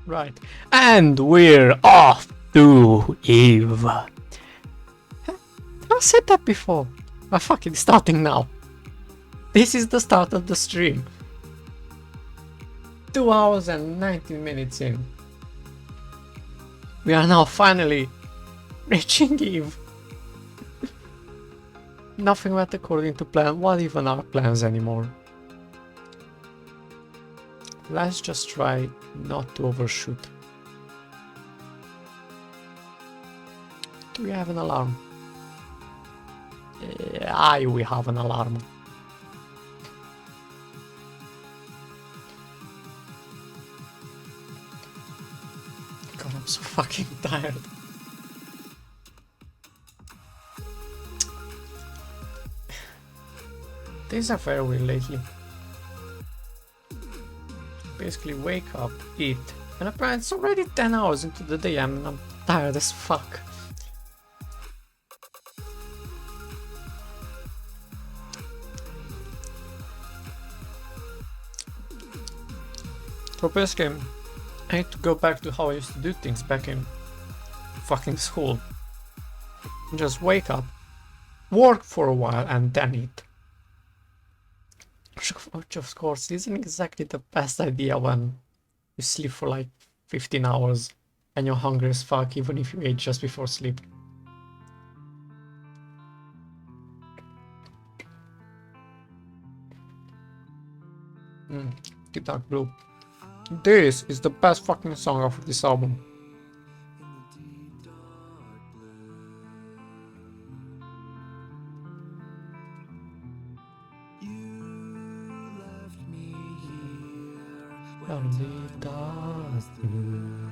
Right, and we're off to Eve. I've said that before. But fuck it, it's starting now. This is the start of the stream. 2 hours and 19 minutes in. We are now finally reaching Eve. Nothing went according to plan. What even are plans anymore? Let's just try not to overshoot. Do we have an alarm? Yeah, we have an alarm. God, I'm so fucking tired. Days are very weird lately. Basically wake up, eat, and apparently it's already 10 hours into the day and I'm tired as fuck. For this game, I need to go back to how I used to do things back in fucking school. Just wake up, work for a while, and then eat. Which of course isn't exactly the best idea when you sleep for like 15 hours and you're hungry as fuck even if you ate just before sleep. Deep Dark Blue. This is the best fucking song of this album. Deep Dark Blue.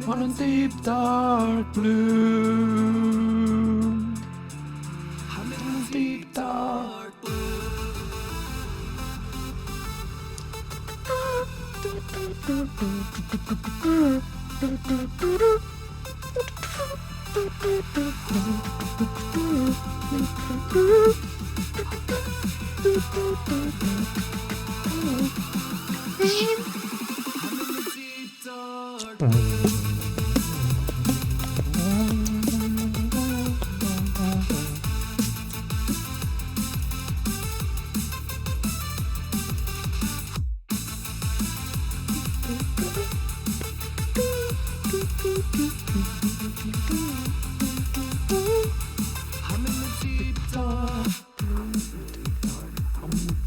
On a deep dark blue. I'm in a deep dark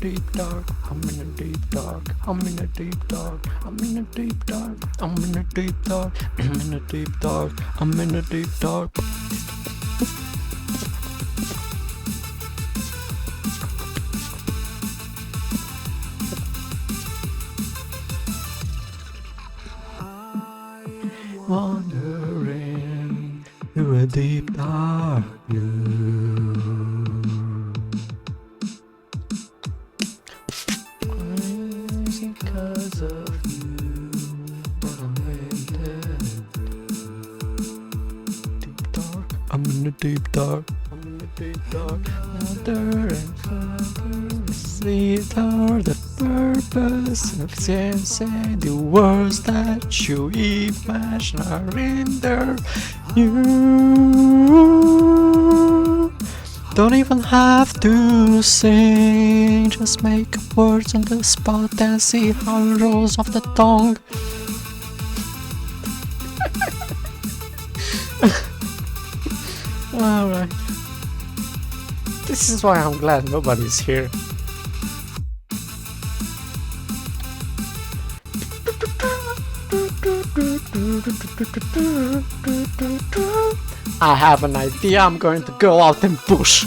deep dark, I'm in a deep dark, I'm in a deep dark, I'm in a deep dark, I'm in a deep dark, I'm in a deep dark, I'm in a deep dark. Wandering through a deep dark blue. Because of you, but I'm in deep dark. I'm in the deep dark. I'm in the deep dark. Further and further, see toward the purpose of say the words that you imagine are in there. You don't even have to sing, just make up words on the spot and see how it rolls off the tongue. Alright. This is why I'm glad nobody's here. I have an idea, I'm going to go out and push.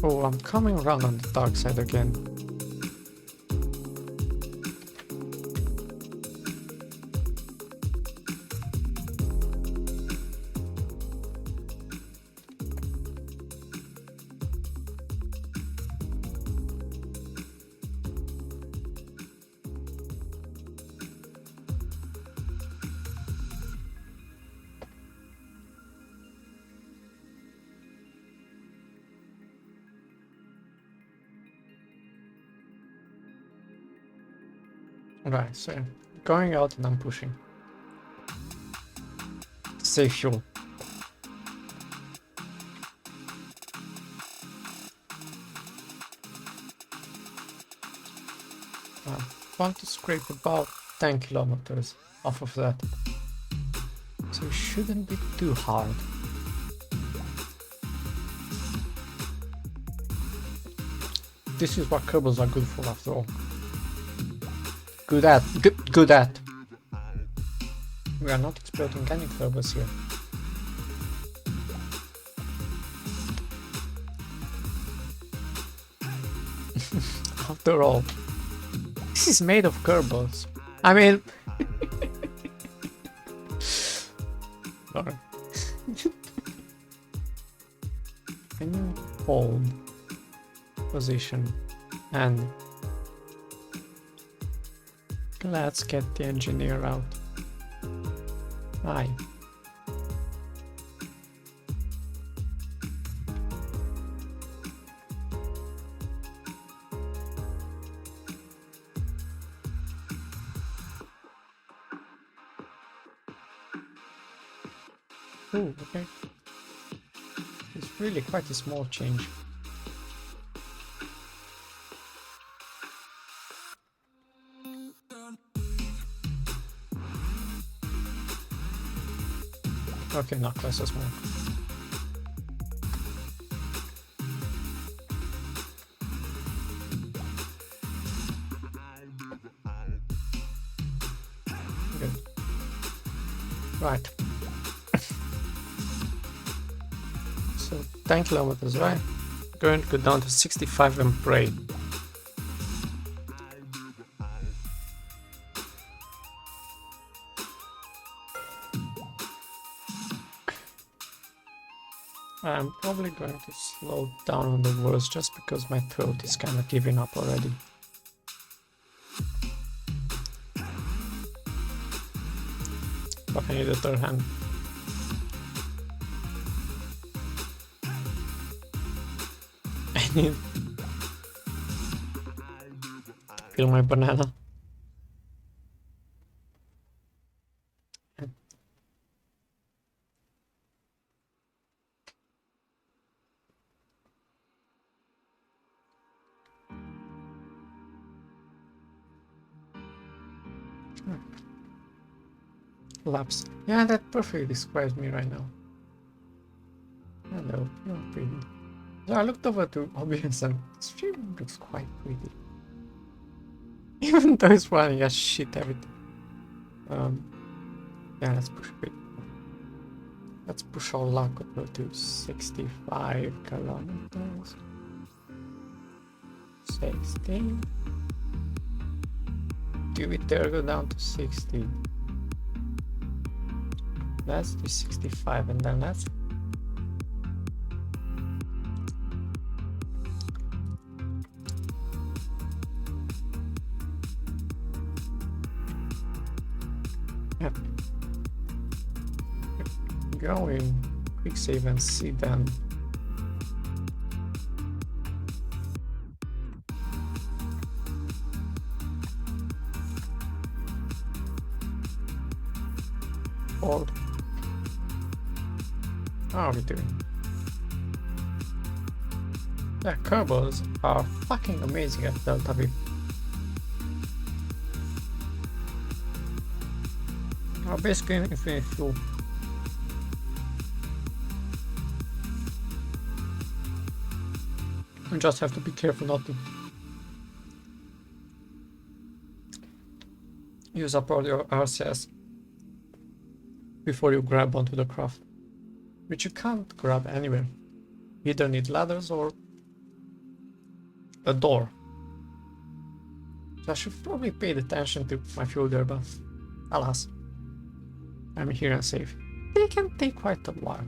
Oh, I'm coming around on the dark side again. Right, so going out and I'm pushing. Save fuel. I want to scrape about 10 kilometers off of that. So it shouldn't be too hard. this is what Kerbals are good for after all. Good at. We are not exploiting any Kerbals here. After all, this is made of Kerbals. I mean... Sorry. Can you hold position and let's get the engineer out. Aye. Oh, okay. It's really quite a small change. Okay, not quite so small. Good. Right. So 10 kilometers, right? Going to go down to 65 and pray. I'm probably going to slow down on the words just because my throat is kind of giving up already. But I need a third hand. I need to peel my banana. Laps. Yeah, that perfectly describes me right now. Hello, you're pretty. So I looked over to OBS and this film looks quite pretty. Even though it's running as shit everything. Yeah, let's push a bit. Let's push our luck over to 65 kilometers. 60. Do it there, go down to 60. Let's do 65 and then let's go in quick save and see them. Or how are we doing? Yeah, Kerbals are fucking amazing at Delta V. Are basically infinite fuel. You just have to be careful not to use up all your RCS before you grab onto the craft, which you can't grab anywhere. You either need ladders or a door. So I should probably pay attention to my fuel there, but alas, I'm here and safe. They can take quite a while.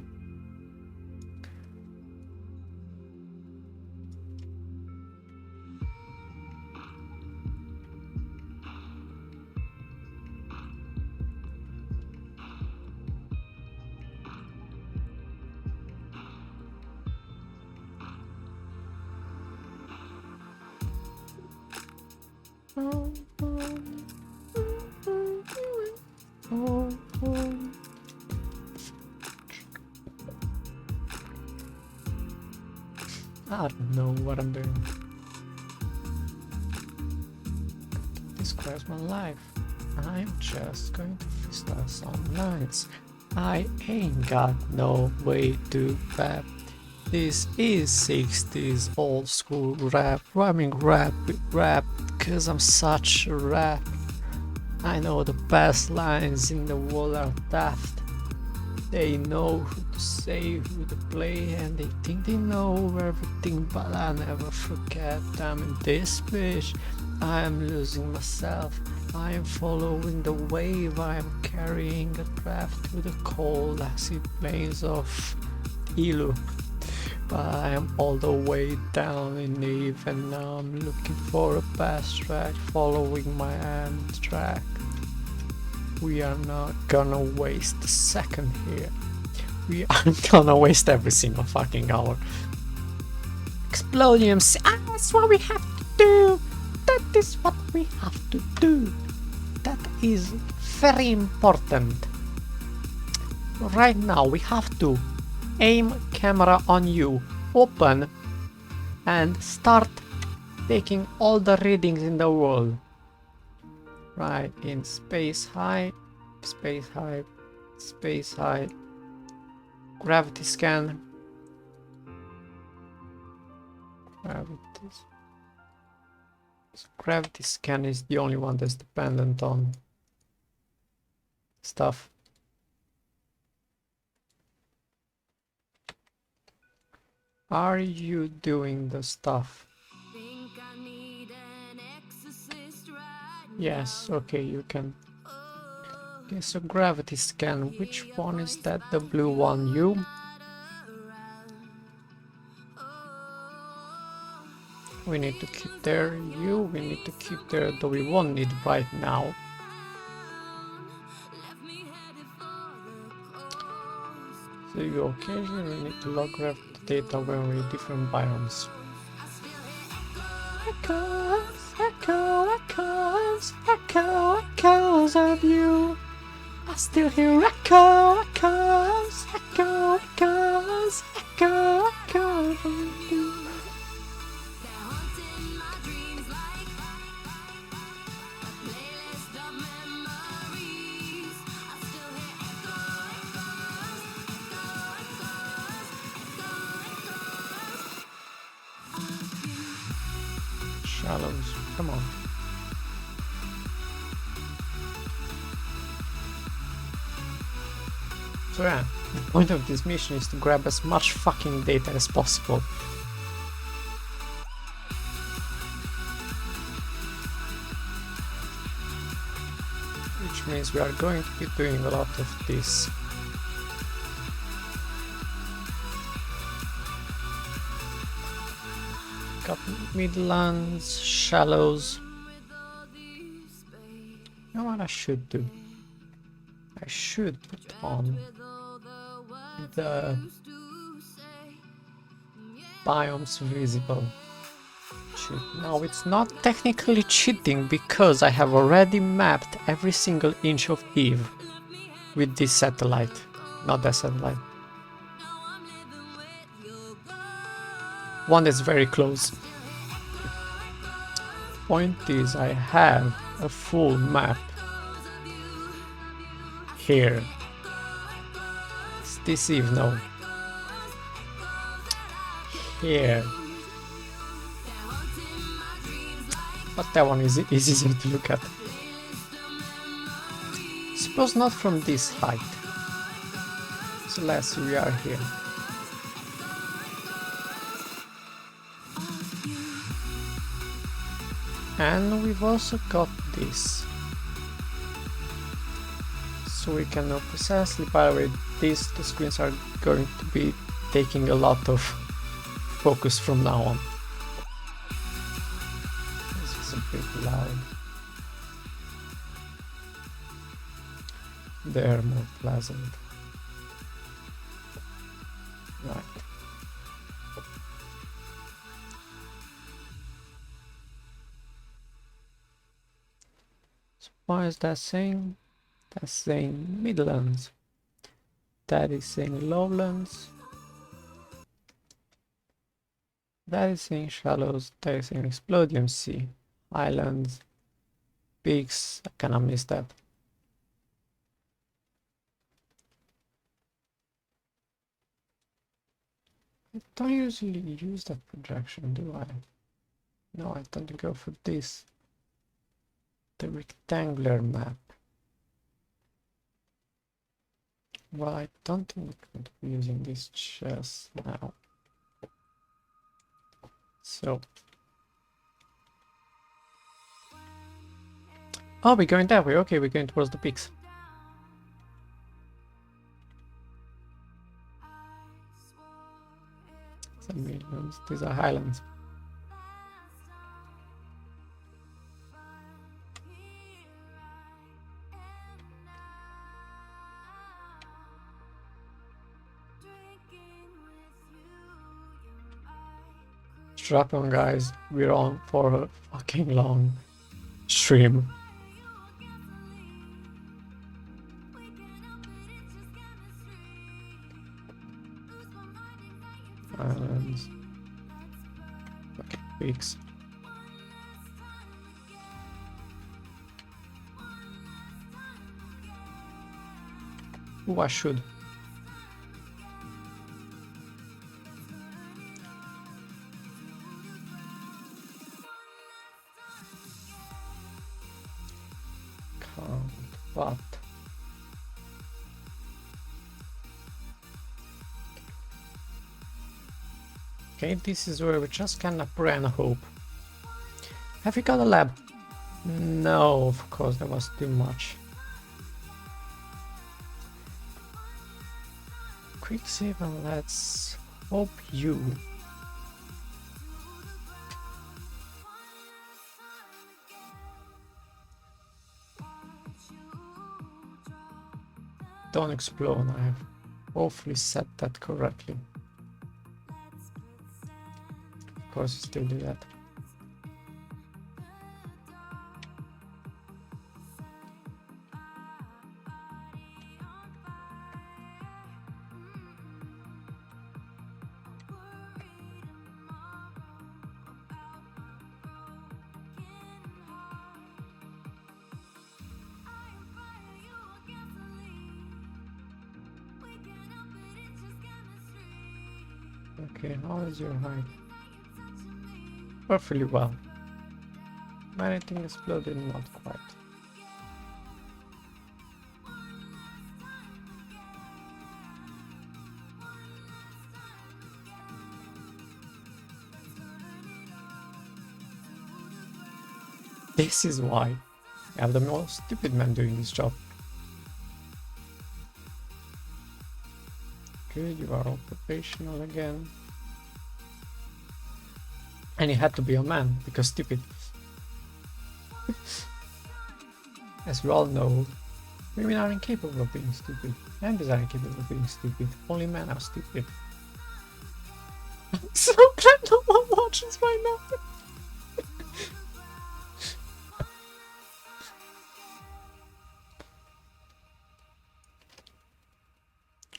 I don't know what I'm doing. Describes my life. I'm just going to freestyle some lines. I ain't got no way to bet. This is 60s old school rap, rhyming rap with rap, cause I'm such a rap. I know the best lines in the world are daft. They know who to say, who to play, and they think they know everything, but I never forget. I'm in this bitch, I am losing myself. I am following the wave, I am carrying a draft to the cold acid plains of Ilu. But I am all the way down in Eve, and now I'm looking for a fast track, following my end track. We are not gonna waste a second here. We are gonna waste every single fucking hour. Explodiums, that's what we have to do. That is what we have to do. That is very important. Right now we have to aim camera on you, open, and start taking all the readings in the world. Right, in space high, space high, space high, gravity scan, gravity scan is the only one that's dependent on stuff. Are you doing the stuff? Yes, okay, you can. Okay, so gravity scan, which one is that? The blue one, you? We need to keep there, you, we need to keep there, though we won't need right now. So you occasionally need to log graph data when we're different biomes. Echoes, echo, echoes, echo, echoes of you. I still hear echo, echoes, echo, echoes, echo, echoes of you. Shallows, come on. So yeah, the point of this mission is to grab as much fucking data as possible. Which means we are going to be doing a lot of this. Got midlands, shallows. You know what I should do? I should put on the biomes visible. Shit. Now it's not technically cheating because I have already mapped every single inch of Eve with this satellite, not that satellite. One that's very close. Point is, I have a full map here. It's this Eve, no. Here. But that one is easier to look at. Suppose not from this height. So let's see, we are here. And we've also got this. So we can know precisely, by the way, these two screens are going to be taking a lot of focus from now on. This is a bit loud. They're more pleasant. Right. So what is that saying? That's saying Midlands. That is saying Lowlands. That is saying Shallows. That is saying Explodium Sea. Islands. Peaks. I kinda missed that. I don't usually use that projection, do I? No, I tend to go for this. The rectangular map. Well, I don't think we're going to be using this chest now. So. Oh, we're going that way. Okay, we're going towards the peaks. Some millions. These are highlands. Strap on, guys. We're on for a fucking long stream. Islands. Okay, peaks. Oh, I should. Can't, but okay, this is where we just kinda pray and hope. Have we got a lab? No, of course, that was too much. Quick save and let's hope you. Don't explode. I have hopefully set that correctly. Of course, you still do that. Okay, how is your height? Perfectly well. Anything exploded? Not quite. This is why I have the most stupid man doing this job. Good, you are operational again. And he had to be a man, because stupid. As we all know, women are incapable of being stupid. Men are incapable of being stupid. Only men are stupid. I'm so glad no one watches my now.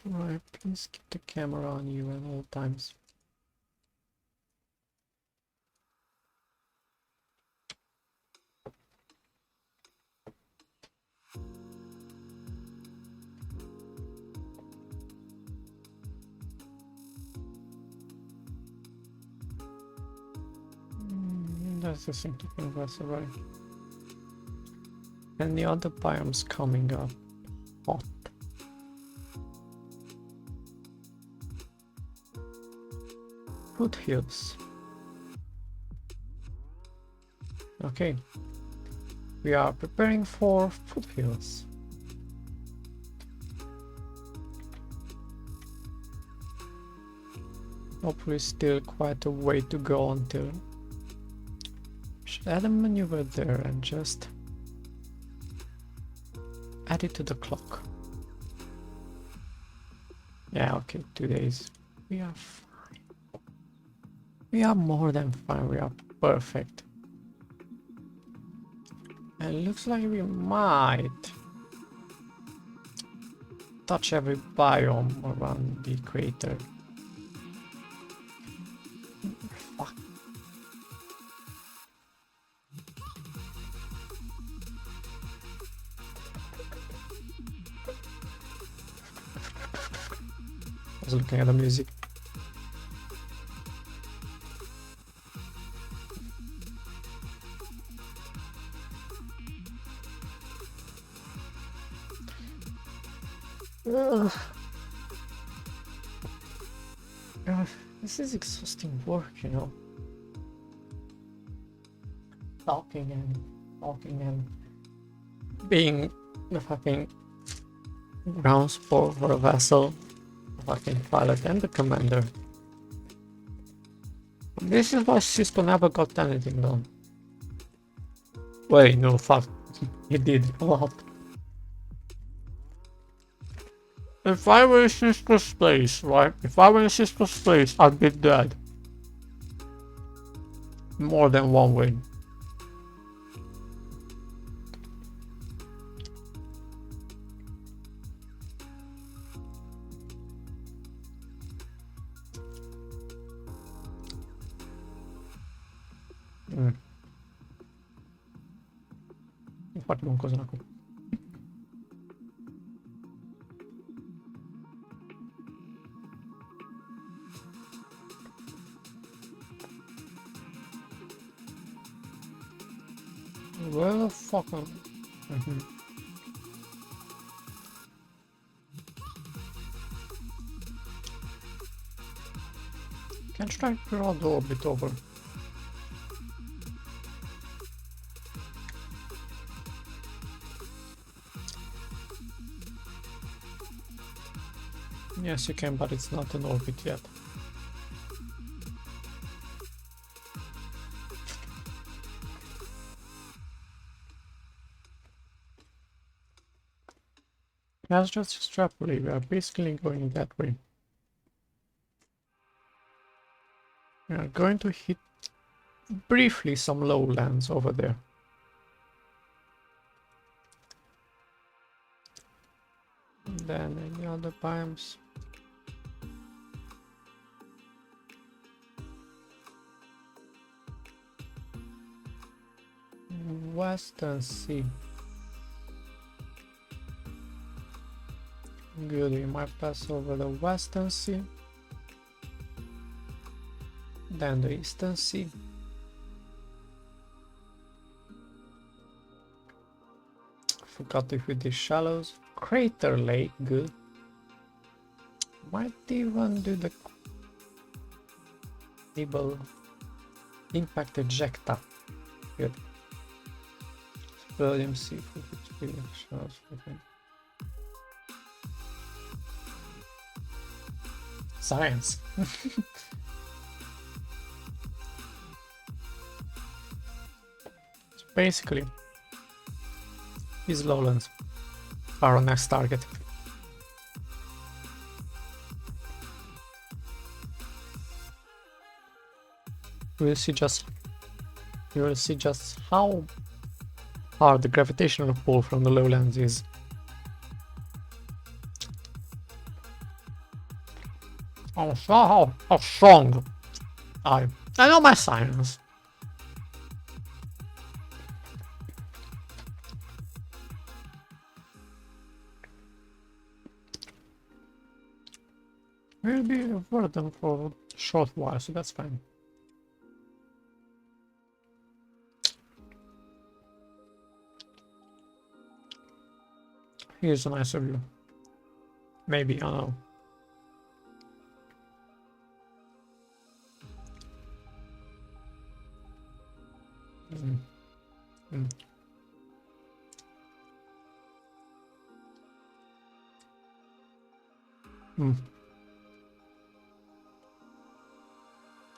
Right, please keep the camera on you at all times. That's the thing to progress, right? And the other biomes coming up. Hot. Foothills. Okay. We are preparing for foothills. Hopefully still quite a way to go until should add a maneuver there and just add it to the clock. Yeah, okay, 2 days. We are fine. We are more than fine. We are perfect. And it looks like we might touch every biome around the equator. Fuck. I was looking at the music. This is exhausting work, you know. Talking and being the fucking ground support for a vessel, the fucking pilot and the commander. This is why Cisco never got anything done. Wait, no, fuck. He did a lot. If I were in Cisco's place, right? If I were in Cisco's place, I'd be dead. More than one way. Infatti qualcosa da qui. Where the fuck am Can try to draw the orbit over. Yes, you can, but it's not an orbit yet. Let's just extrapolate. We are basically going that way. We are going to hit briefly some lowlands over there. And then any other biomes. Western Sea. Good, we might pass over the Western Sea. Then the Eastern Sea. Forgot if we did shallows. Crater Lake, good. Might even do the Cable Impact Ejecta. Good. William Seafood experience shallows. Science. So basically, these lowlands are our next target. You will see just how hard the gravitational pull from the lowlands is. How strong I know my science. Will be a burden for a short while, so that's fine. Here's a nicer view. Maybe, I don't know.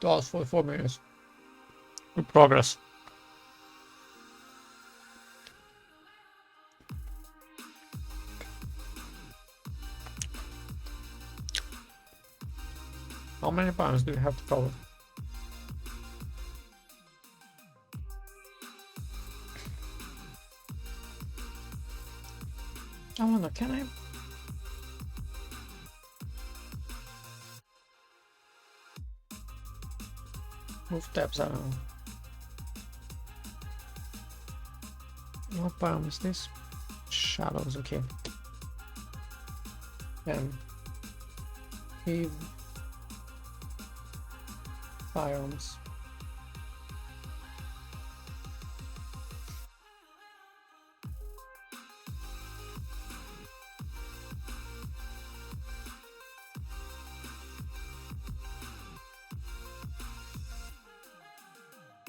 That was 44 minutes. Good progress. How many pounds do you have to cover? I wonder, can I? Move tabs, I don't know. What biome is this? Shadows, okay. Then cave biomes.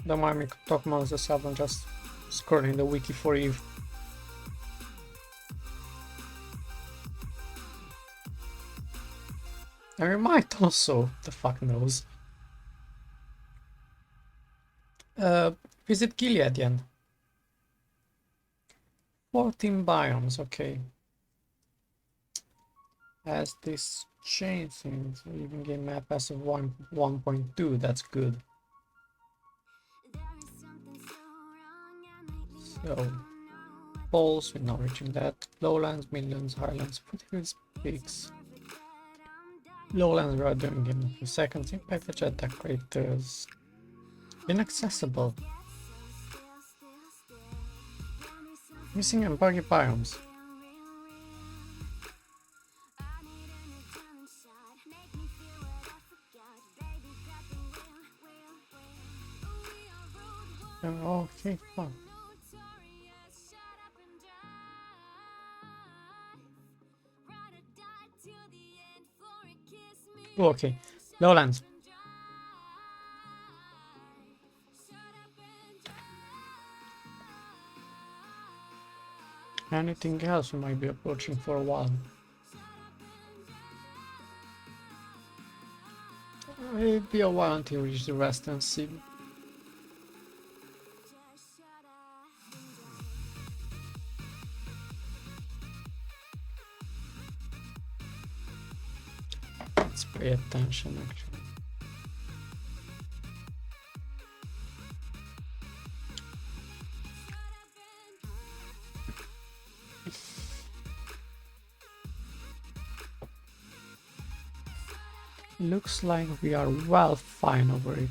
Don't mind me talking about myself, I'm just scrolling the wiki for you. And we might also, the fuck knows, visit Gileadian. 14 biomes, okay. As this changing, so even game map as of 1.2, that's good. So, poles, we're not reaching that. Lowlands, Midlands, Highlands, Foothills, Peaks. Lowlands we are doing in a few seconds. Impact the jetpack craters. Inaccessible. Missing and buggy biomes. Okay, fine. Oh, okay, Lowlands. Anything else we might be approaching for a while? It'll be a while until we reach the Western Sea. Let's pay attention actually. Looks like we are well fine over it.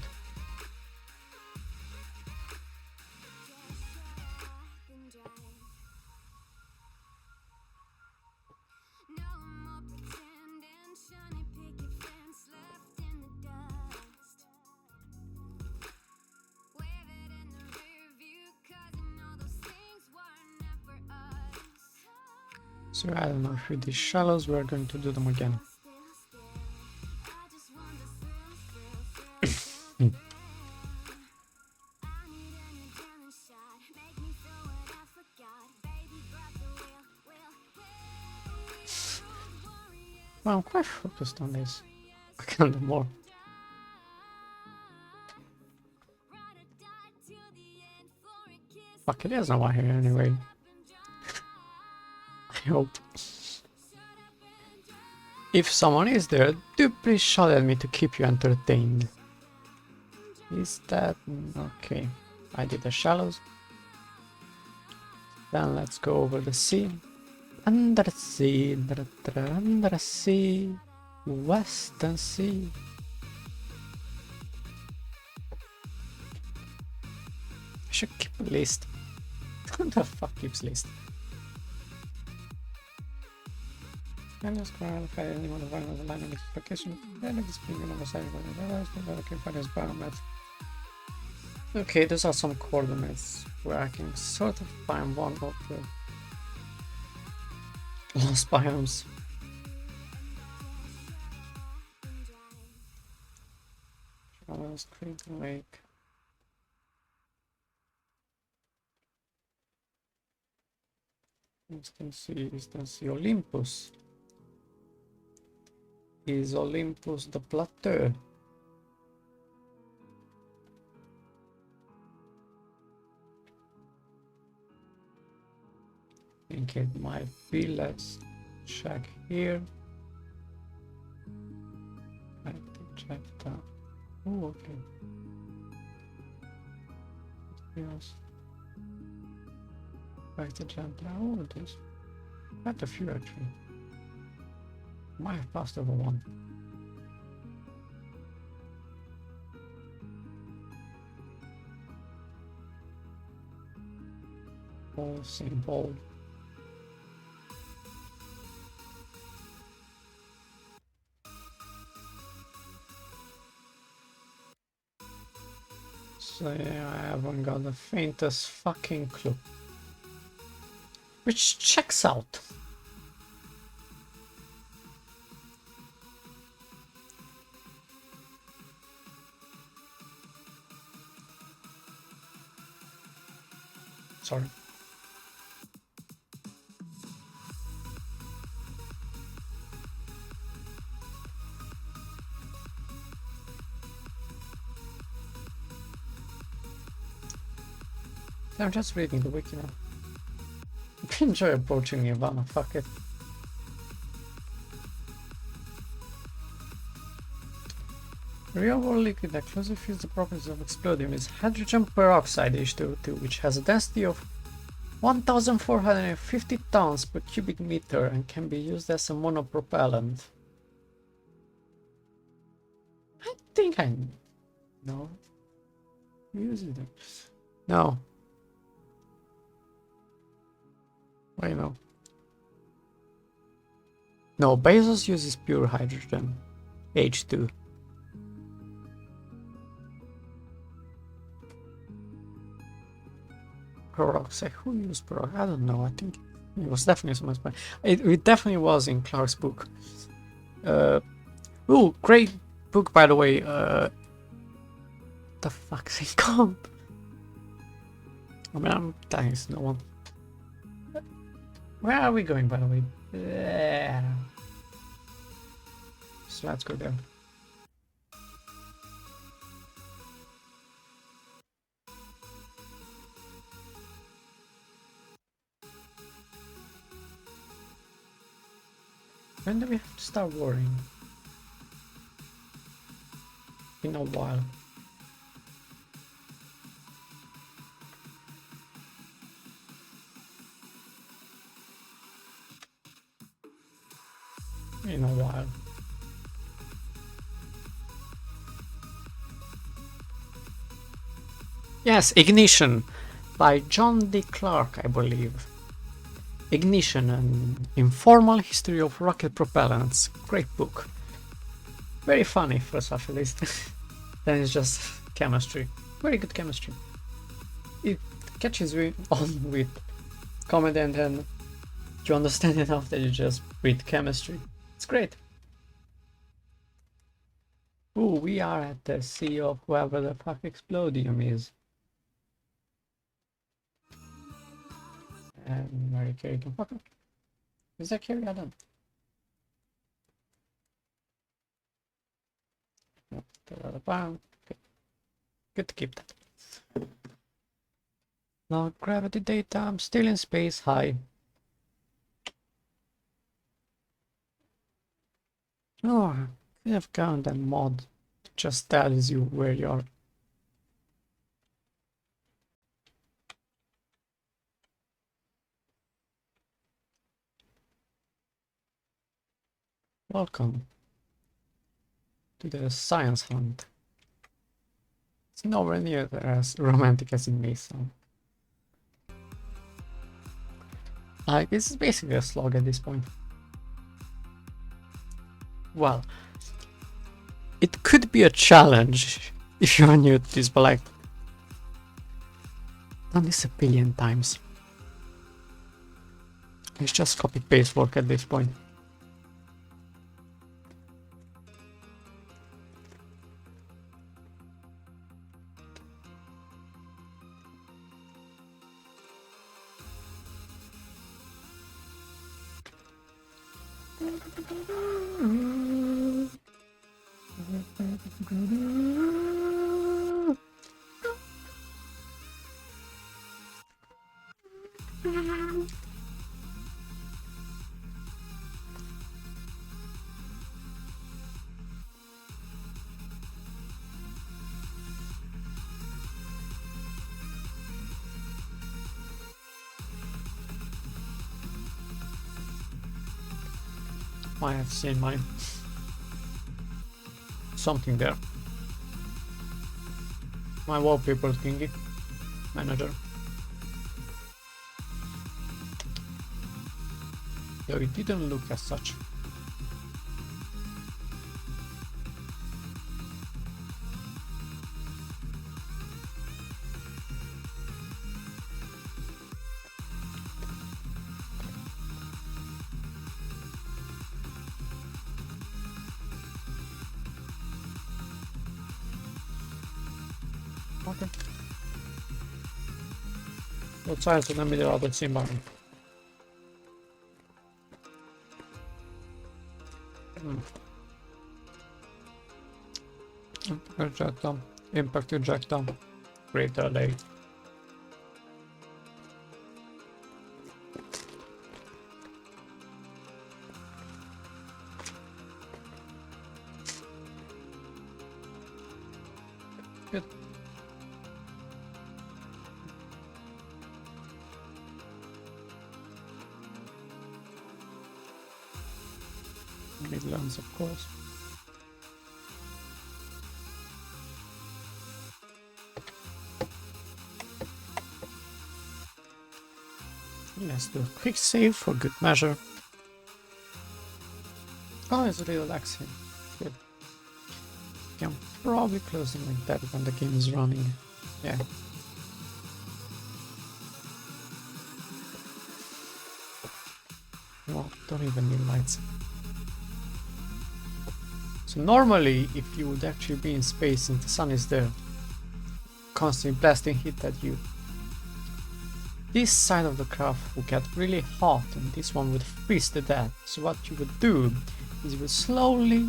So I don't know if with these shallows we're going to do them again. Well, I'm quite focused on this. I can do more. Fuck, it is no one here anyway. I hope. If someone is there, do please shout at me to keep you entertained. Is that... okay. I did the shallows. Then let's go over the sea. Under the sea, under the sea, Western Sea. I should keep a list. Who the fuck keeps list? And just clarify anyone of the line of location. Then it's being on the side of the looking for this biomet. Okay, those are some coordinates where I can sort of find one of the lost biomes. Creek Lake. Eastern Sea, Olympus. Is Olympus the plateau? I think it might be. Let's check here. I have to check that. Oh, okay. Yes. Back to jump down. Oh, there's quite a few actually. Might have passed over one. Ball, same ball. So yeah, I haven't got the faintest fucking clue. Which checks out. Sorry. I'm just reading the wiki now. I enjoy approaching Nirvana, fuck it. Real world liquid that closely fits the properties of explodium is hydrogen peroxide H2O2, which has a density of 1450 tons per cubic meter and can be used as a monopropellant. I think I know. Using them. No. Wait, no. No, Bezos uses pure hydrogen. H2. Peroxide. Who used peroxide? I don't know. I think it was definitely someone's plan. It definitely was in Clark's book. Oh, great book, by the way. The fuck's it called? I mean, I'm telling you, no one. Where are we going, by the way? So let's go there. When do we have to start worrying? In a while. In a while. Yes, Ignition by John D. Clark, I believe. Ignition, an informal history of rocket propellants. Great book. Very funny for such a list. Then it's just chemistry. Very good chemistry. It catches you on with comedy and then you understand enough that you just read chemistry. It's great. Ooh, we are at the sea of whoever the fuck Explodium is. And Mary Carey can fuck up. Is that Carey? I don't. No, okay. Good to keep that. Now gravity data, I'm still in space high. Oh, I could have gone that mod just tells you where you are. Welcome to the science hunt. It's nowhere near as romantic as it may sound. Like, this is basically a slog at this point. Well, it could be a challenge if you're new to this, but like, done this a billion times. It's just copy-paste work at this point. I have seen mine. Something there. My wallpaper thingy. Manager. Though it didn't look as such. Okay. Lo scienza non mi trovato insieme a me. Ejecta, impact ejecta, greater late. Good. Midlands, of course. Let's do a quick save for good measure. Oh, it's really relaxing. Good. You can probably close them like that when the game is running. Yeah. Well, don't even need lights. So normally, if you would actually be in space and the sun is there, constantly blasting heat at you, this side of the craft would get really hot and this one would freeze to death. So what you would do is you would slowly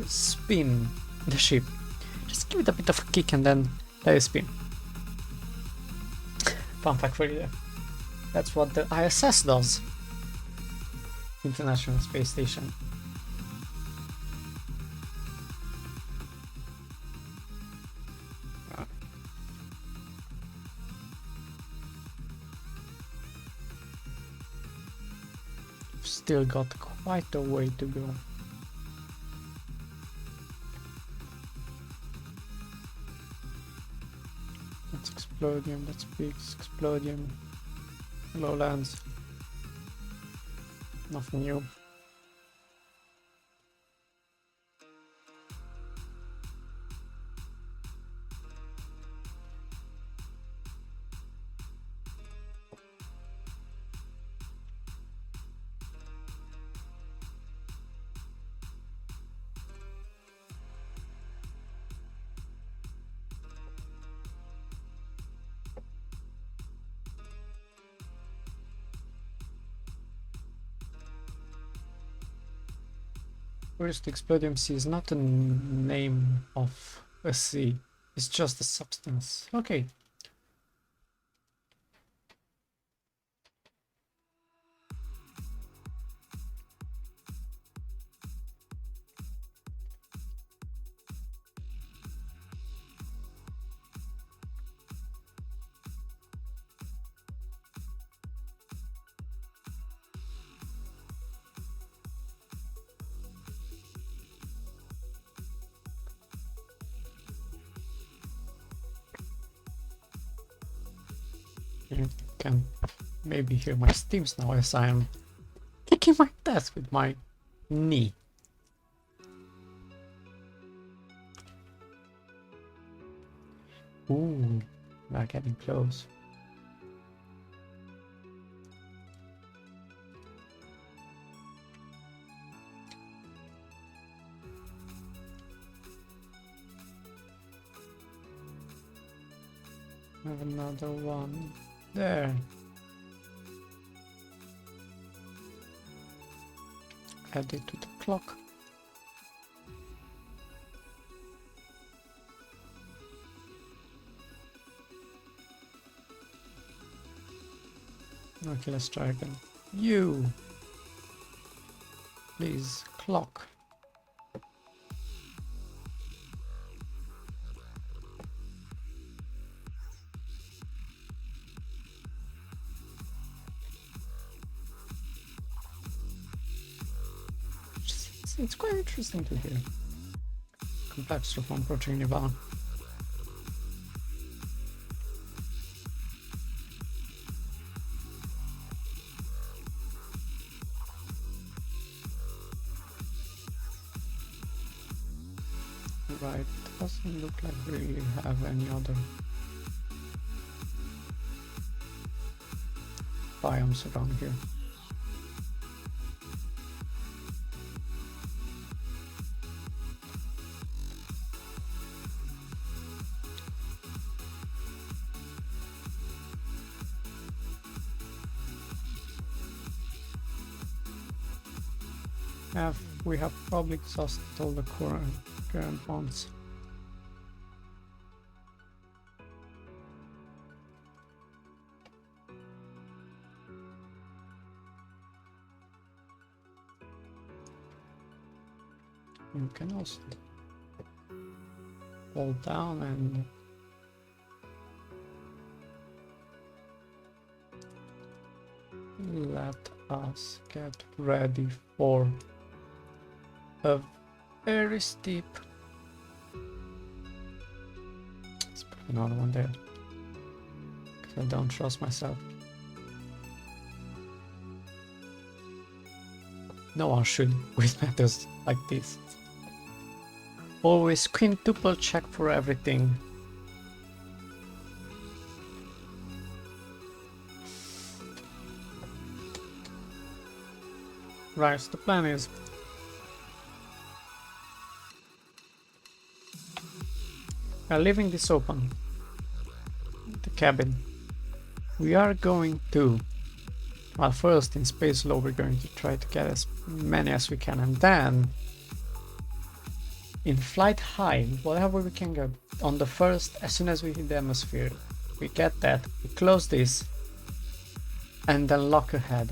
spin the ship. Just give it a bit of a kick and then let it spin. Fun fact for you there. That's what the ISS does. International Space Station. Still got quite a way to go. That's Explodium, that's Peaks, Explodium, Lowlands. Nothing new. First, Explodium C is not a name of a sea, it's just a substance. Okay. You can maybe hear my steams now as I am kicking my desk with my knee. Ooh, we're getting close. Have another one there. Add it to the clock. Okay, let's try again. You, please, clock. It's quite interesting to hear. Complex from approaching Nirvana. Right, doesn't look like we really have any other biomes around here. We have probably exhausted all the current ones. You can also hold down and let us get ready for a very steep. Let's put another one there because I don't trust myself. No one should with matters like this. Always quintuple check for everything. Right, so the plan is we are leaving this open, the cabin. We are going to, well, first in space low we're going to try to get as many as we can, and then in flight high, whatever we can get on the first, as soon as we hit the atmosphere, we get that, we close this, and then lock ahead.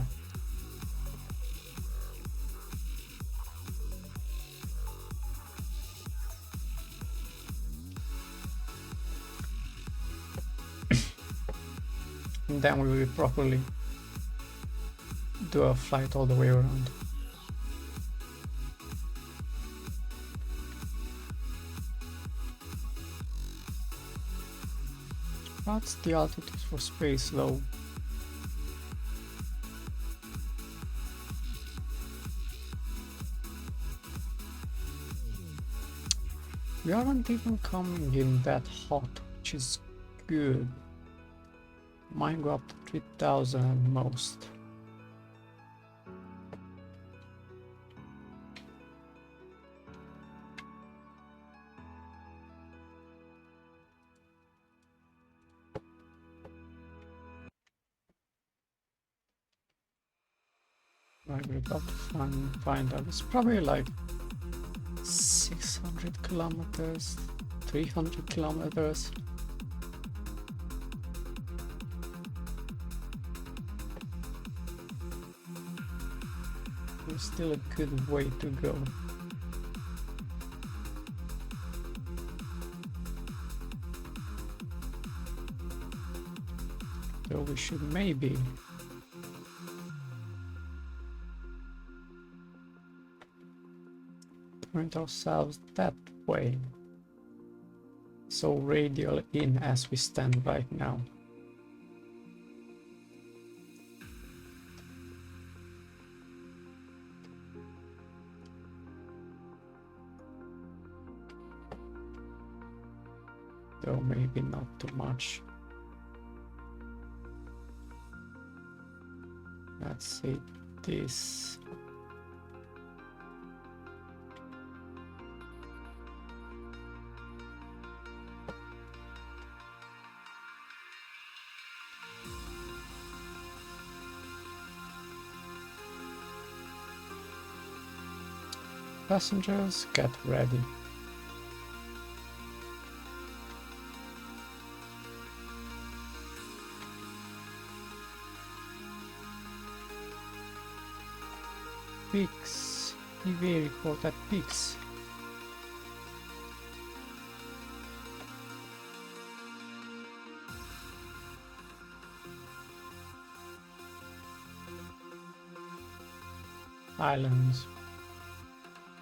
And then we will properly do a flight all the way around. What's the altitude for space low? We aren't even coming in that hot, which is good. Mine go up to 3000 at most. Right, we're about to find out. It's probably like 600 kilometers, 300 kilometers. There's still a good way to go. So we should maybe point ourselves that way. So radial in as we stand right now. Though maybe not too much. Let's see this. Passengers, get ready. Peaks. EVA report at peaks. Islands.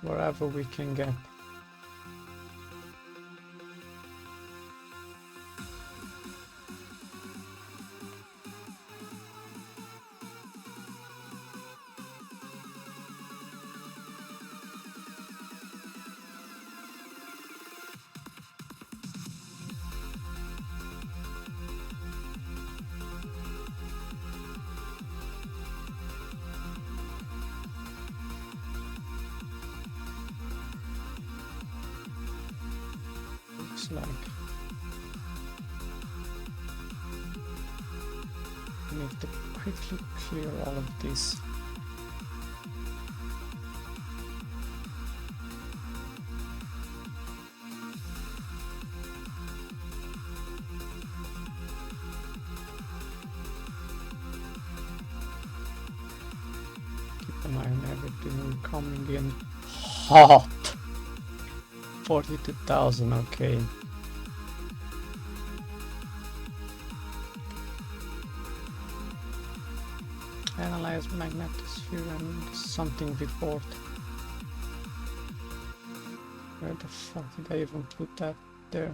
Wherever we can get. Like I need to quickly clear all of this. camera and everything will coming in hot. 42,000, okay. Analyze magnetosphere and something report. Where the fuck did I even put that there?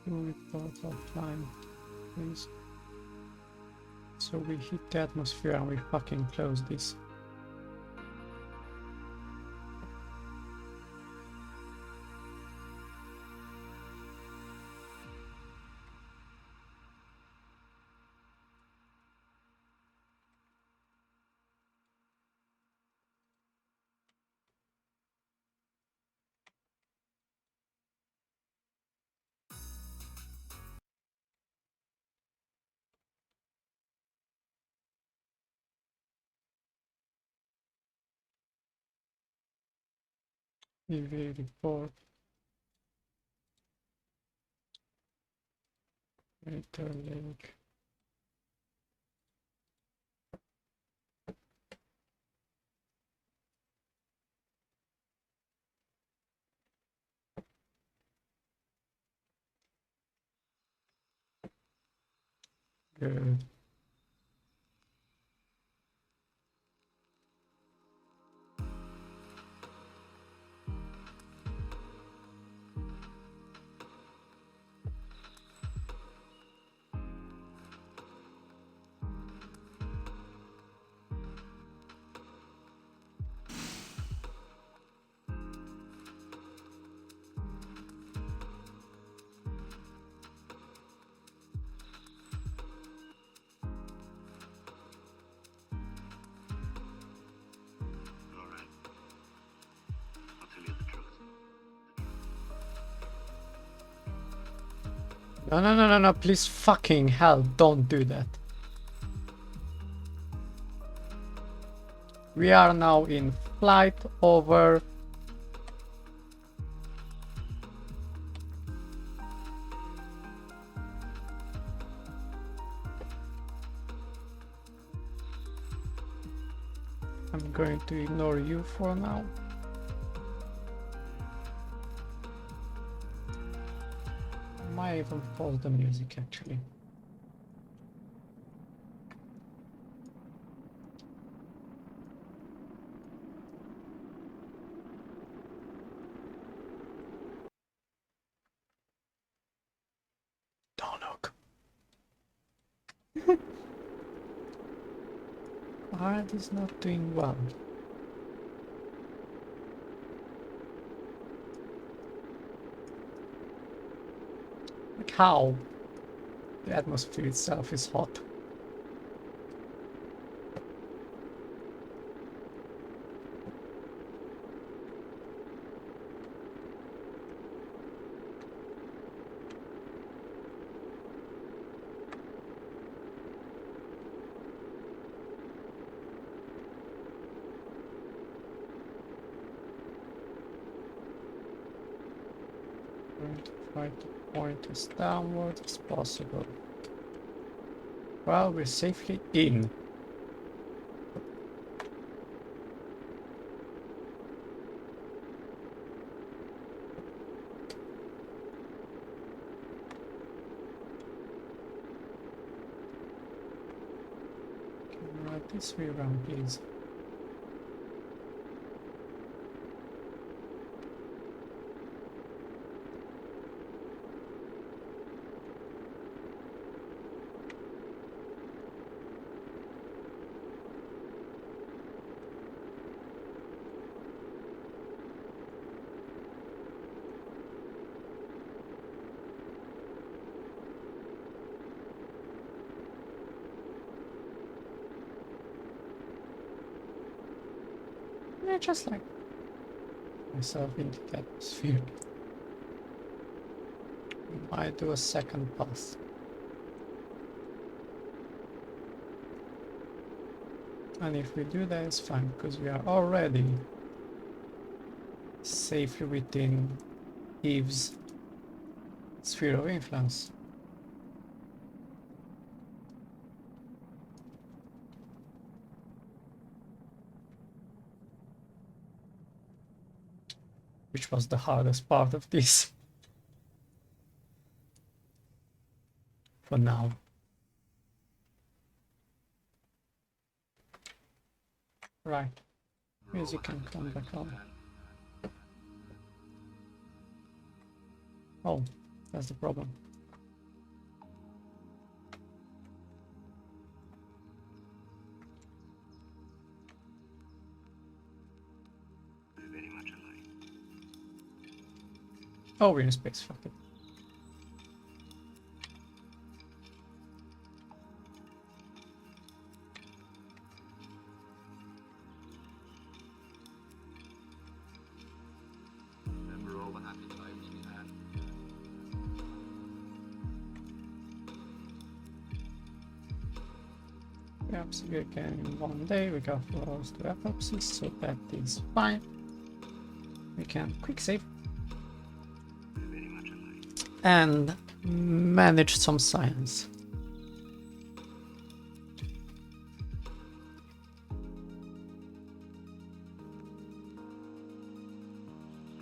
Report offline, please. So we hit the atmosphere and we fucking close this. EV report. Crater lake. Good. No, no, no, no, no, please fucking hell, don't do that. We are now in flight over I'm going to ignore you for now. Might even pause the music actually. Don't look. Art is not doing well. Like how? The atmosphere itself is hot. Going to try to point as downward as possible. Well, we're safely in. Right this way around, please. Yeah, just like myself into the atmosphere. We might do a second pass. And if we do that, it's fine, because we are already safely within Eve's Sphere of influence. Which was the hardest part of this. For now. Right. Music can come back on. Oh, that's the problem. Very much alike. Oh, we're in space, fuck it. Remember all the happy times we had. Perhaps we can in one day we got floors to epilepsy, so that is fine. We can quick save Very much alike. and manage some science.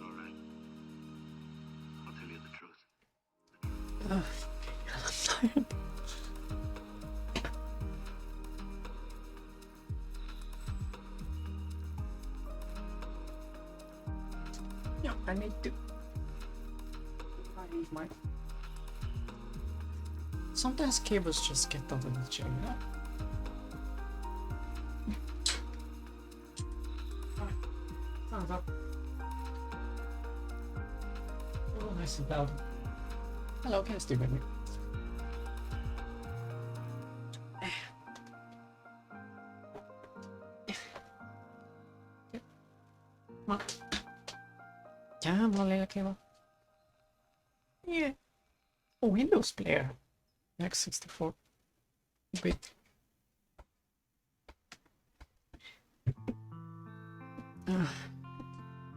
All right. I'll tell you the truth. I'm tired. Yeah, I need to. I need my. Sometimes cables just get out of the chair, you know? Alright, thumbs up. Oh, nice and loud. Hello, can you still hear me? Come on. Come on, little cable. Yeah. Oh, Windows player. X64 bit.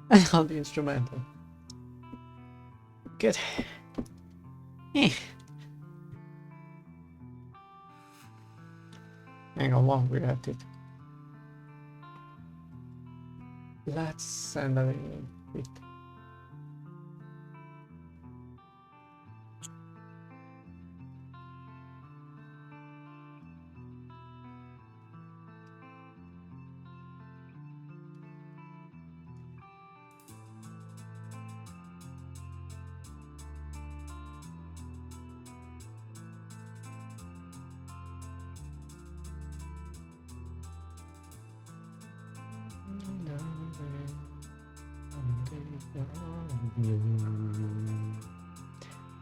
I love the instrumental. Good. Eh. Hang on, while we're at it. Let's send a little bit.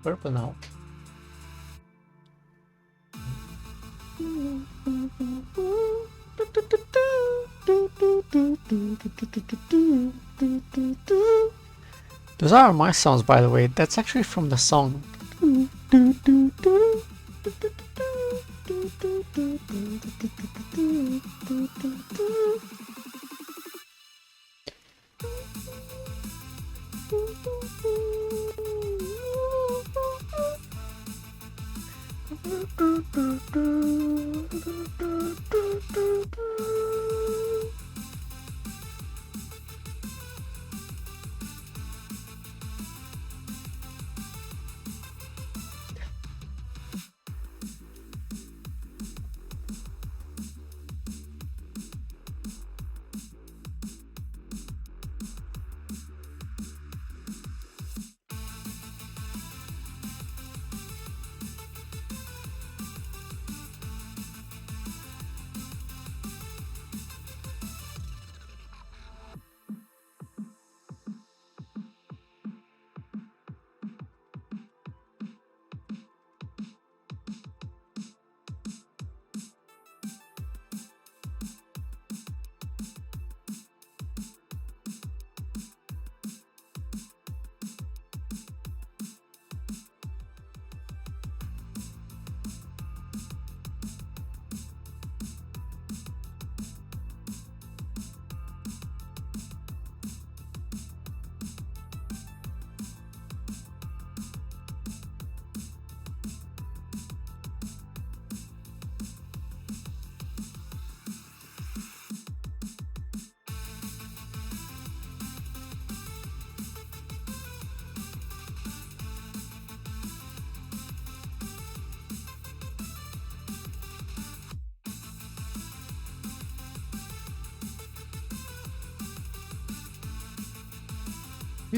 Purple now. Those are my sounds, by the way. That's actually from the song.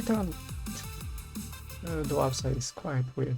Titan. The website is quite weird.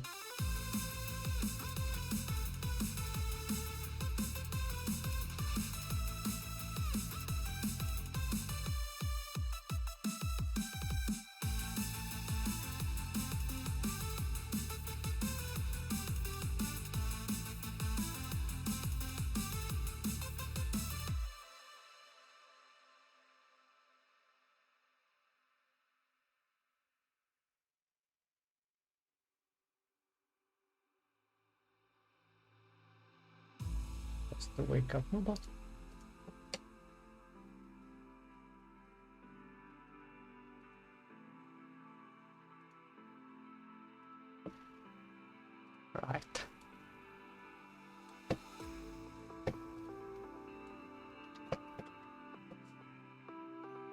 Just the wake up robot. Right.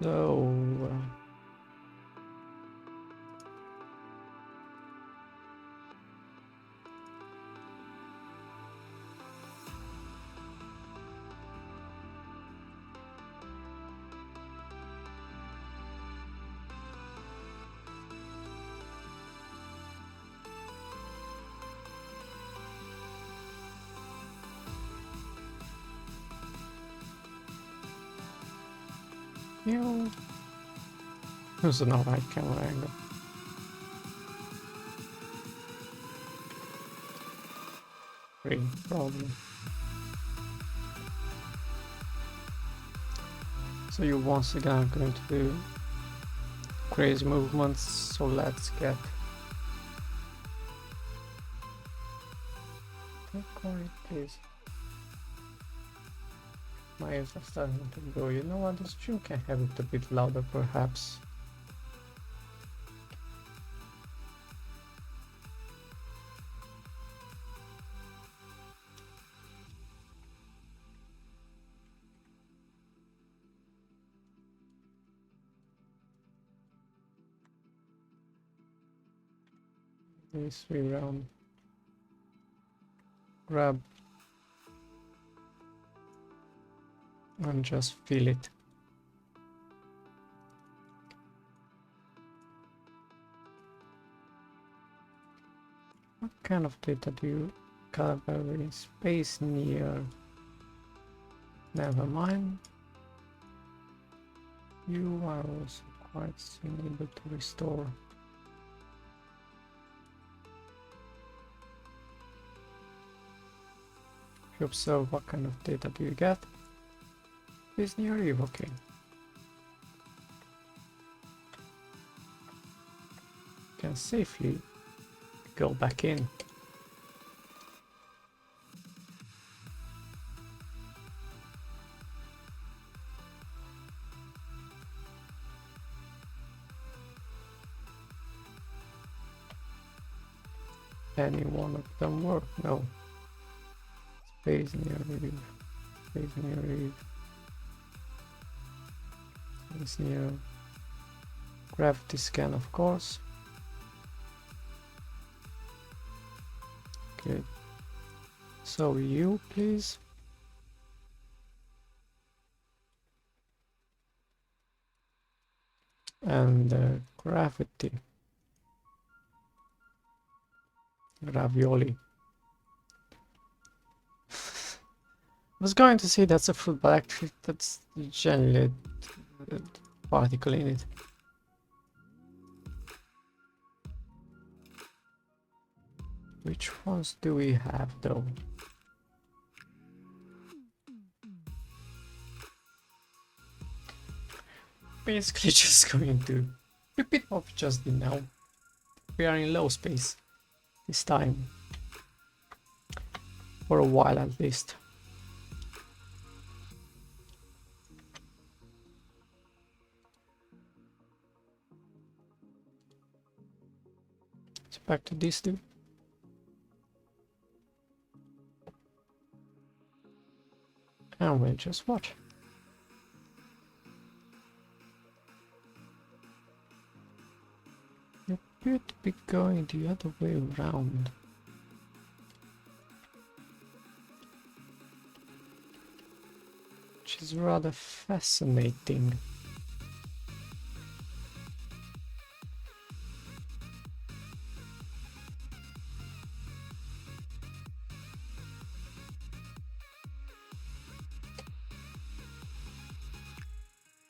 So you. There's an alright camera angle. Great problem. So you once again are going to do crazy movements, so let's get quiet, please. My ears are starting to go. You know what, this tune can have it a bit louder perhaps. This way round. Grab and just feel it. What kind of data do you cover in space near? Never mind. You are also quite soon able to restore. If you observe what kind of data do you get? Is near Eve, okay. Can safely go back in. Any one of them work? No. Space near Eve. Space near Eve. Space near gravity scan, of course. Good. So you, please. And gravity. Ravioli. I was going to say that's a fruit, but actually that's generally a particle in it. Which ones do we have though? Basically just going to repeat what we just did now. We are in low space this time. For a while at least. So back to these two. And we'll just watch. You appear to be going the other way around. Which is rather fascinating.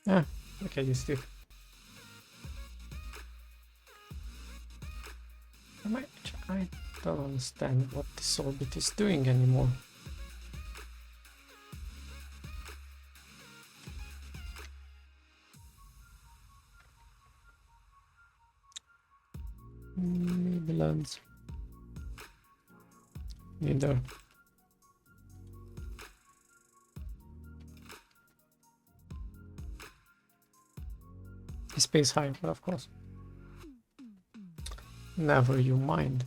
Yeah, look at this dude. I don't understand what this orbit is doing anymore. Maybe lands. Neither. Space high, but of course. Never you mind.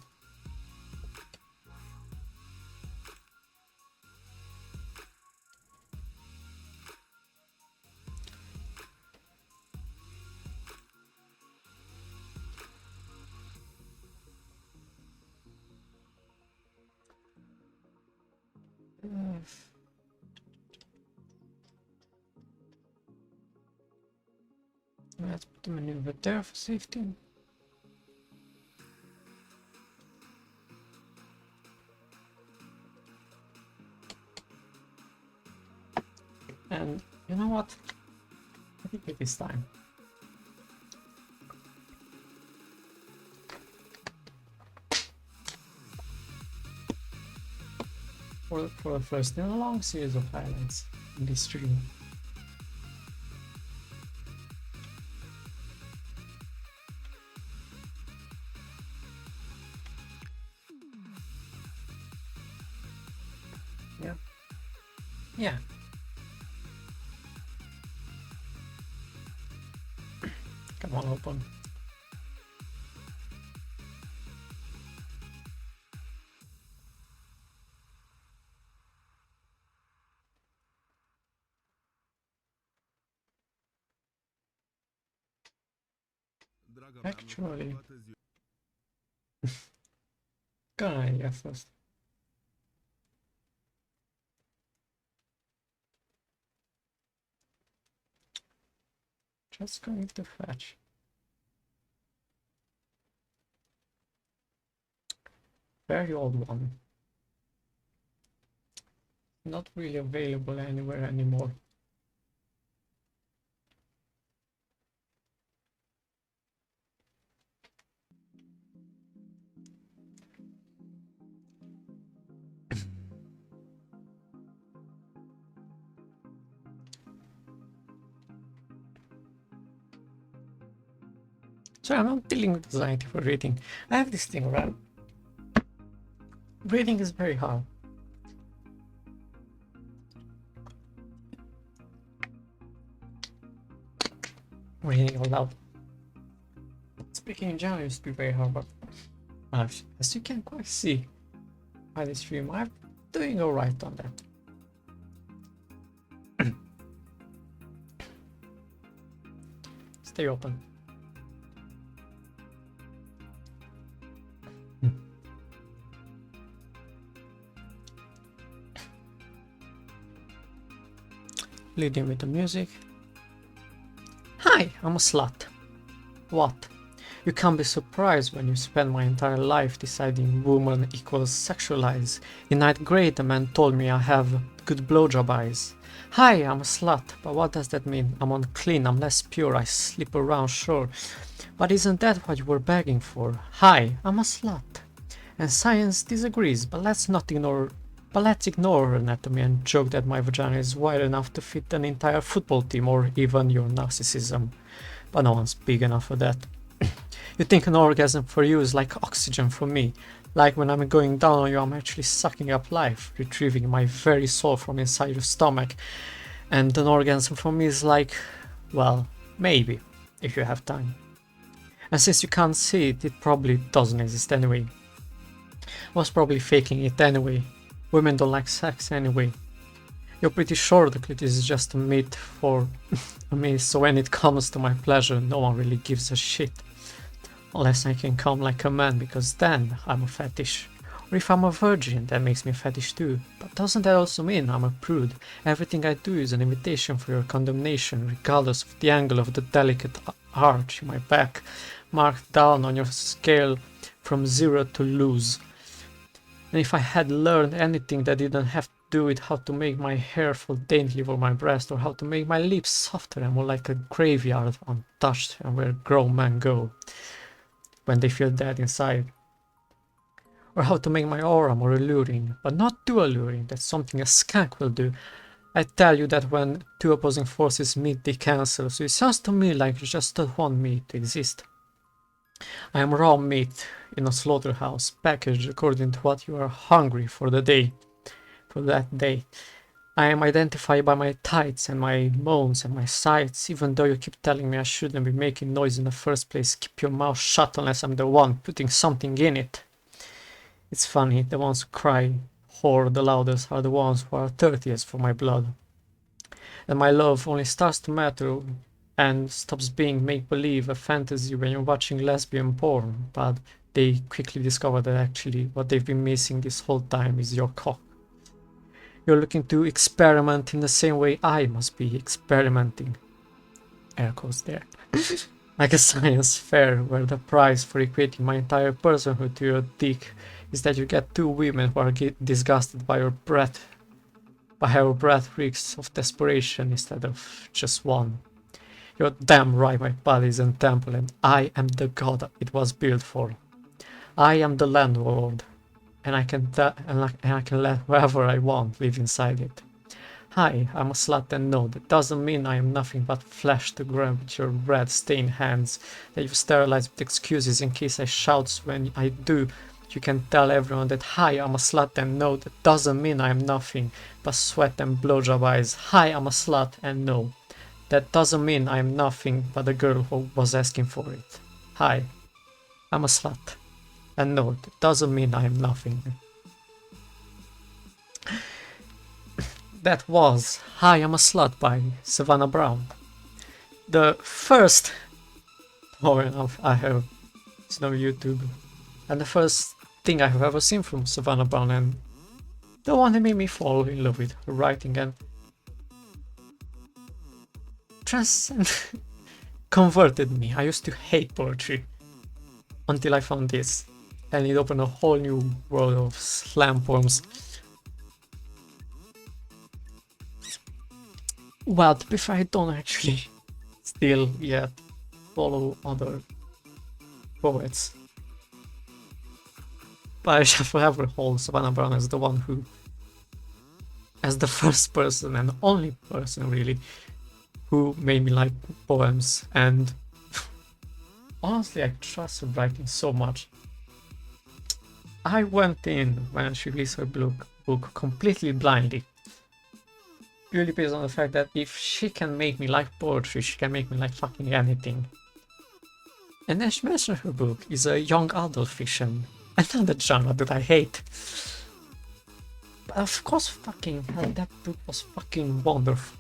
Let's put the maneuver there for safety. And you know what? I think it is time. For the first in a long series of highlights in this stream. Yeah. Yeah. Come on, open. Actually, good idea first. Just going to fetch. Very old one. Not really available anywhere anymore. So I'm not dealing with anxiety for reading. I have this thing around. Reading is very hard. Reading aloud. Speaking in general used to be very hard, but as you can quite see by the stream, I'm doing alright on that. Stay open. Leading with the music. Hi, I'm a slut. What? You can't be surprised when you spend my entire life deciding woman equals sexualize. In 9th grade, the man told me I have good blowjob eyes. Hi, I'm a slut, but what does that mean? I'm unclean, I'm less pure, I sleep around, sure. But isn't that what you were begging for? Hi, I'm a slut. And science disagrees, but let's ignore her anatomy and joke that my vagina is wide enough to fit an entire football team or even your narcissism. But no one's big enough for that. You think an orgasm for you is like oxygen for me. Like when I'm going down on you, I'm actually sucking up life, retrieving my very soul from inside your stomach. And an orgasm for me is like, well, maybe, if you have time. And since you can't see it, it probably doesn't exist anyway. Was probably faking it anyway. Women don't like sex anyway. You're pretty sure the clitoris is just a myth for me, so when it comes to my pleasure, no one really gives a shit. Unless I can come like a man, because then I'm a fetish. Or if I'm a virgin, that makes me a fetish too. But doesn't that also mean I'm a prude? Everything I do is an invitation for your condemnation, regardless of the angle of the delicate arch in my back, marked down on your scale from 0 to lose. And if I had learned anything that didn't have to do with how to make my hair fall daintily over my breast, or how to make my lips softer and more like a graveyard untouched and where grown men go when they feel dead inside, or how to make my aura more alluring, but not too alluring, that's something a skank will do, I tell you that when two opposing forces meet they cancel, so it sounds to me like you just don't want me to exist. I am raw meat in a slaughterhouse, packaged according to what you are hungry for the day, for that day. I am identified by my tights and my moans and my sighs, even though you keep telling me I shouldn't be making noise in the first place. Keep your mouth shut unless I'm the one putting something in it. It's funny, the ones who cry whore the loudest are the ones who are thirstiest for my blood. And my love only starts to matter and stops being make-believe, a fantasy when you're watching lesbian porn, but they quickly discover that actually what they've been missing this whole time is your cock. You're looking to experiment in the same way I must be experimenting. Air quotes there. Like a science fair where the prize for equating my entire personhood to your dick is that you get two women who are disgusted by your breath, by how your breath reeks of desperation instead of just one. You're damn right my body is a temple and I am the god it was built for. I am the landlord, and I can let whoever I want live inside it. Hi, I'm a slut, and no, that doesn't mean I am nothing but flesh to grab with your red stained hands that you've sterilized with excuses in case I shout when I do. You can tell everyone that hi, I'm a slut, and no, that doesn't mean I am nothing but sweat and blowjob eyes. Hi, I'm a slut, and no, that doesn't mean I am nothing but a girl who was asking for it. Hi, I'm a slut. And no, that doesn't mean I am nothing. That was Hi, I'm a Slut by Savannah Brown. The first poem I have seen on YouTube. And the first thing I have ever seen from Savannah Brown, and the one that made me fall in love with her writing and converted me. I used to hate poetry until I found this, and it opened a whole new world of slam poems. Well, to be fair, I don't actually still yet follow other poets, but I shall forever hold Savannah Brown as the one who, as the first person and only person really, who made me like poems, and honestly I trust her writing so much. I went in when she released her book completely blindly, purely based on the fact that if she can make me like poetry, she can make me like fucking anything. And as she mentioned, her book is a young adult fiction, another genre that I hate. But of course fucking hell, that book was fucking wonderful.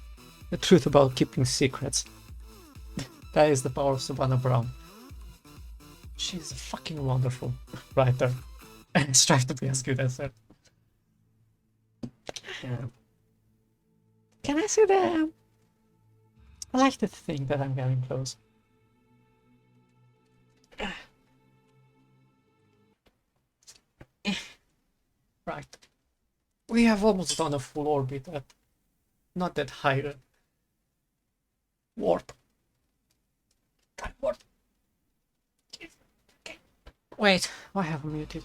The truth about keeping secrets. That is the power of Savannah Brown. She's a fucking wonderful writer. And strive to be as good as her. Can I say that? I like to think that I'm getting close. Right. We have almost done a full orbit at not that high warp. Warp. Okay. Wait, why have I muted?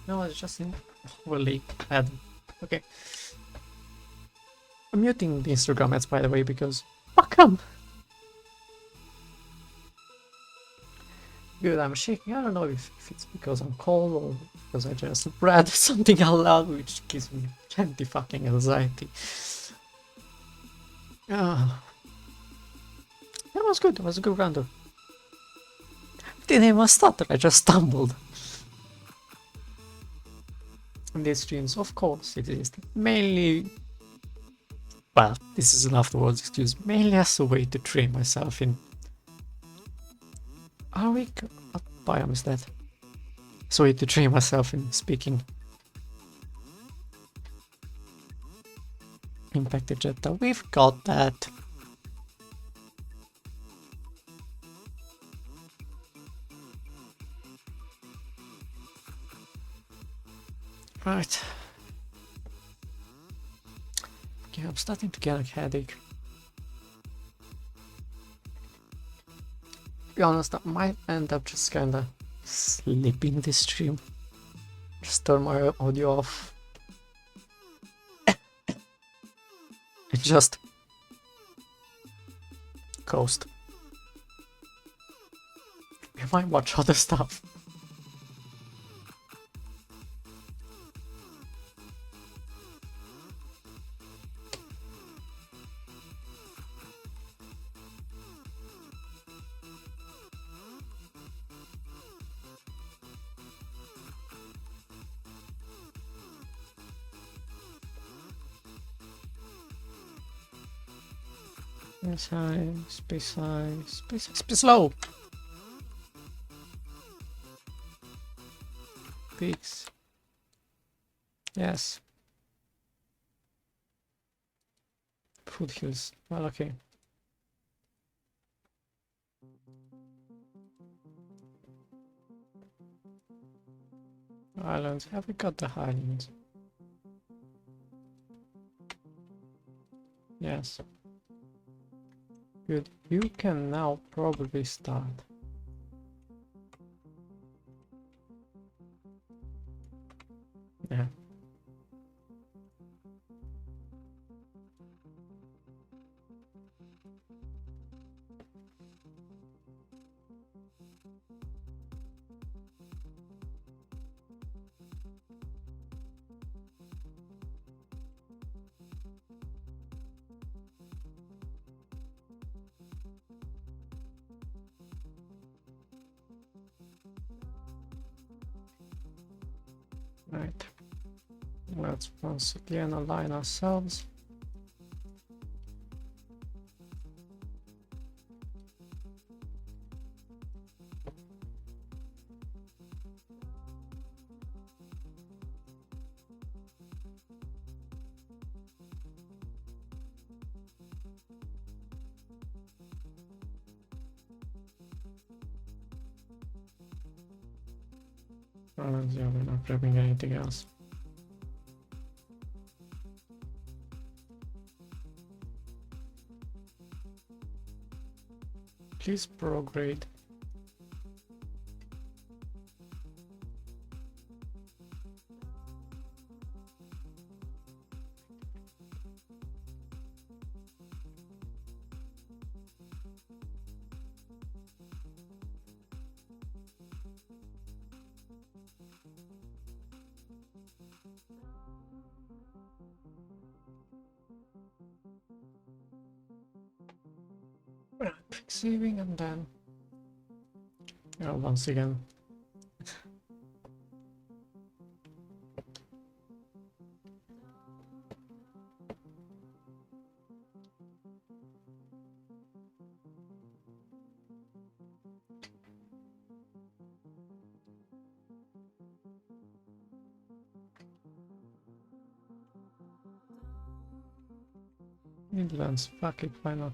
No, it's just in overly bad. Okay. I'm muting the Instagram ads, by the way, because fuck them. Good, I'm shaking. I don't know if it's because I'm cold or because I just read something out loud, which gives me plenty fucking anxiety. That was good. That was a good round. Didn't even stutter. I just stumbled. And these streams, of course, exist mainly. Well, this is an afterwards excuse. Mainly as a way to train myself in. What biome is that? It's a way to train myself in speaking. Impacted Jetta, we've got that. Yeah, I'm starting to get a headache. To be honest, I might end up just kinda sleeping this stream. Just turn my audio off. And just coast. We might watch other stuff. Space high, space low. Peaks. Yes. Foothills. Well, okay. Islands. Have we got the Highlands? Yes. Good. You can now probably start. Yeah. Right. Let's once again align ourselves. Yeah, we're not grabbing anything else. Please prograde. Saving and then once again Midlands, fuck it, why not?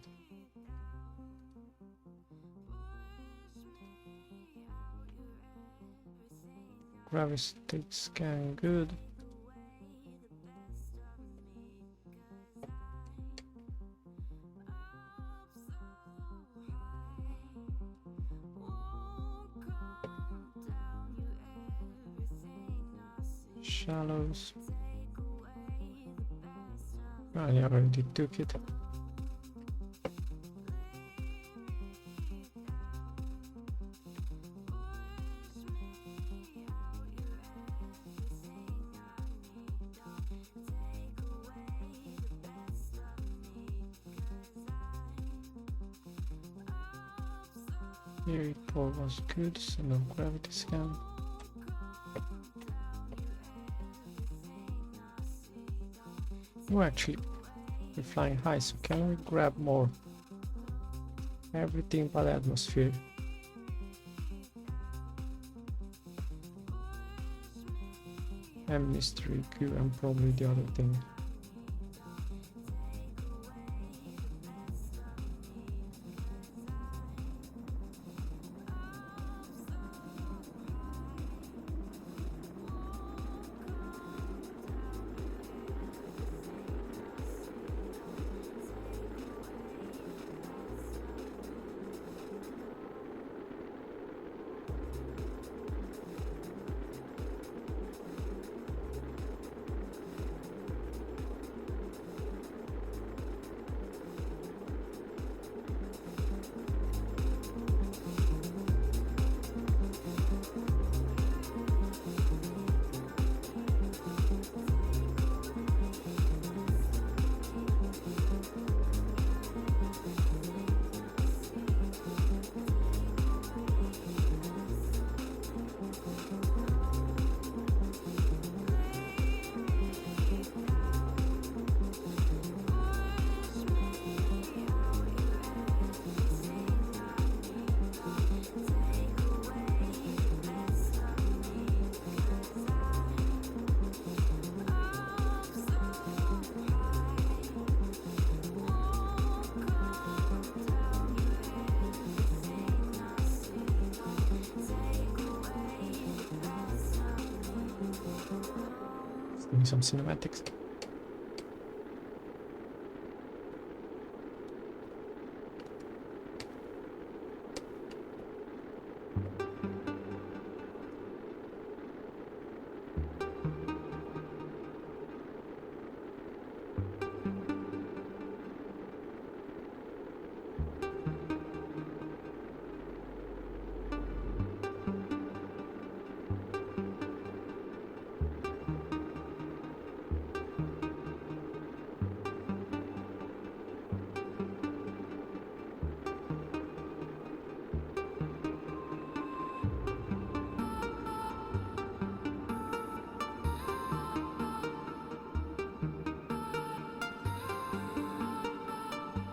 Gravity scan, good. Shallows. Oh, yeah, I already took it. Here it was good, so no gravity scan. Oh, actually, we're flying high, so can we grab more? Everything but atmosphere. And mystery Q and probably the other thing. Give me some cinematics.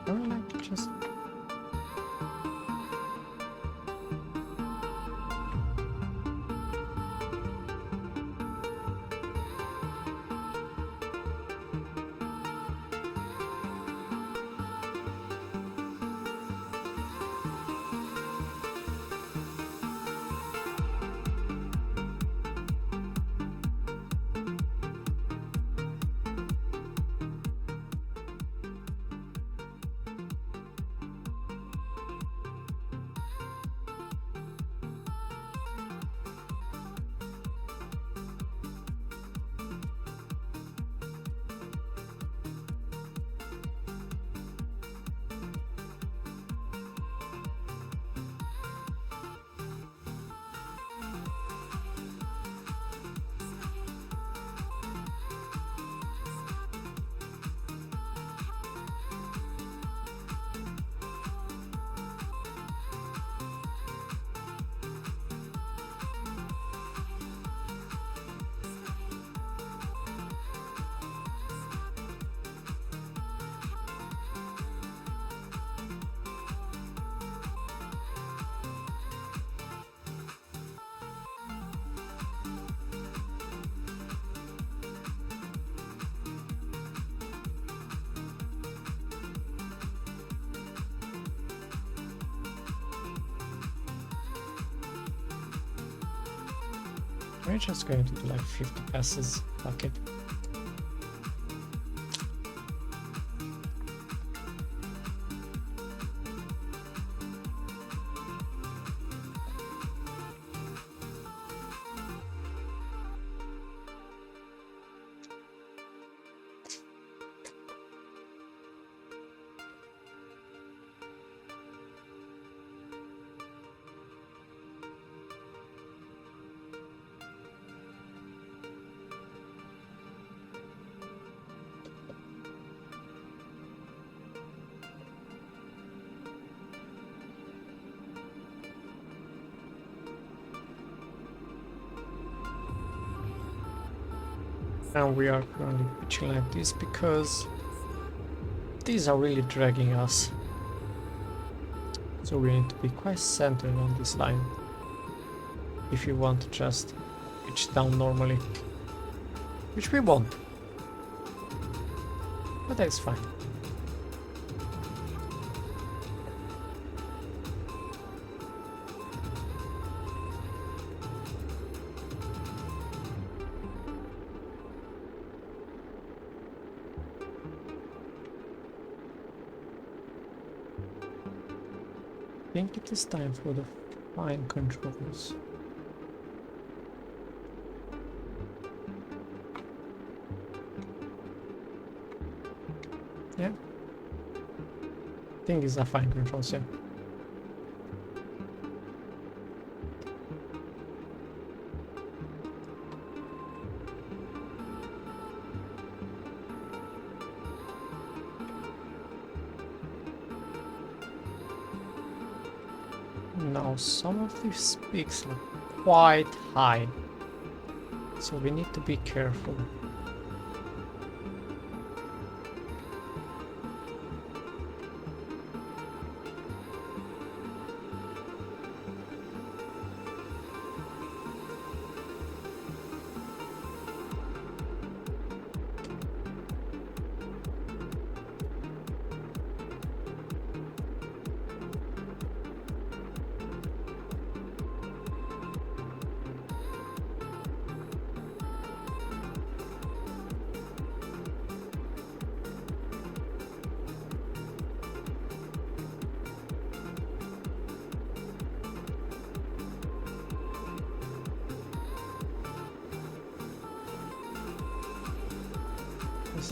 I would like to just... We're just going to do like 50 passes. Fuck it. And we are currently pitching like this because these are really dragging us. So we need to be quite centered on this line if you want to just pitch down normally, which we won't, but that's fine. I think it is time for the fine controls. Yeah. I think these are fine controls, yeah. Now some of these peaks are quite high, so we need to be careful.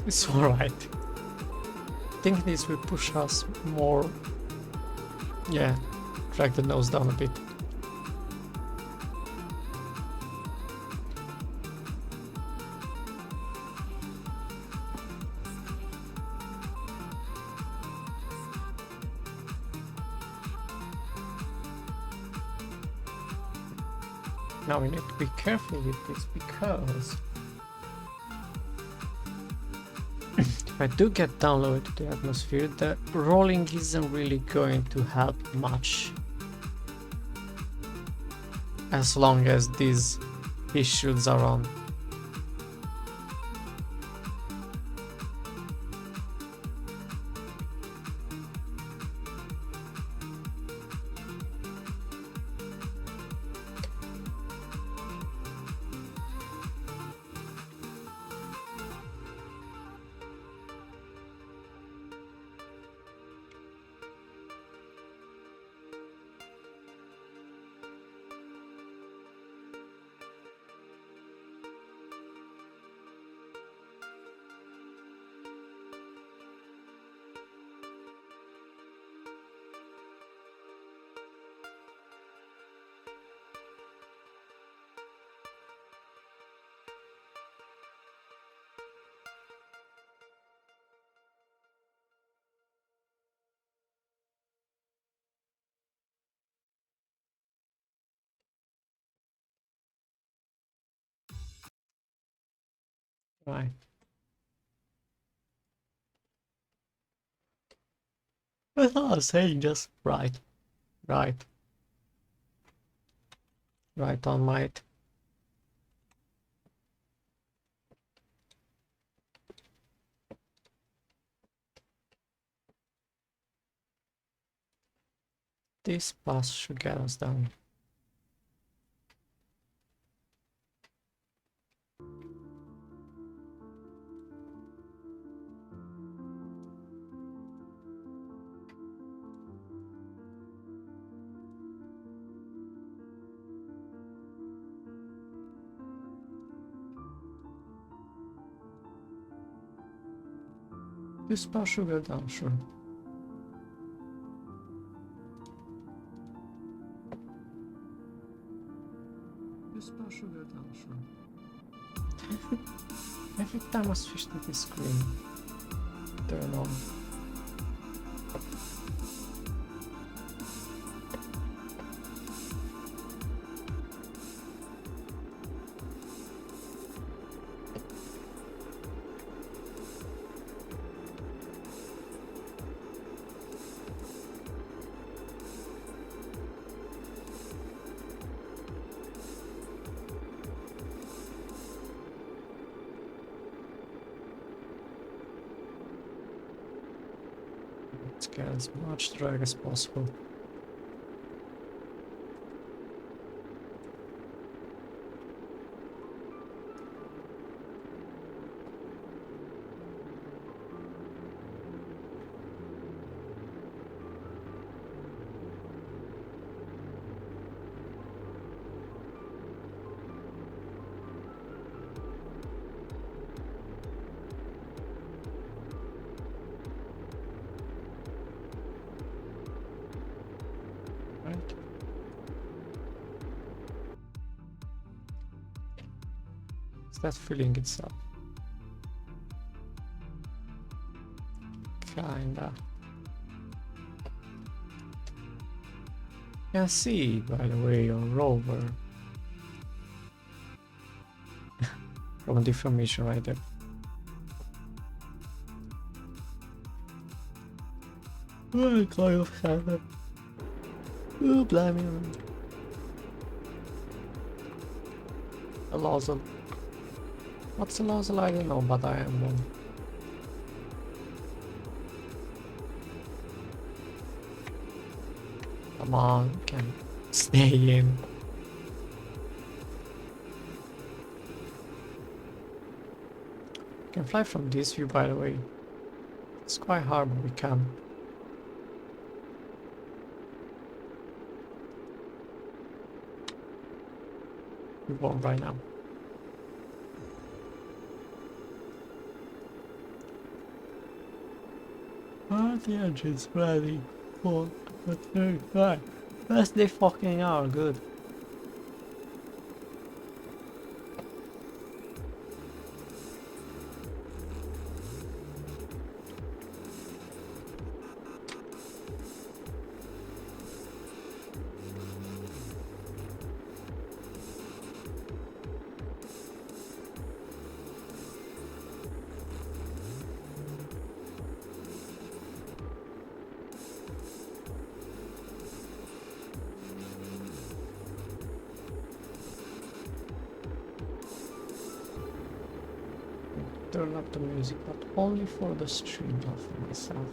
It's alright. I think this will push us more. Yeah, drag the nose down a bit. Now we need to be careful with this because if I do get downloaded to the atmosphere, the rolling isn't really going to help much as long as these shields are on. Right. I thought I was saying just right. Right. Right on, mate. This pass should get us down. This pass should go down, sure. This pass should go down, sure. Every time I switch to this screen, turn on. Let's get as much drag as possible. Right. Is that filling itself? Kinda. Can see, by the way, your rover from a different mission right there. Oh, kind of sad. Oh, blimey. A Lozal. What's a Lozal? I don't know, but I am one. Come on, can stay in. Can fly from this view, by the way. It's quite hard, but we can. We won't right now. Are the engines ready for the takeoff? Yes, they fucking are. Good. Turn up the music, but only for the stream, not for myself.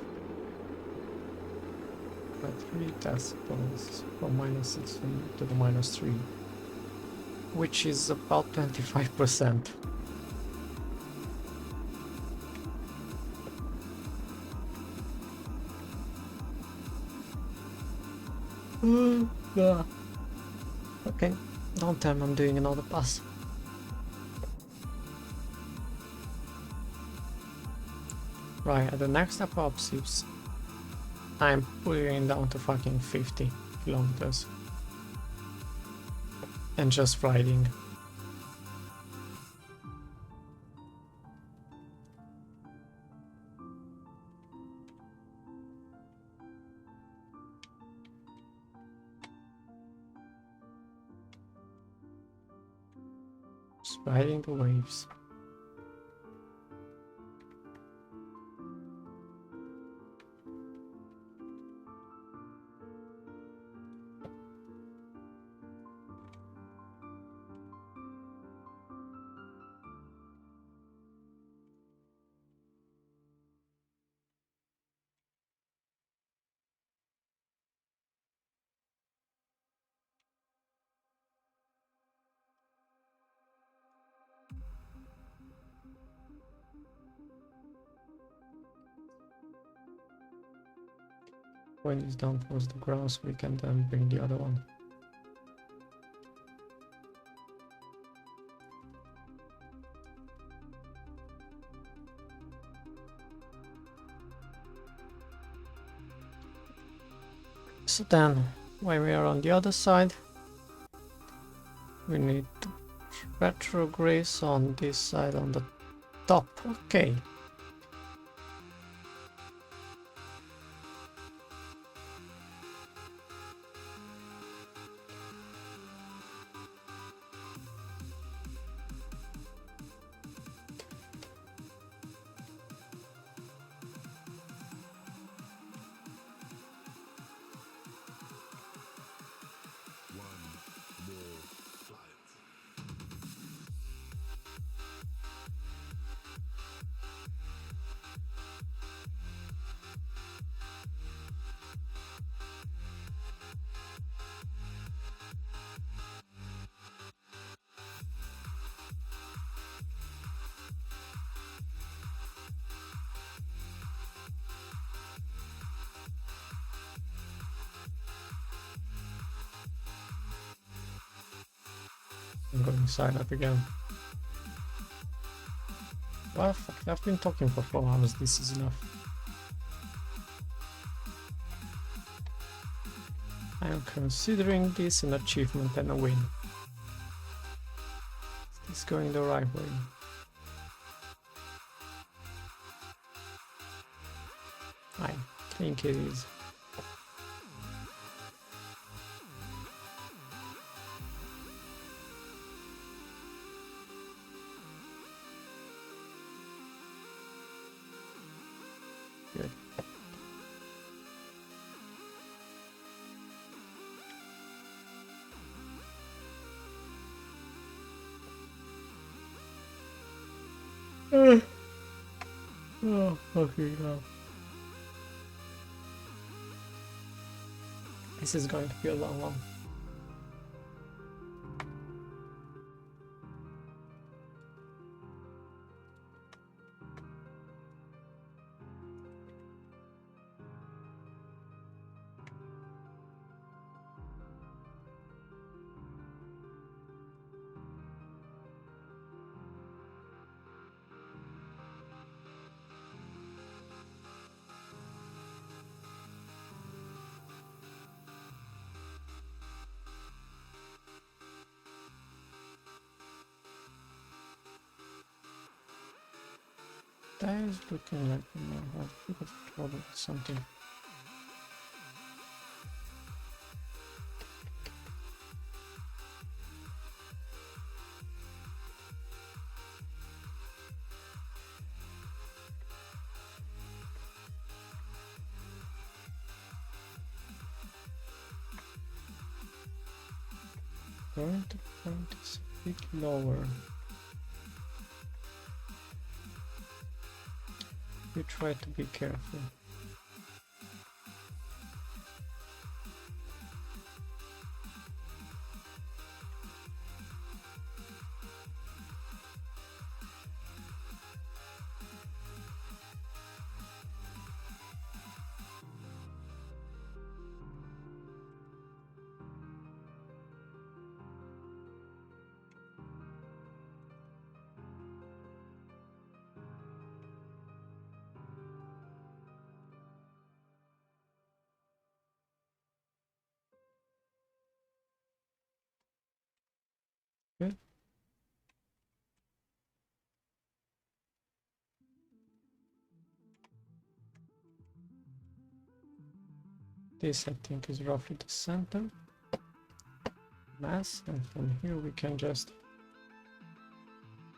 At 3 decibels from -6 to the -3, which is about 25%. Yeah. Okay, don't tell me I'm doing another pass. Right, at the next apocalypse, I'm putting down to fucking 50 kilometers. And just riding. Just riding the waves. When it's down towards the ground, so we can then bring the other one. So then, when we are on the other side, we need to retrograde on this side on the top. Okay. I'm going silent again. Well, fuck, I've been talking for 4 hours, this is enough. I am considering this an achievement and a win. Is this going the right way? I think it is. Good. Oh, fucking hell. This is going to be a long one. sky is looking like we might have a bit of trouble with something. Current point is a bit lower. We try to be careful. Good. This I think is roughly the center mass, and from here we can just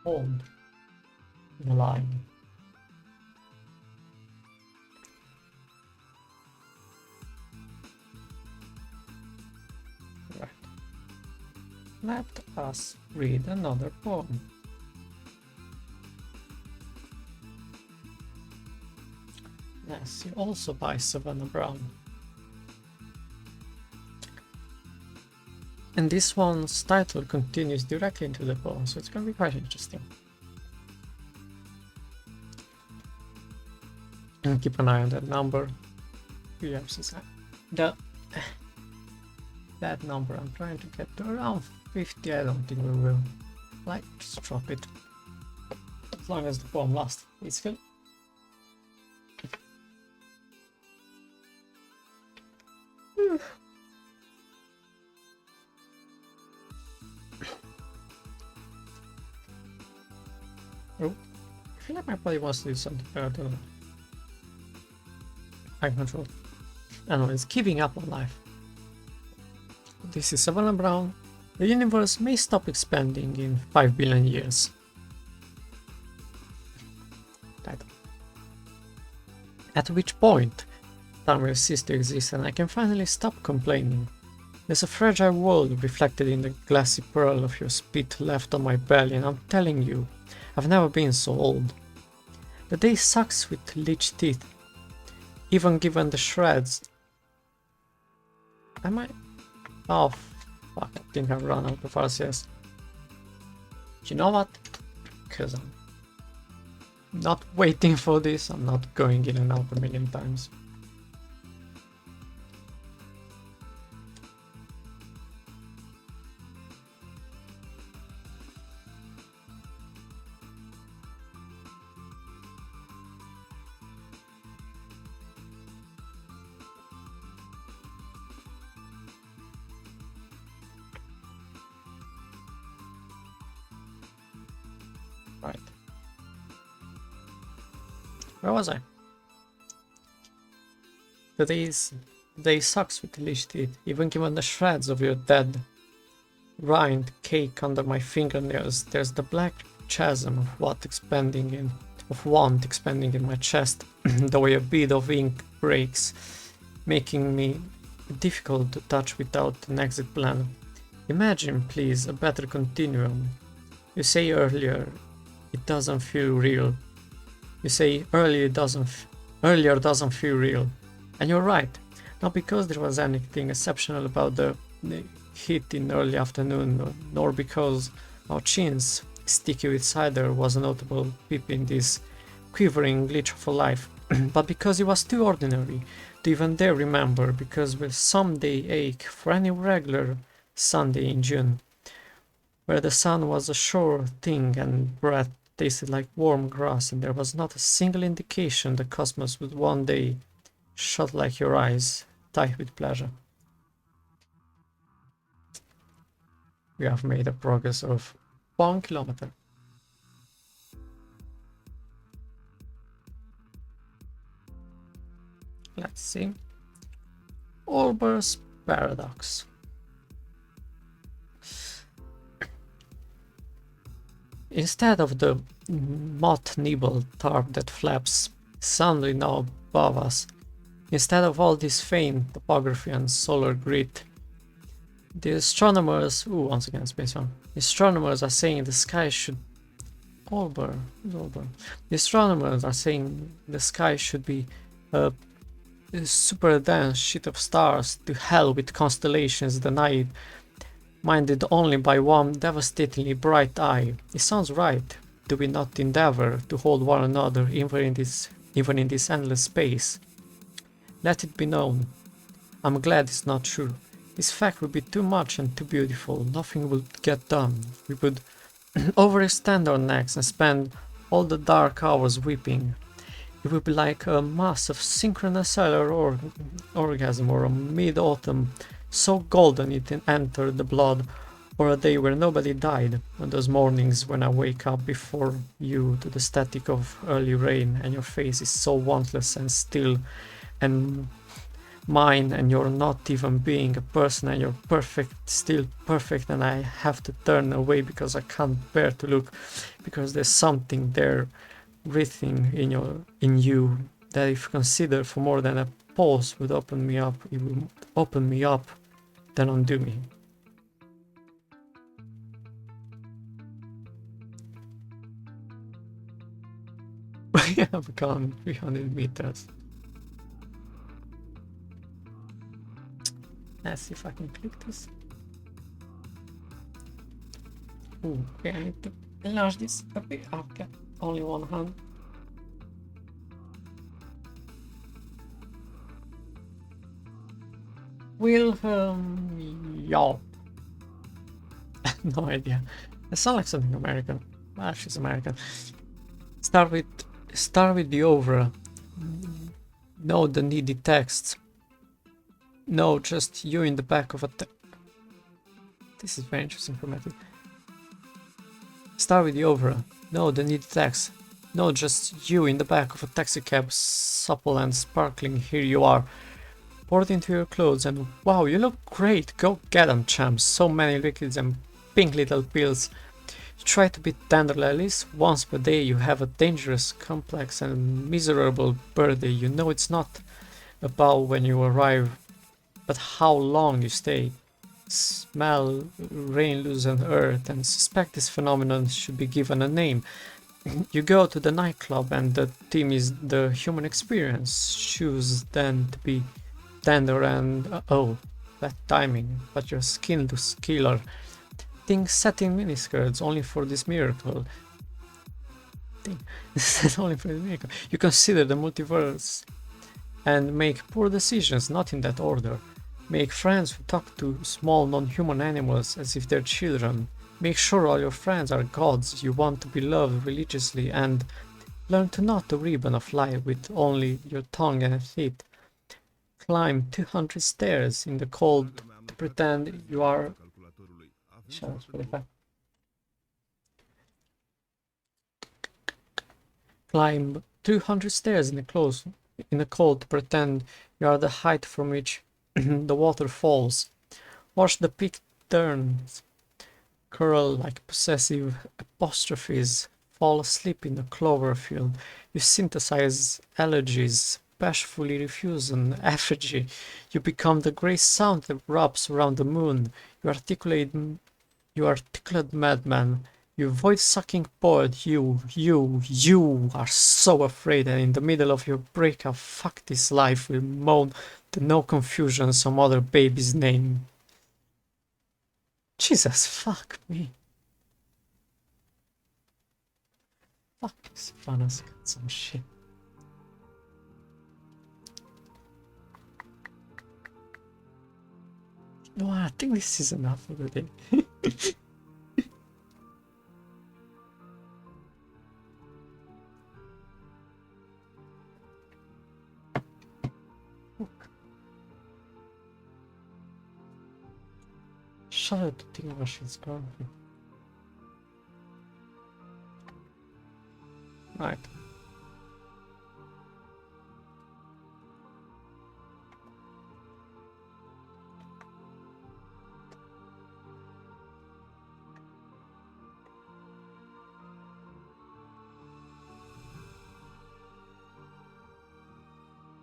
hold the line. Right. Let us read another poem. Nancy, also by Savannah Brown. And this one's title continues directly into the poem, so it's going to be quite interesting. And keep an eye on that number. That number I'm trying to get to around 50. I don't think we will. Like, just drop it. As long as the poem lasts. It's good. Oh, I feel like my body wants to do something, but I don't know. I control. I don't know, it's giving up on life. This is Savannah Brown. The universe may stop expanding in 5 billion years. Title. At which point, time will cease to exist and I can finally stop complaining. There's a fragile world reflected in the glassy pearl of your spit left on my belly, and I'm telling you, I've never been so old. The day sucks with leech teeth, even given the shreds. Am I? Oh, fuck, I think I've run out of RCS. You know what? Because I'm not waiting for this, I'm not going in and out a million times. Right. Where was I? The day sucks with the leech teeth, even given the shreds of your dead rind cake under my fingernails. There's the black chasm of want expanding in my chest, the way a bead of ink breaks, making me difficult to touch without an exit plan. Imagine, please, a better continuum. You say earlier it doesn't feel real. You say earlier doesn't feel real. And you're right. Not because there was anything exceptional about the heat in early afternoon, nor because our chins, sticky with cider, was a notable pip in this quivering glitch of a life, but because it was too ordinary to even dare remember, because we'll someday ache for any regular Sunday in June, where the sun was a sure thing and breath tasted like warm grass, and there was not a single indication the cosmos would one day shut like your eyes, tight with pleasure. We have made a progress of 1 kilometer. Let's see. Olber's paradox. Instead of the moth-nibbled tarp that flaps soundly now above us, instead of all this faint topography and solar grit, the astronomers, once again space one, the astronomers are saying the sky should, Olber, the astronomers are saying the sky should be a super dense sheet of stars, to hell with constellations denied, minded only by one devastatingly bright eye. It sounds right. Do we not endeavor to hold one another even in this endless space? Let it be known. I'm glad it's not true. This fact would be too much and too beautiful. Nothing would get done. We would overextend our necks and spend all the dark hours weeping. It would be like a massive synchronous cellular orgasm, or a mid-autumn so golden it entered the blood, or a day where nobody died, on those mornings when I wake up before you to the static of early rain and your face is so wantless and still and mine, and you're not even being a person, and you're perfect, still perfect, and I have to turn away because I can't bear to look, because there's something there breathing in you that if considered for more than a pulse would open me up, it would open me up, then undo me. We have gone 300 meters. Let's see if I can click this. Okay, I need to enlarge this a bit. Okay, only one hand. Wilhelm Yelp. No idea. It sounds like something American. Well, she's American. Start with the over. No, the needy text. No, just you in the back of a. This is very interesting for me. Start with the over. No, the needy text. No, just you in the back of a taxi cab, supple and sparkling. Here you are. Poured into your clothes, and wow, you look great. Go get them, champs. So many liquids and pink little pills. You try to be tender at least once per day. You have a dangerous, complex, and miserable birthday. You know it's not about when you arrive, but how long you stay. Smell rain loosened earth and suspect this phenomenon should be given a name. You go to the nightclub and the theme is the human experience. Choose then to be tender and oh, that timing, but your skin looks killer. Think satin miniskirts only for this miracle. Only for this miracle. You consider the multiverse and make poor decisions, not in that order. Make friends who talk to small non-human animals as if they're children. Make sure all your friends are gods you want to be loved religiously, and learn to knot the ribbon of life with only your tongue and teeth. Climb 200 stairs in the cold to pretend you are... Climb 200 stairs in the cold to pretend you are the height from which the water falls. Watch the peak turns, curl like possessive apostrophes, fall asleep in the clover field. You synthesize elegies, bashfully refuse an effigy. You become the grey sound that wraps around the moon. You articulate madman. You voice-sucking poet. You are so afraid, and in the middle of your breakup, fuck this life, will moan to no confusion some other baby's name. Jesus, fuck me. Fuck, this fun has got some shit. No, I think this is enough for the day. Shut up, the thing machine's gone. Right.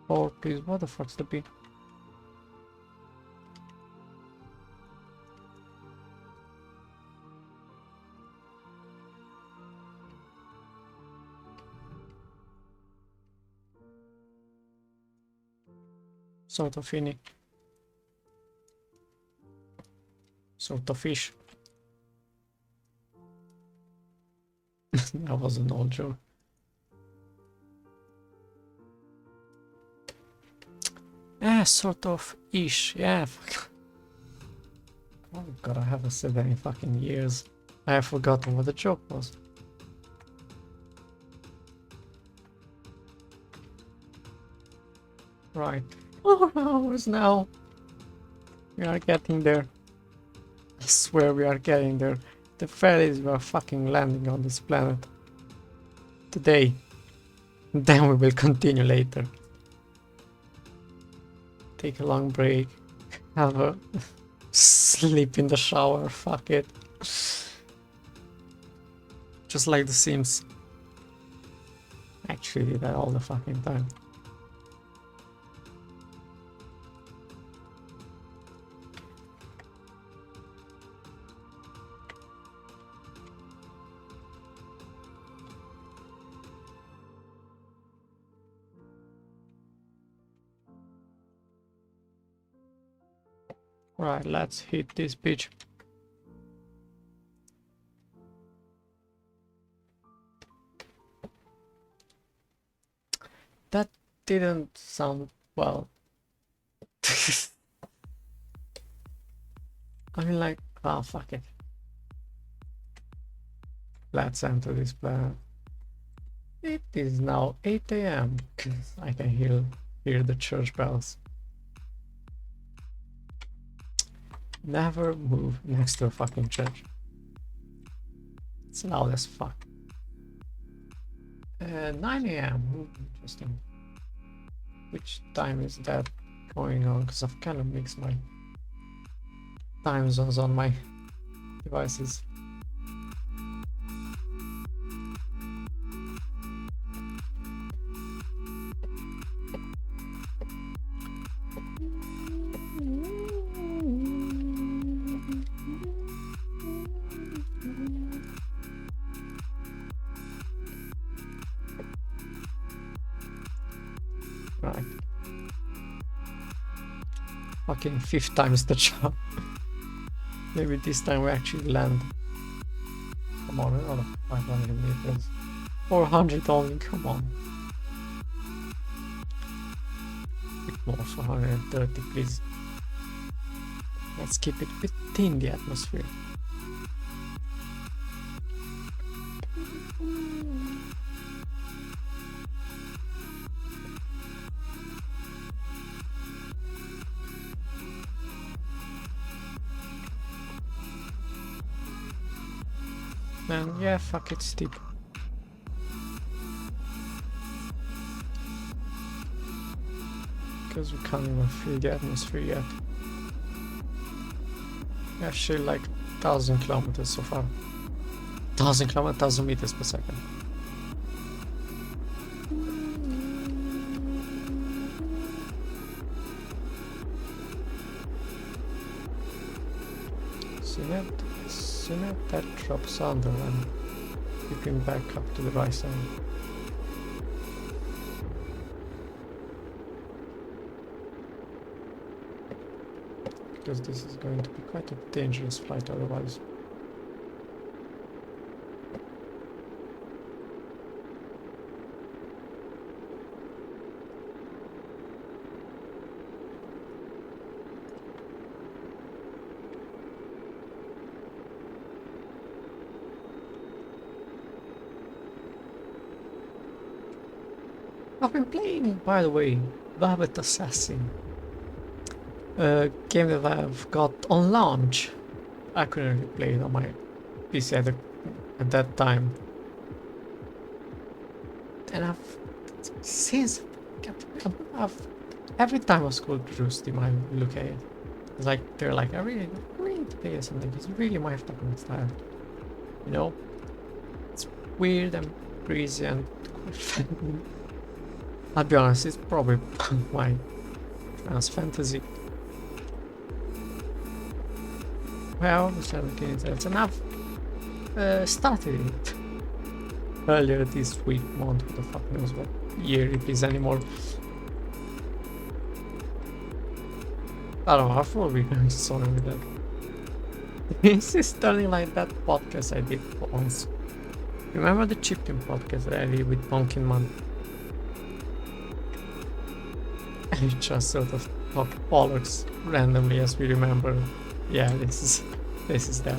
Oh, please, what the fuck's the B? Sort of finny. Sort of fish. That was an old joke. Sort of ish. Yeah. Oh god, I haven't said that in fucking years. I have forgotten what the joke was. Right. 4 hours now. We are getting there. I swear we are getting there. The fact is we are fucking landing on this planet. Today. Then we will continue later. Take a long break. Have a sleep in the shower. Fuck it. Just like The Sims. Actually do that all the fucking time. Right, let's hit this bitch. That didn't sound well. I mean, like, ah, fuck it. Let's enter this planet. It is now 8 AM. I can hear the church bells. Never move next to a fucking church. It's loud as fuck. 9 AM. Interesting. Which time is that going on? Because I've kind of mixed my time zones on my devices. Right. Fucking 5th time's the charm. Maybe this time we actually land. Come on, another 500 meters. 400 only, come on. A bit more, 430 please. Let's keep it within the atmosphere. Man, yeah, fuck it, steep. Because we can't even feel the atmosphere yet. Actually, like 1,000 kilometers so far. 1,000 kilometers, 1,000 meters per second. See that drops under and keeping back up to the right side. Because this is going to be quite a dangerous flight otherwise. I've been playing, by the way, Velvet Assassin. A game that I've got on launch. I couldn't really play it on my PC at that time. And every time I scroll through Steam I look at it. It's like, they're like, I really need to play something. It's really my fucking style. You know? It's weird and breezy and quite friendly. I'll be honest, it's probably my trance fantasy. Well, it's enough. Started it earlier this week, month, who the fuck knows what year it is anymore. I don't know, I thought we were going somewhere with that. This is turning like that podcast I did once. Remember the Chiptune podcast that I did with Pumpkin Man? And we just sort of talk bollocks randomly as we remember. Yeah, this is that.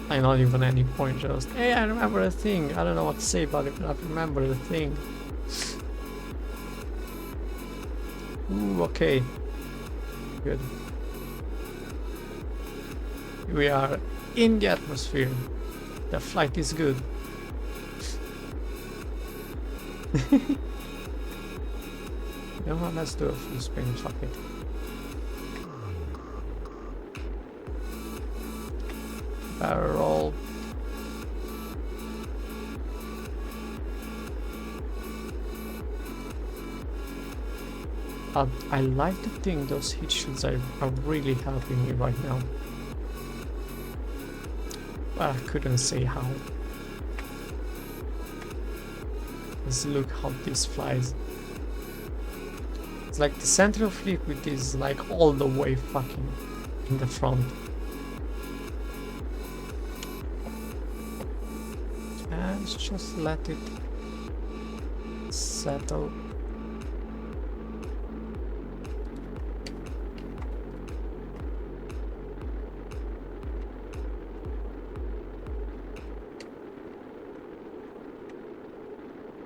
I not even any point, just hey, I remember a thing. I don't know what to say about it, but I remember the thing. Ooh, okay. Good. We are in the atmosphere. The flight is good. You know what? Let's do a full spin. Fuck it. Barrel roll. I like to think those heat shields are really helping me right now. But I couldn't say how. Let's look how this flies. It's like the center of liquid is like all the way fucking in the front. And just let it settle.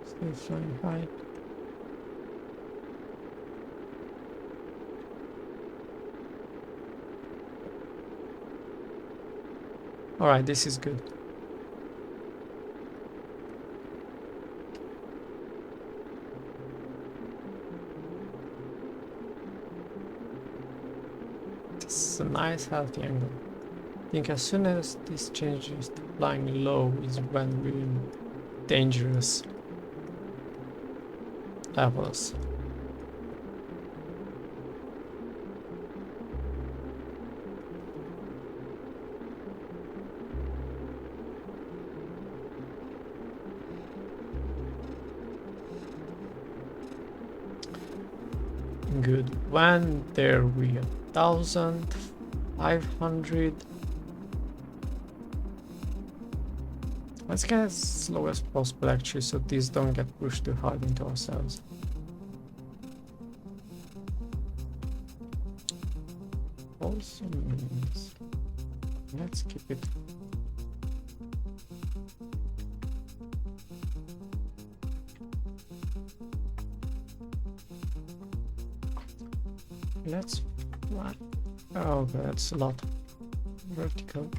Stay flying high. Alright, this is good. This is a nice healthy angle. I think as soon as this changes to flying low is when we're in dangerous levels. Good. When there we 1,500. Let's get as slow as possible actually, so these don't get pushed too hard into ourselves. Also means let's keep it. Let's fly. Oh, that's a lot. Vertical.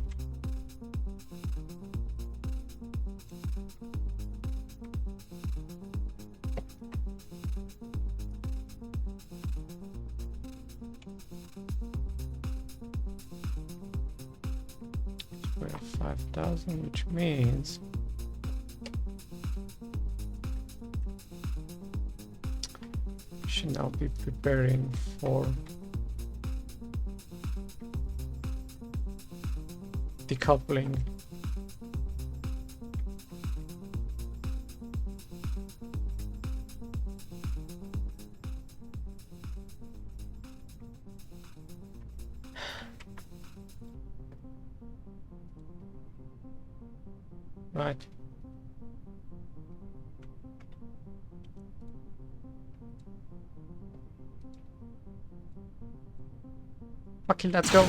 We're at 5,000, which means we should now be preparing for decoupling. Right. Fucking let's go.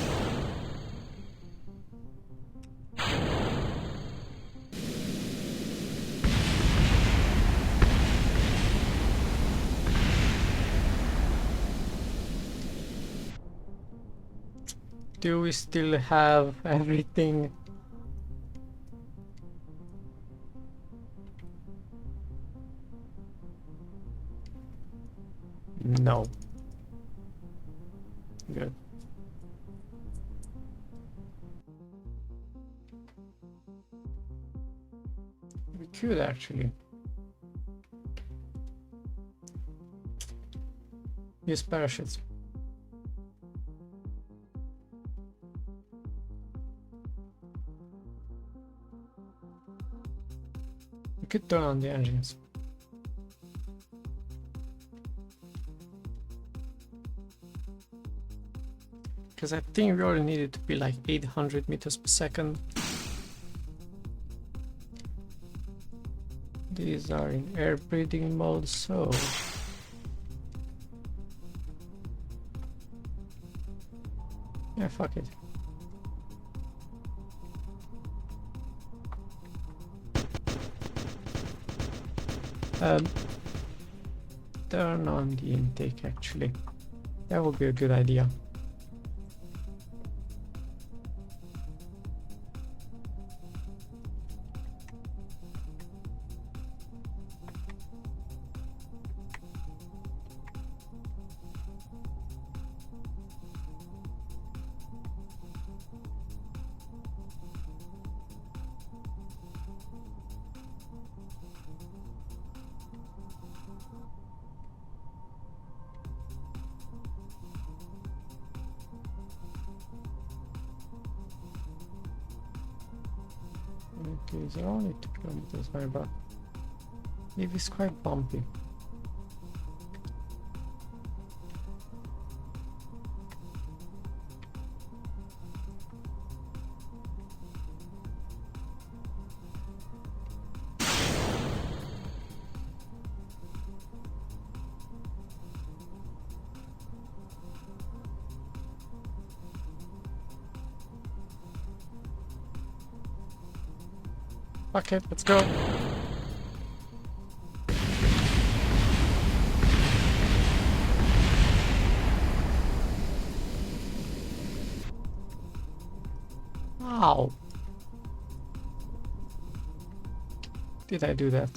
Do we still have everything? No. Good. We could actually use parachutes. We could turn on the engines. Because I think we only needed to be like 800 meters per second. These are in air breathing mode, so yeah, fuck it. Turn on the intake actually. That would be a good idea. Okay, these are only 2 kilometers high, but it is quite bumpy. Okay, let's go. Ow. Did I do that?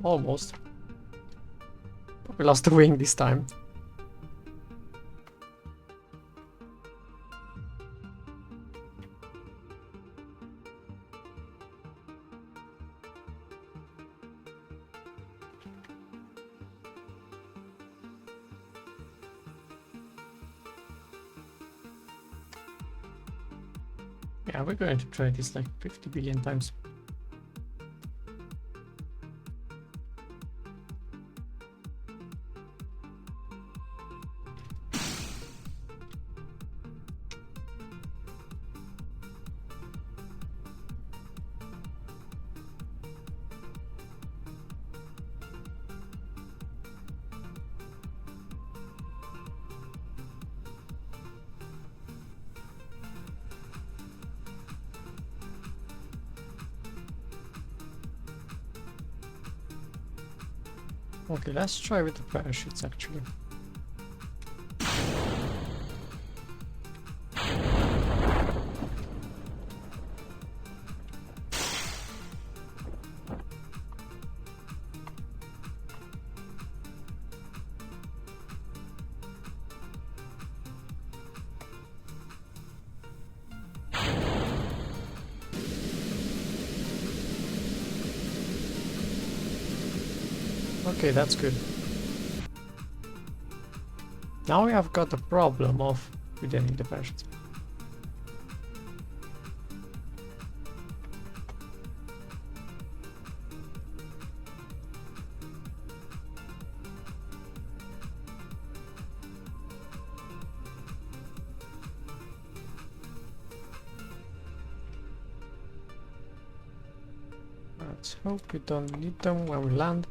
Almost. We lost the wing this time. Yeah, we're going to try this like 50 billion times. Okay, let's try with the parachutes actually. Okay, that's good. Now we have got the problem of we didn't need the parachutes. Let's hope we don't need them when we land.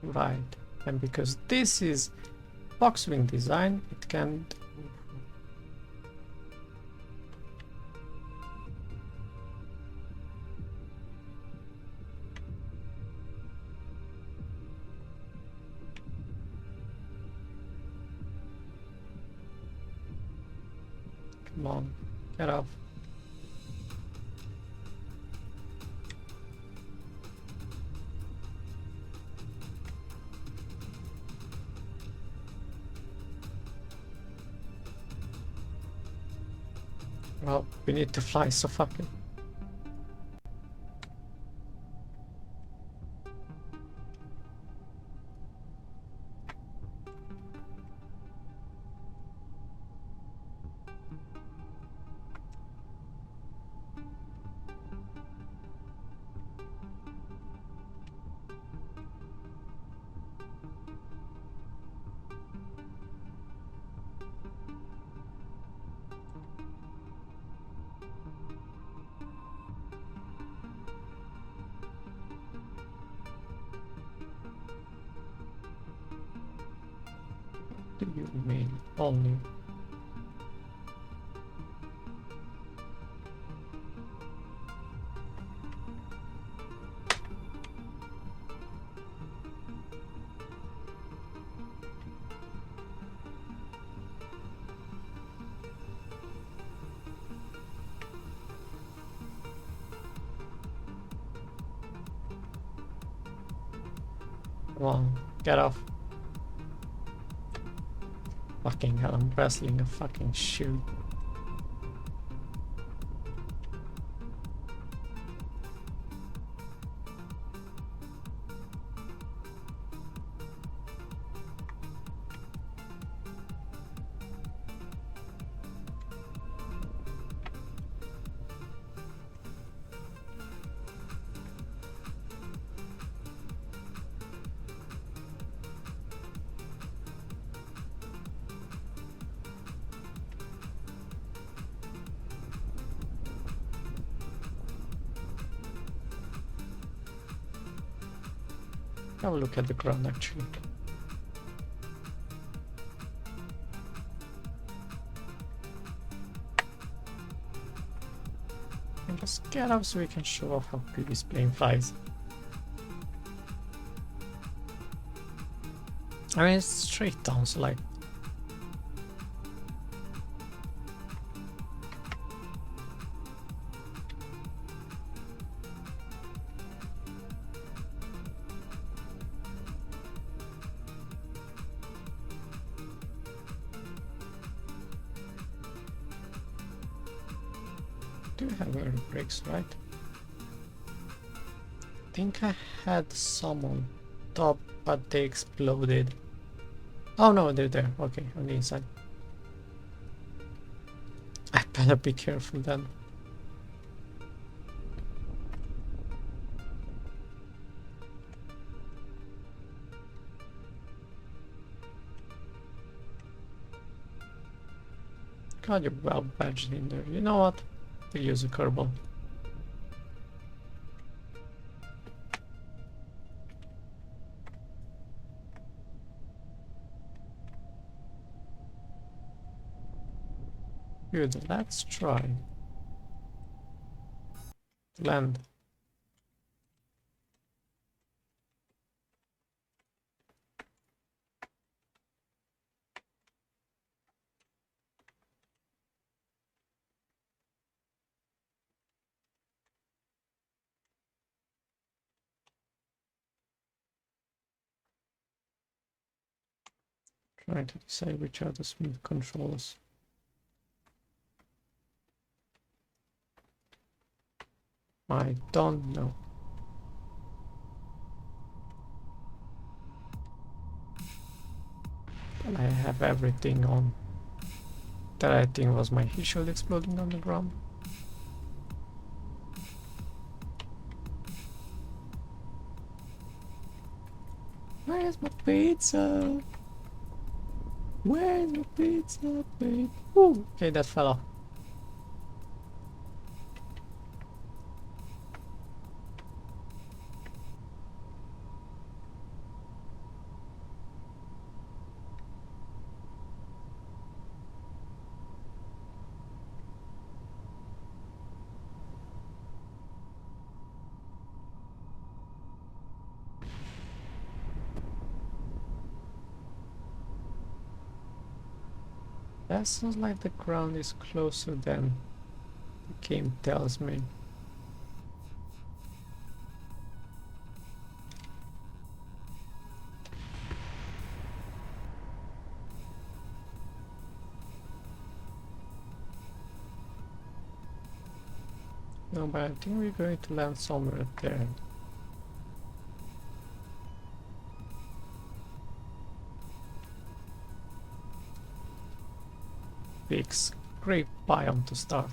Right, and because this is box wing design, it can. Come on, get off. Well, we need to fly, so fuck it. Do you mean only? Come on, get off. Fucking hell, I'm wrestling a fucking shoe. Have a look at the ground actually. And just get up so we can show off how good this plane flies. I mean, it's straight down, so like. Do have air brakes, right? I think I had some on top, but they exploded. Oh no, they're there. Okay, on the inside. I better be careful then. God, you're well badged in there. You know what? We'll use a Kerbal. Good, let's try to land. Trying to decide which are the smooth controls. I don't know. But I have everything on that I think was my heat shield exploding on the ground. pizza? Where's the pizza, babe? Ooh, okay, that fell off. That sounds like the ground is closer than the game tells me. No, but I think we're going to land somewhere there. Big great biome to start.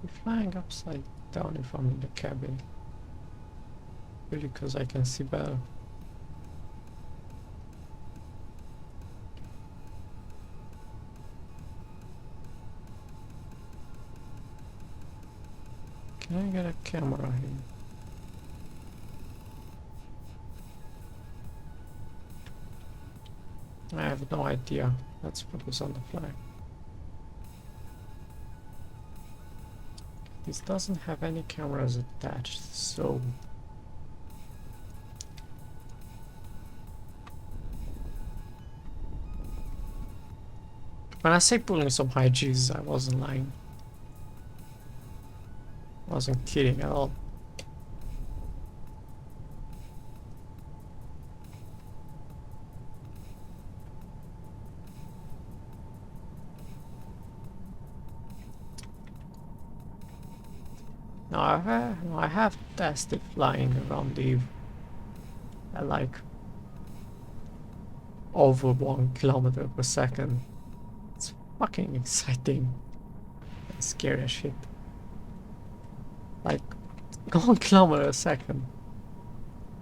We're flying upside down if I'm in the cabin. Really, because I can see better. Can I get a camera here? I have no idea. Let's focus on the flag. This doesn't have any cameras attached, so... When I say pulling some high G's, I wasn't lying. I wasn't kidding at all. No, I have tested flying around the at like over 1 kilometer per second. It's fucking exciting and scary as shit. Like 1 kilometer a second.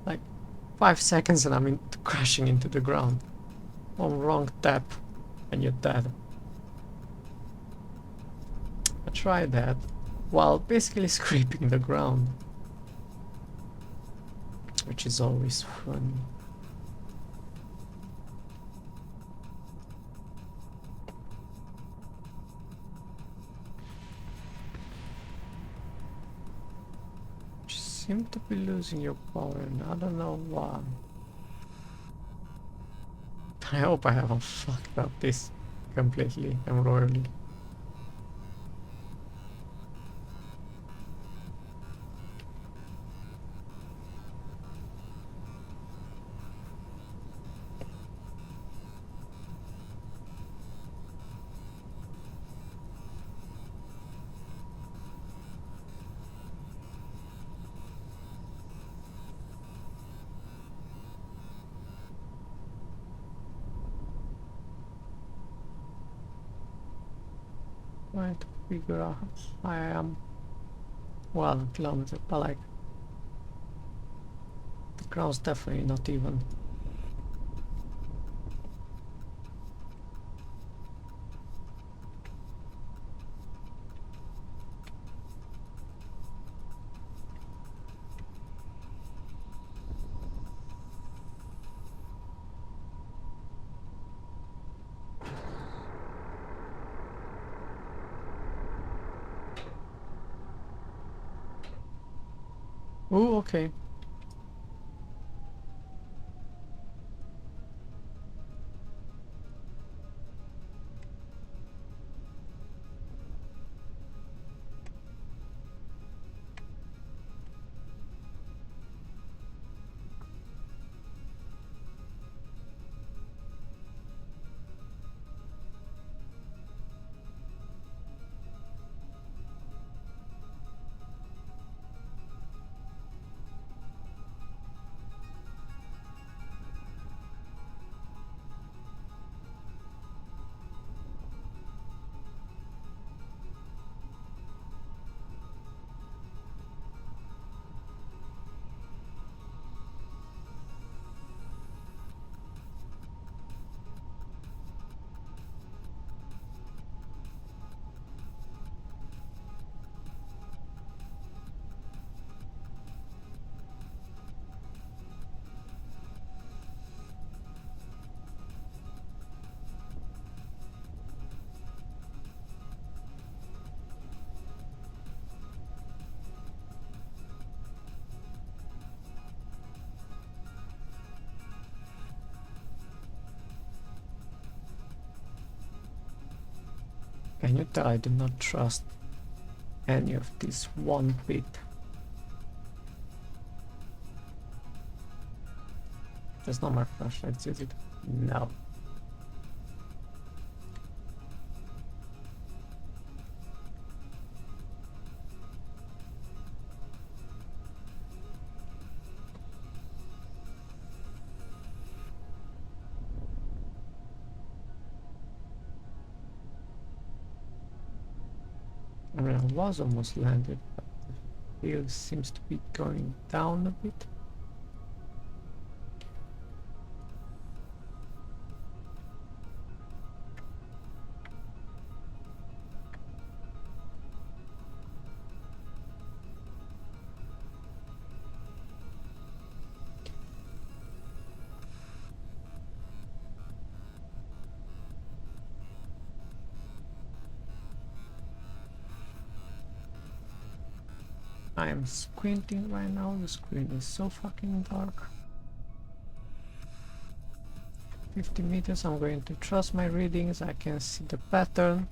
Like 5 seconds and I'm crashing into the ground. One wrong tap and you're dead. I tried that while basically scraping the ground, which is always fun. You seem to be losing your power and I don't know why. I hope I haven't fucked up this completely and royally. Trying to figure out I am 1 kilometer, but like the ground's definitely not even. Oh, okay. Can you tell I do not trust any of this one bit? That's not my flashlight, is it? No. I mean, I was almost landed, but the field seems to be going down a bit. I am squinting right now, the screen is so fucking dark. 50 meters, I'm going to trust my readings, I can see the pattern.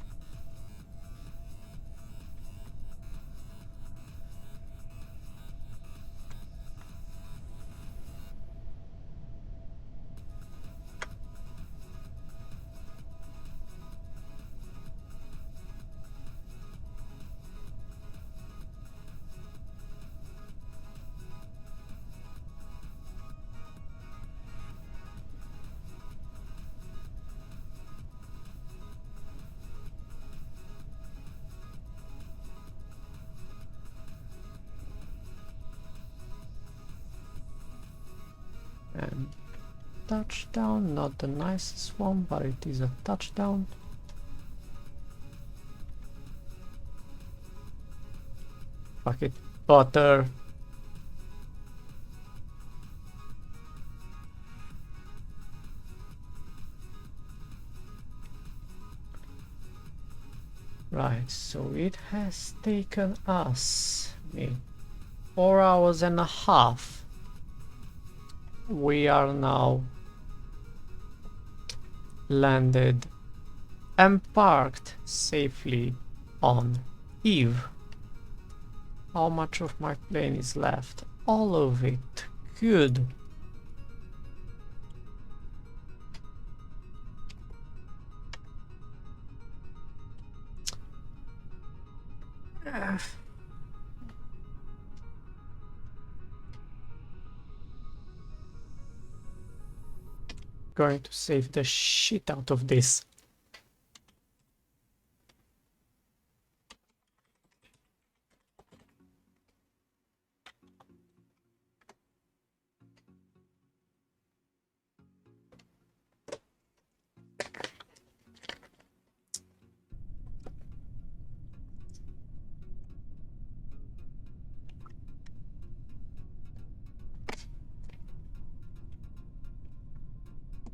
And touchdown, not the nicest one, but it is a touchdown. Fuck it, butter. Right, so it has taken us 4 hours and a half. We are now landed and parked safely on Eve. How much of my plane is left? All of it. Good. Going to save the shit out of this.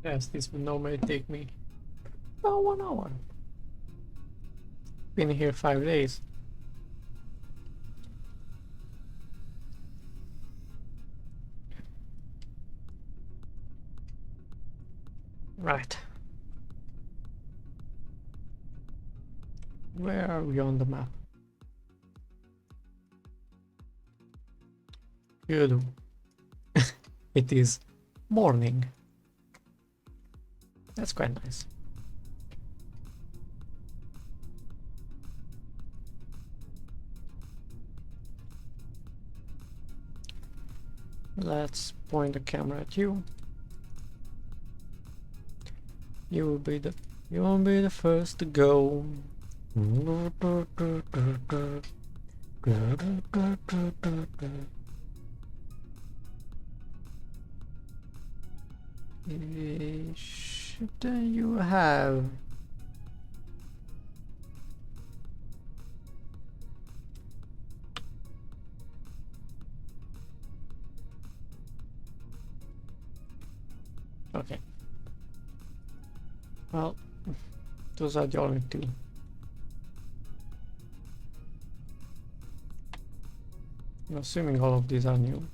Yes, this would normally take me about 1 hour. Been here 5 days. Right. Where are we on the map? Good. It is morning. That's quite nice. Let's point the camera at you. You will be the first to go. Shouldn't you have? Okay. Well, those are the only two. I'm assuming all of these are new.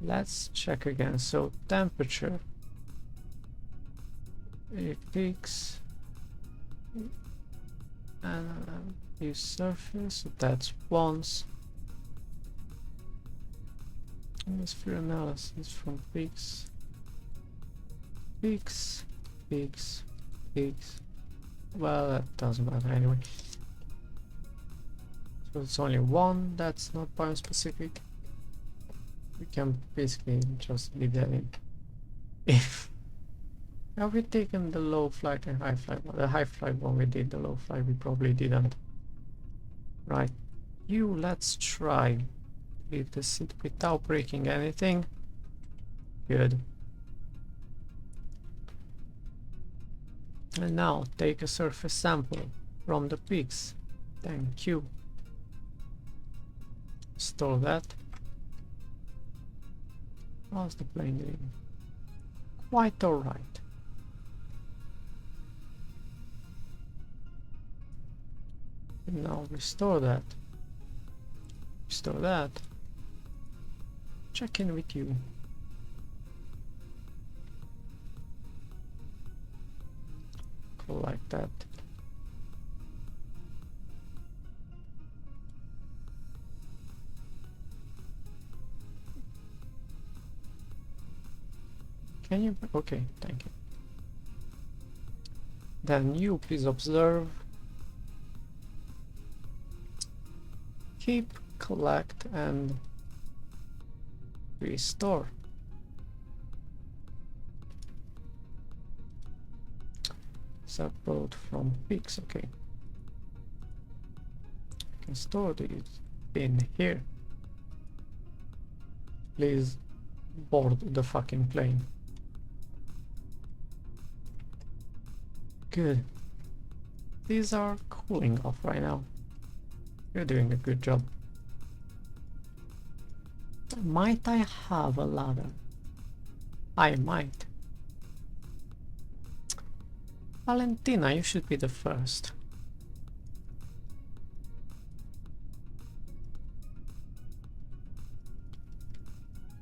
Let's check again. So temperature. It peaks And use surface, so that's once. Atmosphere analysis from peaks. Peaks, peaks, peaks. Well, that doesn't matter anyway. So it's only one that's not biome specific. We can basically just leave that in. If have we taken the low flight and high flight? Well, the high flight one we did, the low flight we probably didn't. Right. Let's try. Leave the seat without breaking anything. Good. And now take a surface sample from the peaks. Thank you. Store that. How's the plane doing? Quite alright. Now restore that. Restore that. Check in with you. Like that. Can you? Okay, thank you. Then you please observe. Keep, collect, and restore. Separate from peaks, okay. I can store these in here. Please board the fucking plane. Good. These are cooling off right now. You're doing a good job. Might I have a ladder? I might. Valentina, you should be the first.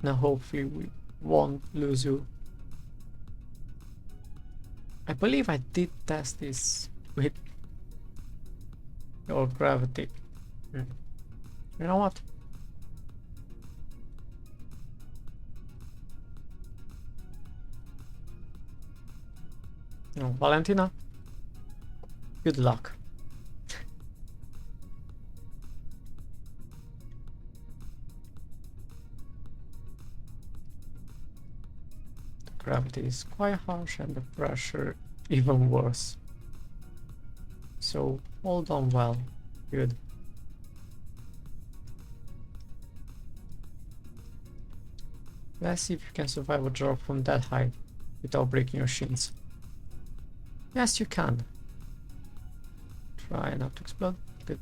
Now hopefully we won't lose you. I believe I did test this with your gravity. You know what? No, Valentina, good luck. The gravity is quite harsh and the pressure even worse. So hold on well. Good. Let's see if you can survive a drop from that height without breaking your shins. Yes, you can. Try not to explode. Good.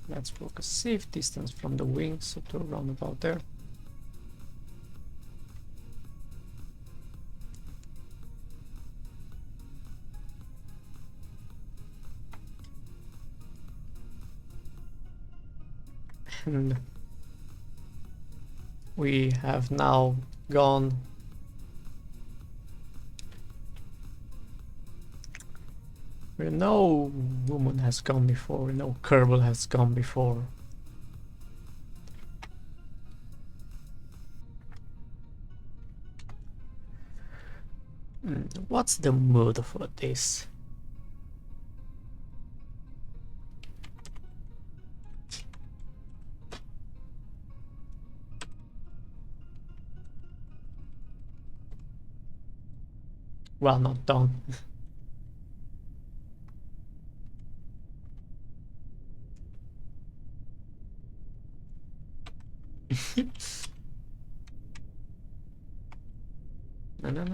Let's book a safe distance from the wings, so to around about there. And we have now gone where no woman has gone before, no Kerbal has gone before. What's the mood for this? Well, not done. No.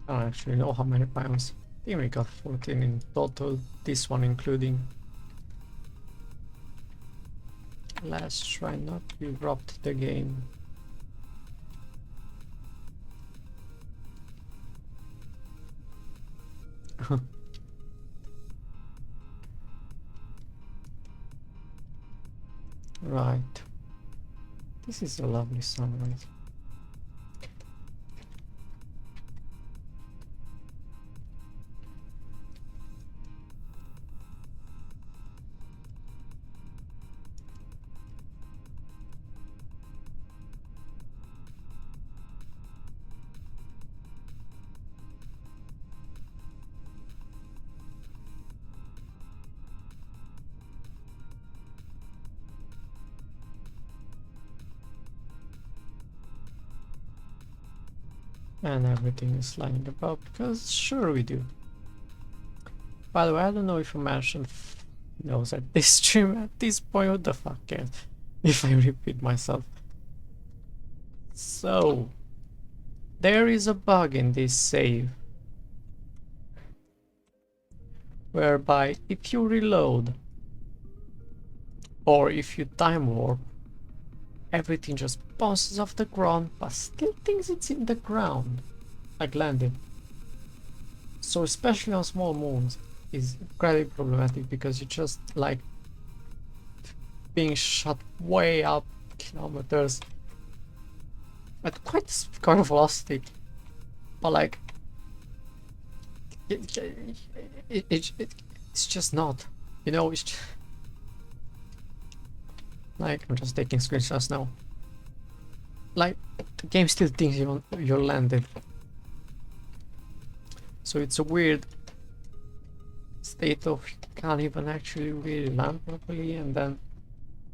I don't actually know how many pounds. I think we got 14 in total, this one including. Let's try not to erupt the game. Right. This is a lovely sunrise. And everything is lining up because sure we do. By the way, I don't know if a merchant knows at this stream at this point. What the fuck cares if I repeat myself? So there is a bug in this save whereby if you reload or if you time warp, everything just bounces off the ground but still thinks it's in the ground, like landing. So especially on small moons is incredibly problematic because you just like being shot way up kilometers at quite a velocity, but like it's just not, you know, it's just, like I'm just taking screenshots now. Like the game still thinks you're landed. So it's a weird state of you can't even actually really land properly, and then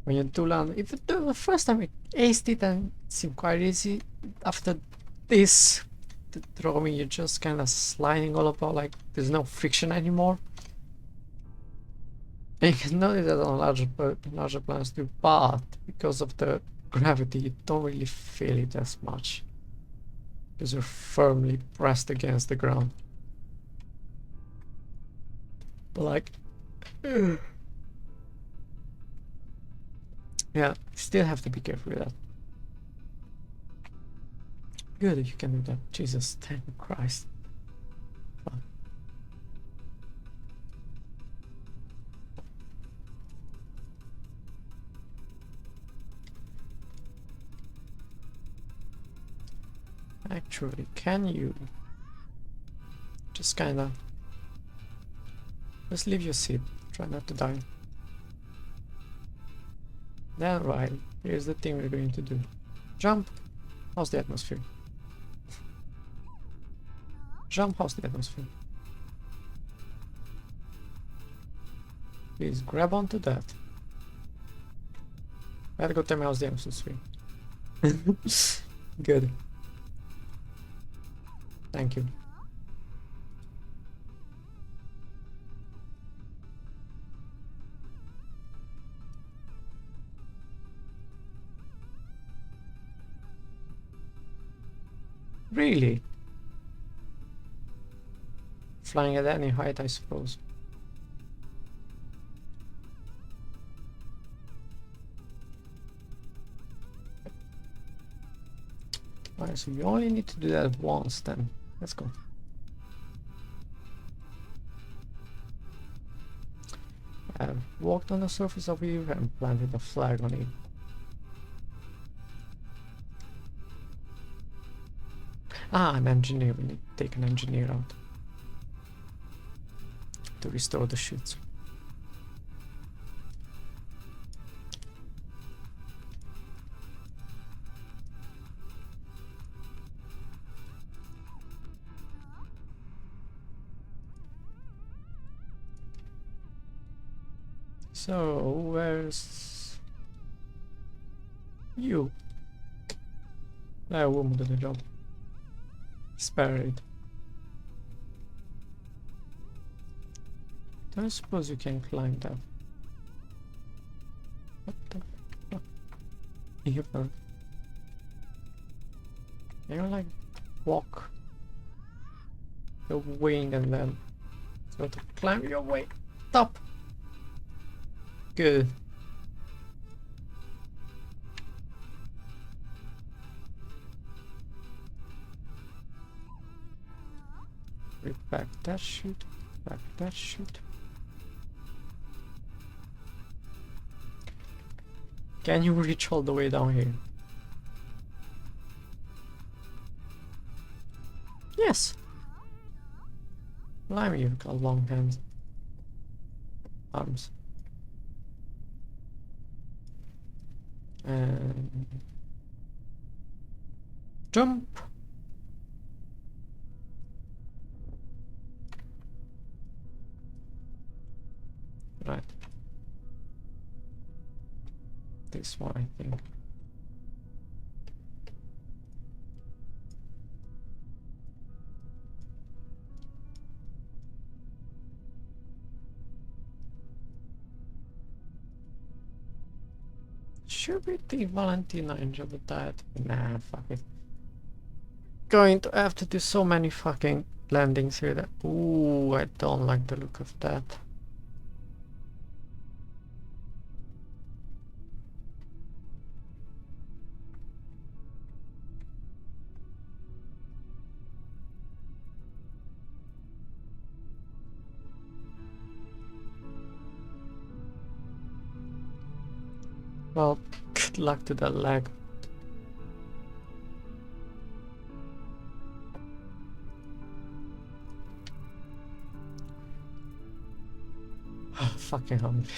when you do land, if you do the first time it aced it and it seemed quite easy, after this the throwing you're just kind of sliding all about, like there's no friction anymore. And you can notice that on larger planets too, but because of the gravity you don't really feel it as much because you're firmly pressed against the ground. But like yeah, still have to be careful with that. Good if you can do that. Jesus, thank Christ. Fuck. Actually, can you just kinda just leave your seat, try not to die. Then right, here's the thing we're going to do. Jump. How's the atmosphere? Jump, how's the atmosphere? Please grab onto that. Gotta go tell me how's the atmosphere. Good. Thank you. Really? Flying at any height, I suppose. Alright, so you only need to do that once then. Let's go. I've walked on the surface of you and planted a flag on it. Ah, an engineer. We need to take an engineer out to restore the chutes. So, where's you? That woman did the job. Spare it. I suppose you can climb that. What the fuck? You can like walk. the wing and then sort of climb your way up. Good. Back that chute, back that chute. Can you reach all the way down here? Yes! Blimey, you've got long hands. Arms. And... jump! Right. This one, I think. Should we take Valentina into the diet? Nah, fuck it. Going to have to do so many fucking landings here that... Ooh, I don't like the look of that. Well, good luck to that leg. Fucking hungry.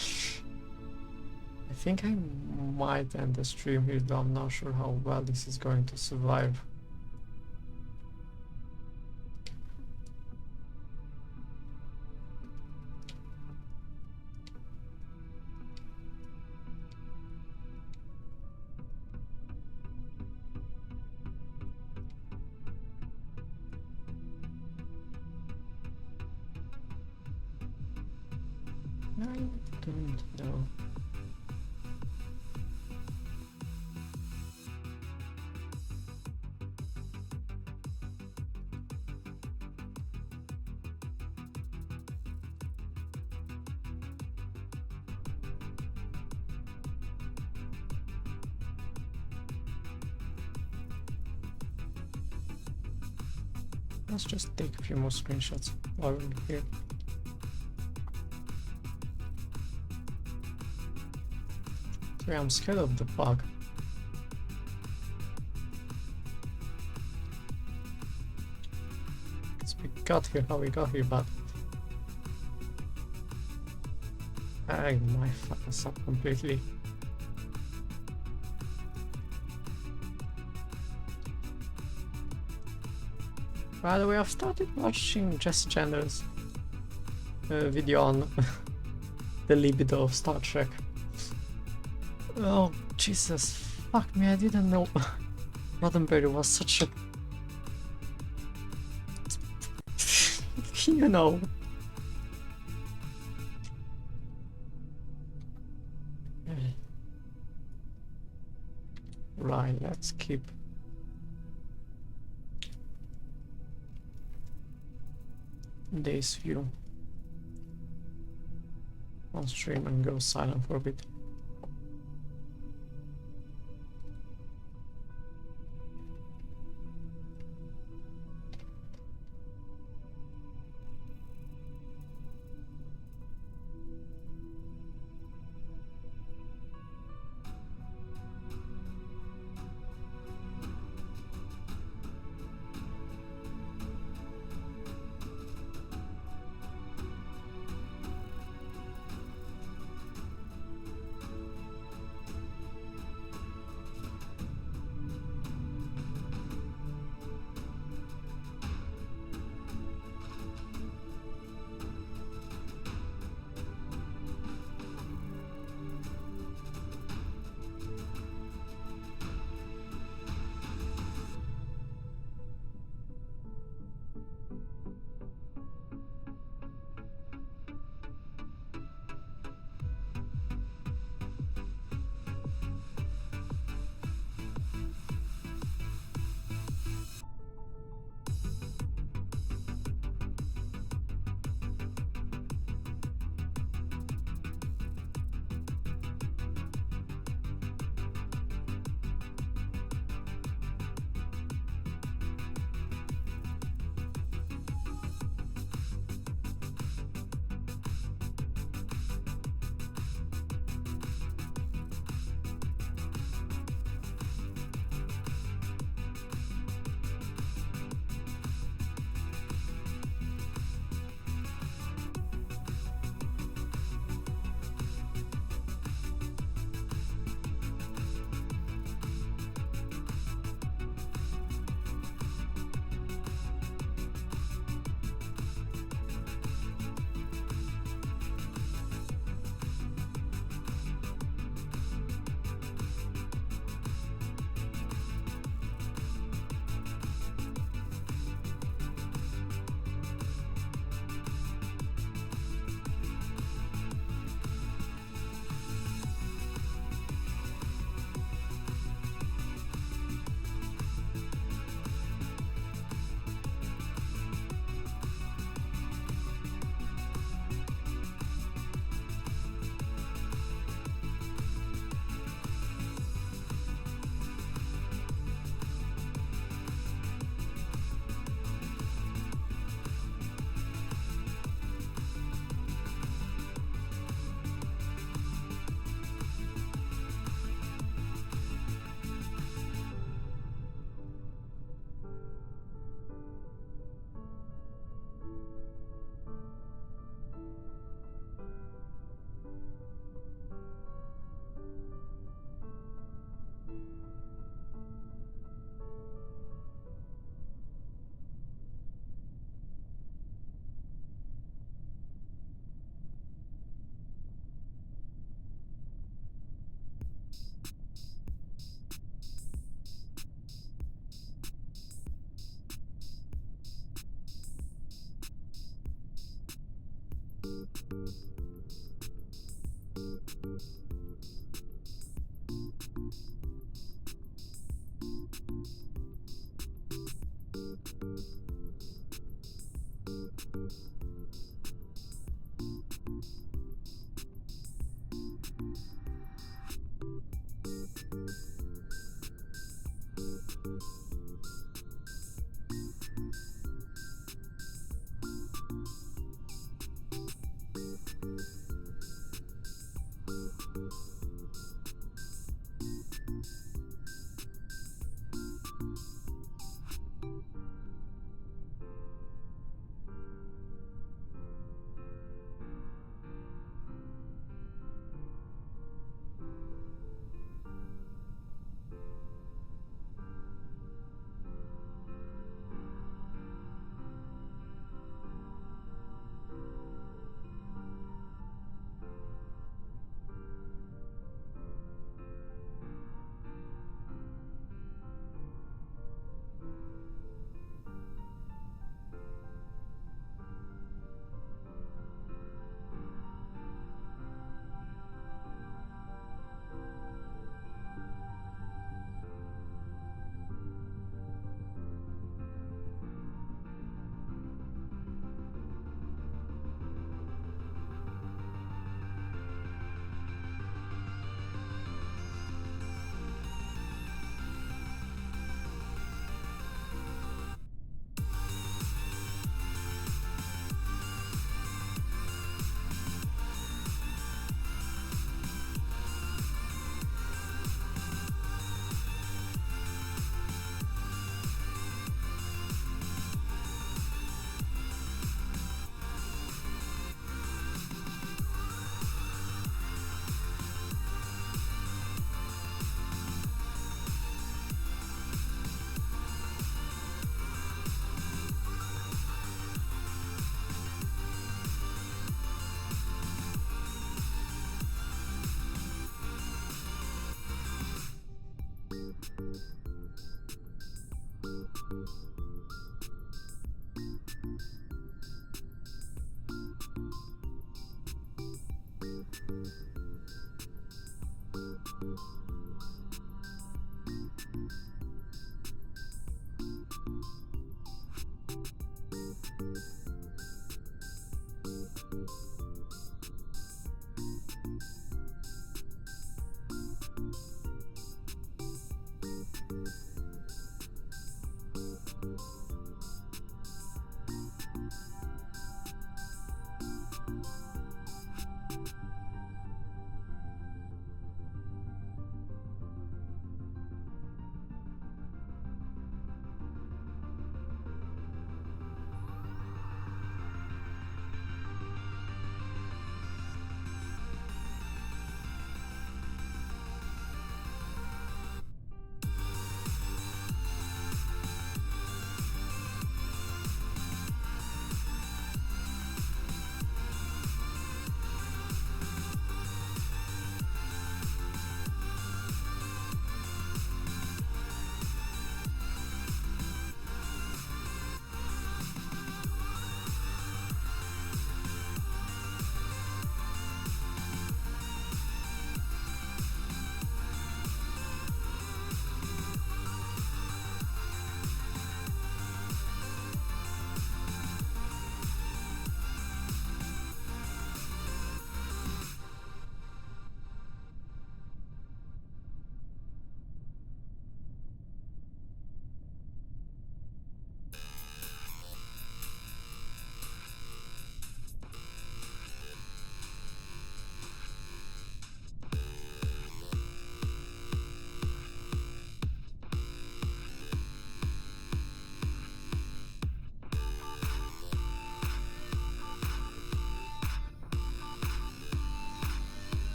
I think I might end the stream here, though I'm not sure how well this is going to survive. I don't know. Let's just take a few more screenshots while we're here. Sorry, I'm scared of the bug. We got here how we got here, but I might fuck us up completely. By the way, I've started watching Jesse Gender's video on the libido of Star Trek. Oh, Jesus, fuck me, I didn't know Roddenberry was such a... you know. Right, let's keep... this view on stream and go silent for a bit.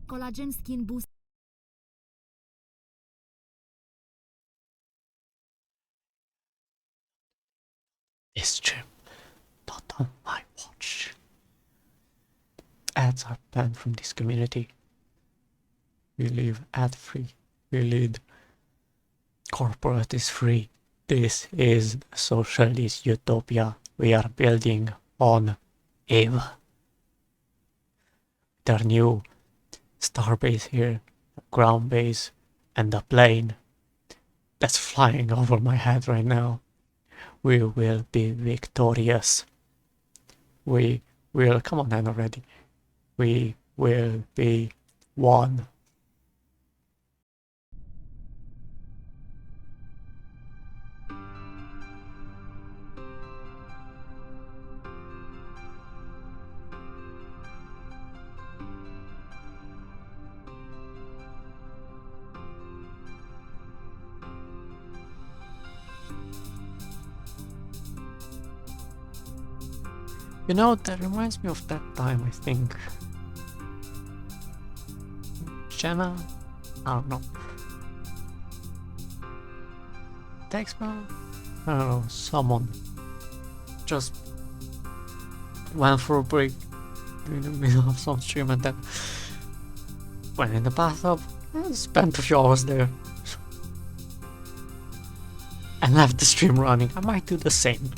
Collagen Skin Boost. This stream not on my watch. Ads are banned from this community. We live ad free. We lead corporate is free. This is socialist utopia we are building on Eve. Their new starbase here, ground base, and the plane that's flying over my head right now. We will be victorious. We will, come on, Anna, already. We will be one. You know, that reminds me of that time, I think. Jenna? I don't know. Textman? I don't know, someone just went for a break in the middle of some stream and then went in the bathtub and spent a few hours there and left the stream running. I might do the same.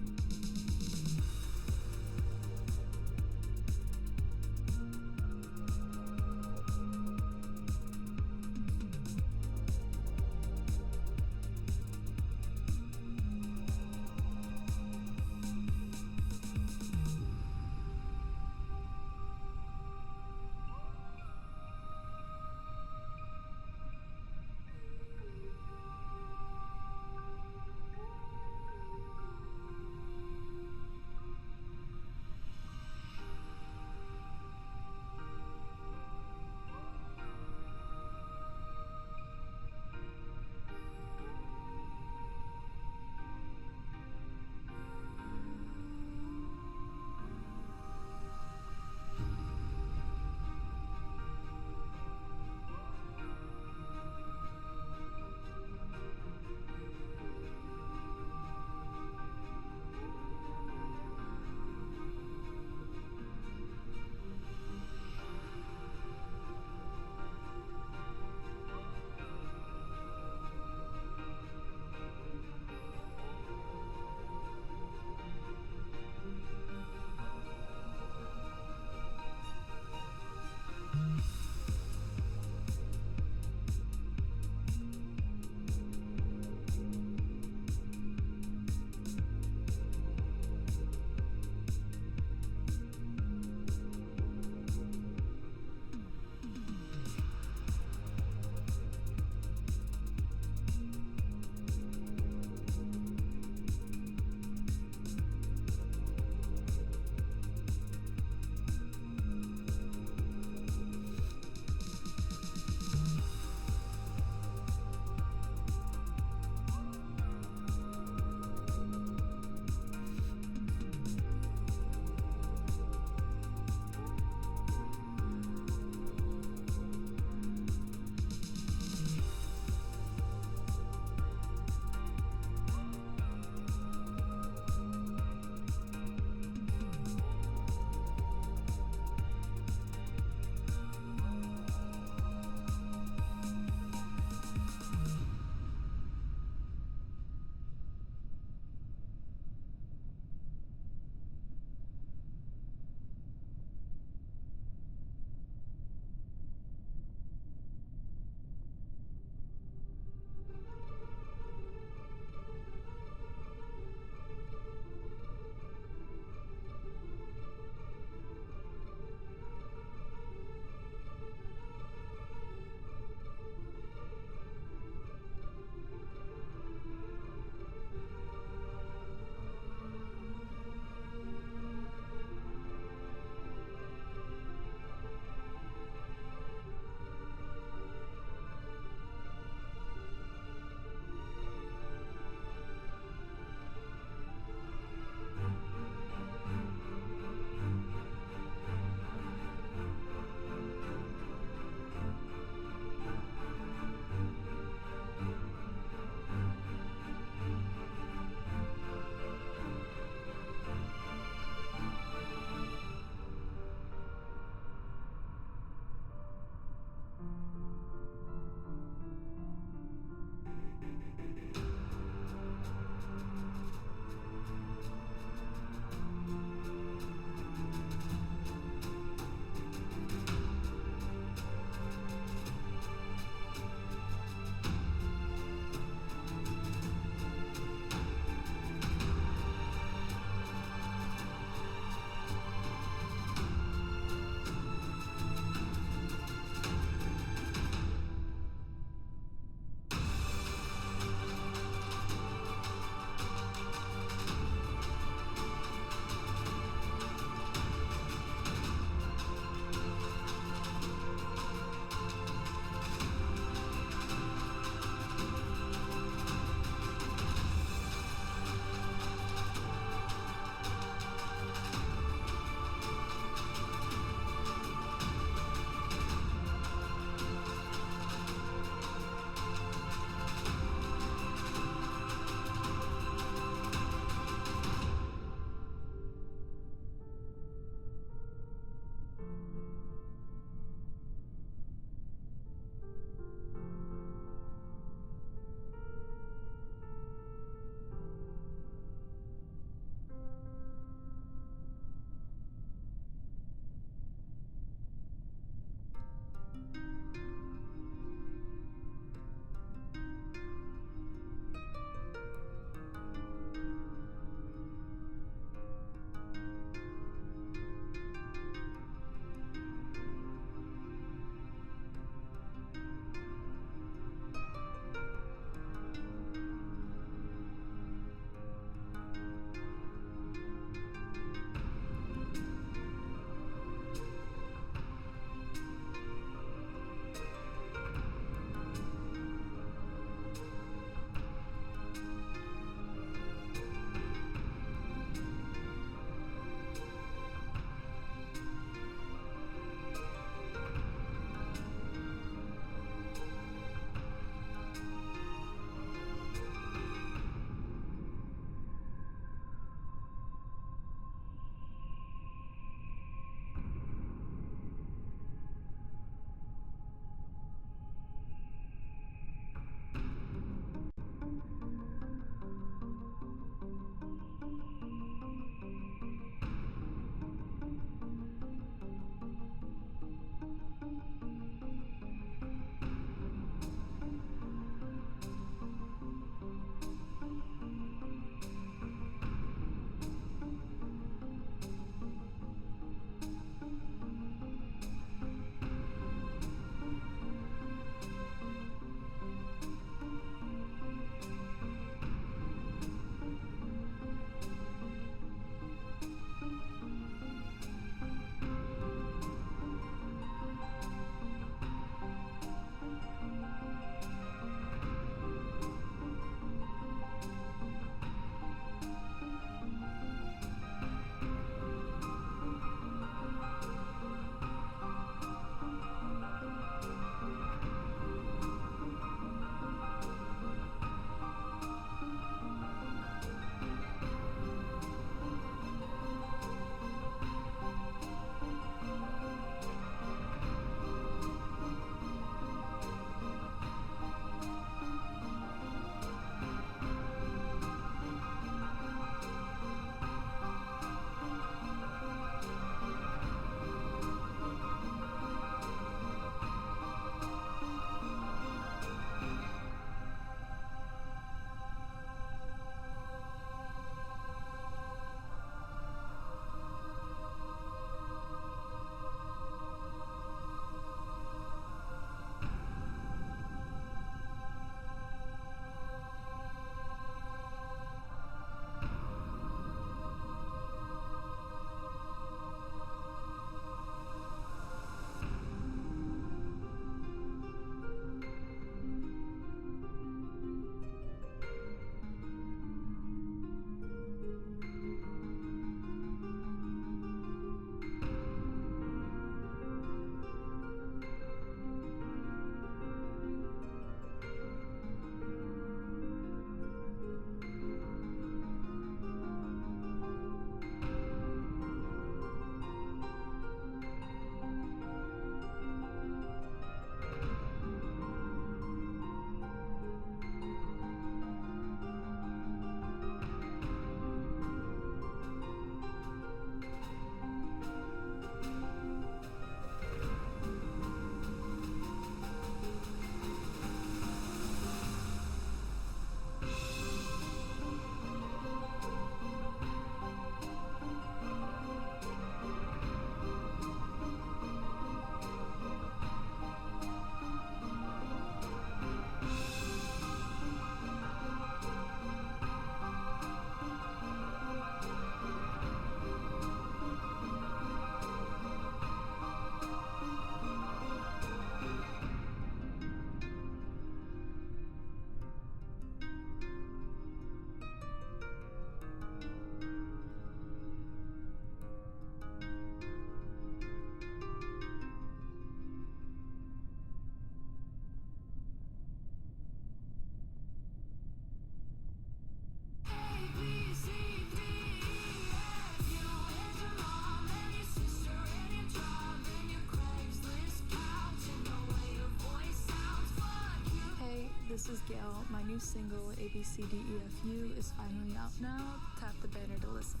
Gail. My new single, ABCDEFU, is finally out now. Tap the banner to listen.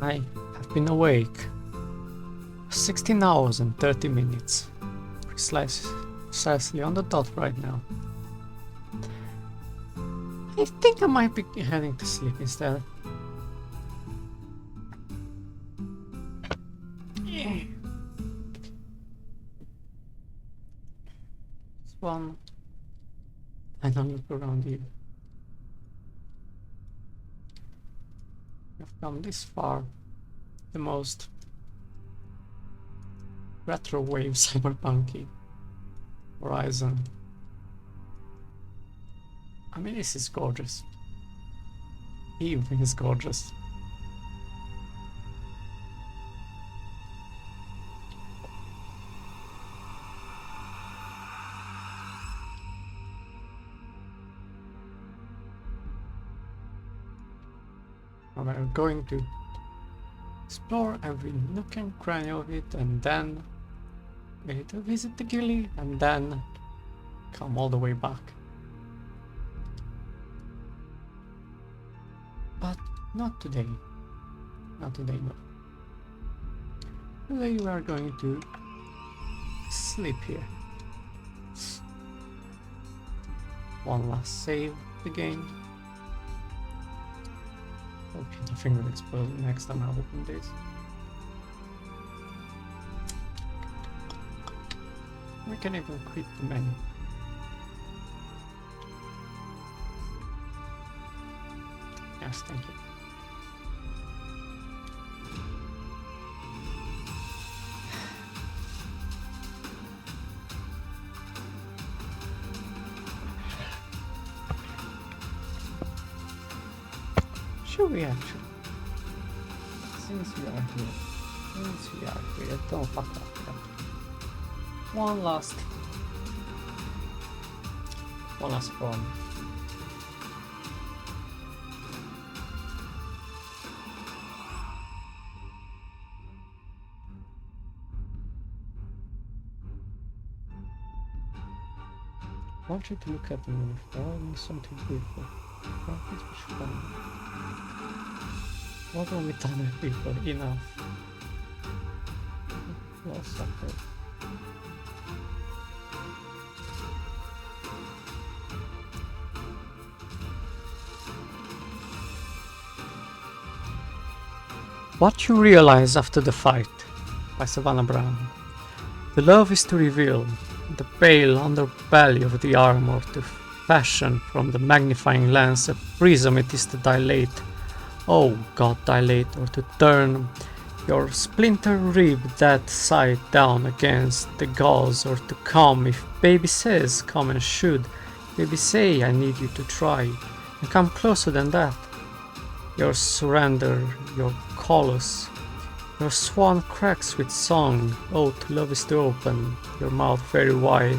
I have been awake 16 hours and 30 minutes. Precisely on the dot right now. I think I might be heading to sleep instead. It's 1. I don't look around you. I've come this far, the most. retro wave cyberpunky horizon. I mean, this is gorgeous. Eve is gorgeous. And we're going to explore every nook and cranny of it, and then we need to visit the gilly, and then come all the way back. But not today. Not today, no. Today we are going to sleep here. One last save the game. Hope nothing will explode next time I open this. We can even quit the menu. Yes, thank you. Should we actually? Since we are here, don't fuck up. One last form. I want you to look at the roof. There is something beautiful. What have we done, people? Enough. Lost something. What you realize after the fight, by Savannah Brown. The love is to reveal the pale underbelly of the armor, to fashion from the magnifying lens a prism it is to dilate. Oh God, dilate, or to turn your splinter rib that side down against the gauze, or to come if baby says come and should. Baby say I need you to try, and come closer than that. Your surrender, your colossus, your swan cracks with song. Oh, to love is to open your mouth very wide.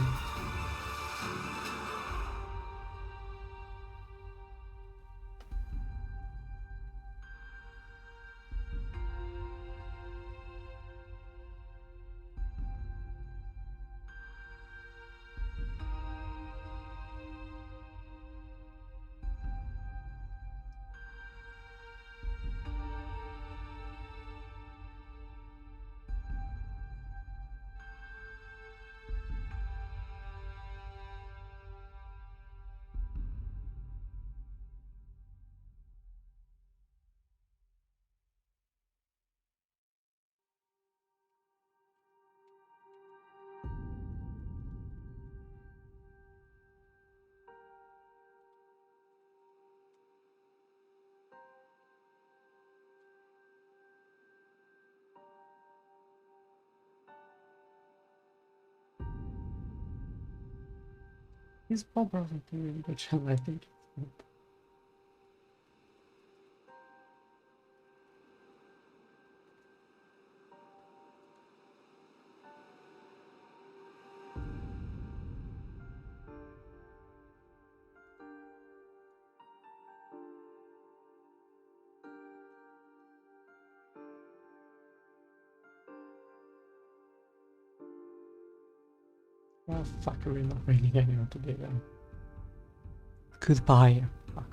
He's Bob Rosen to really good channel, I think. Oh fuck, we're not raining anyone today then. Goodbye. Fuck.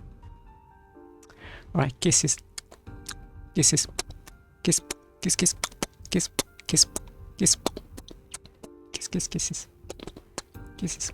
Alright, kisses. Kisses. Kiss. Kiss, kiss. Kiss. Kiss. Kiss. Kiss, kiss, kisses. Kisses.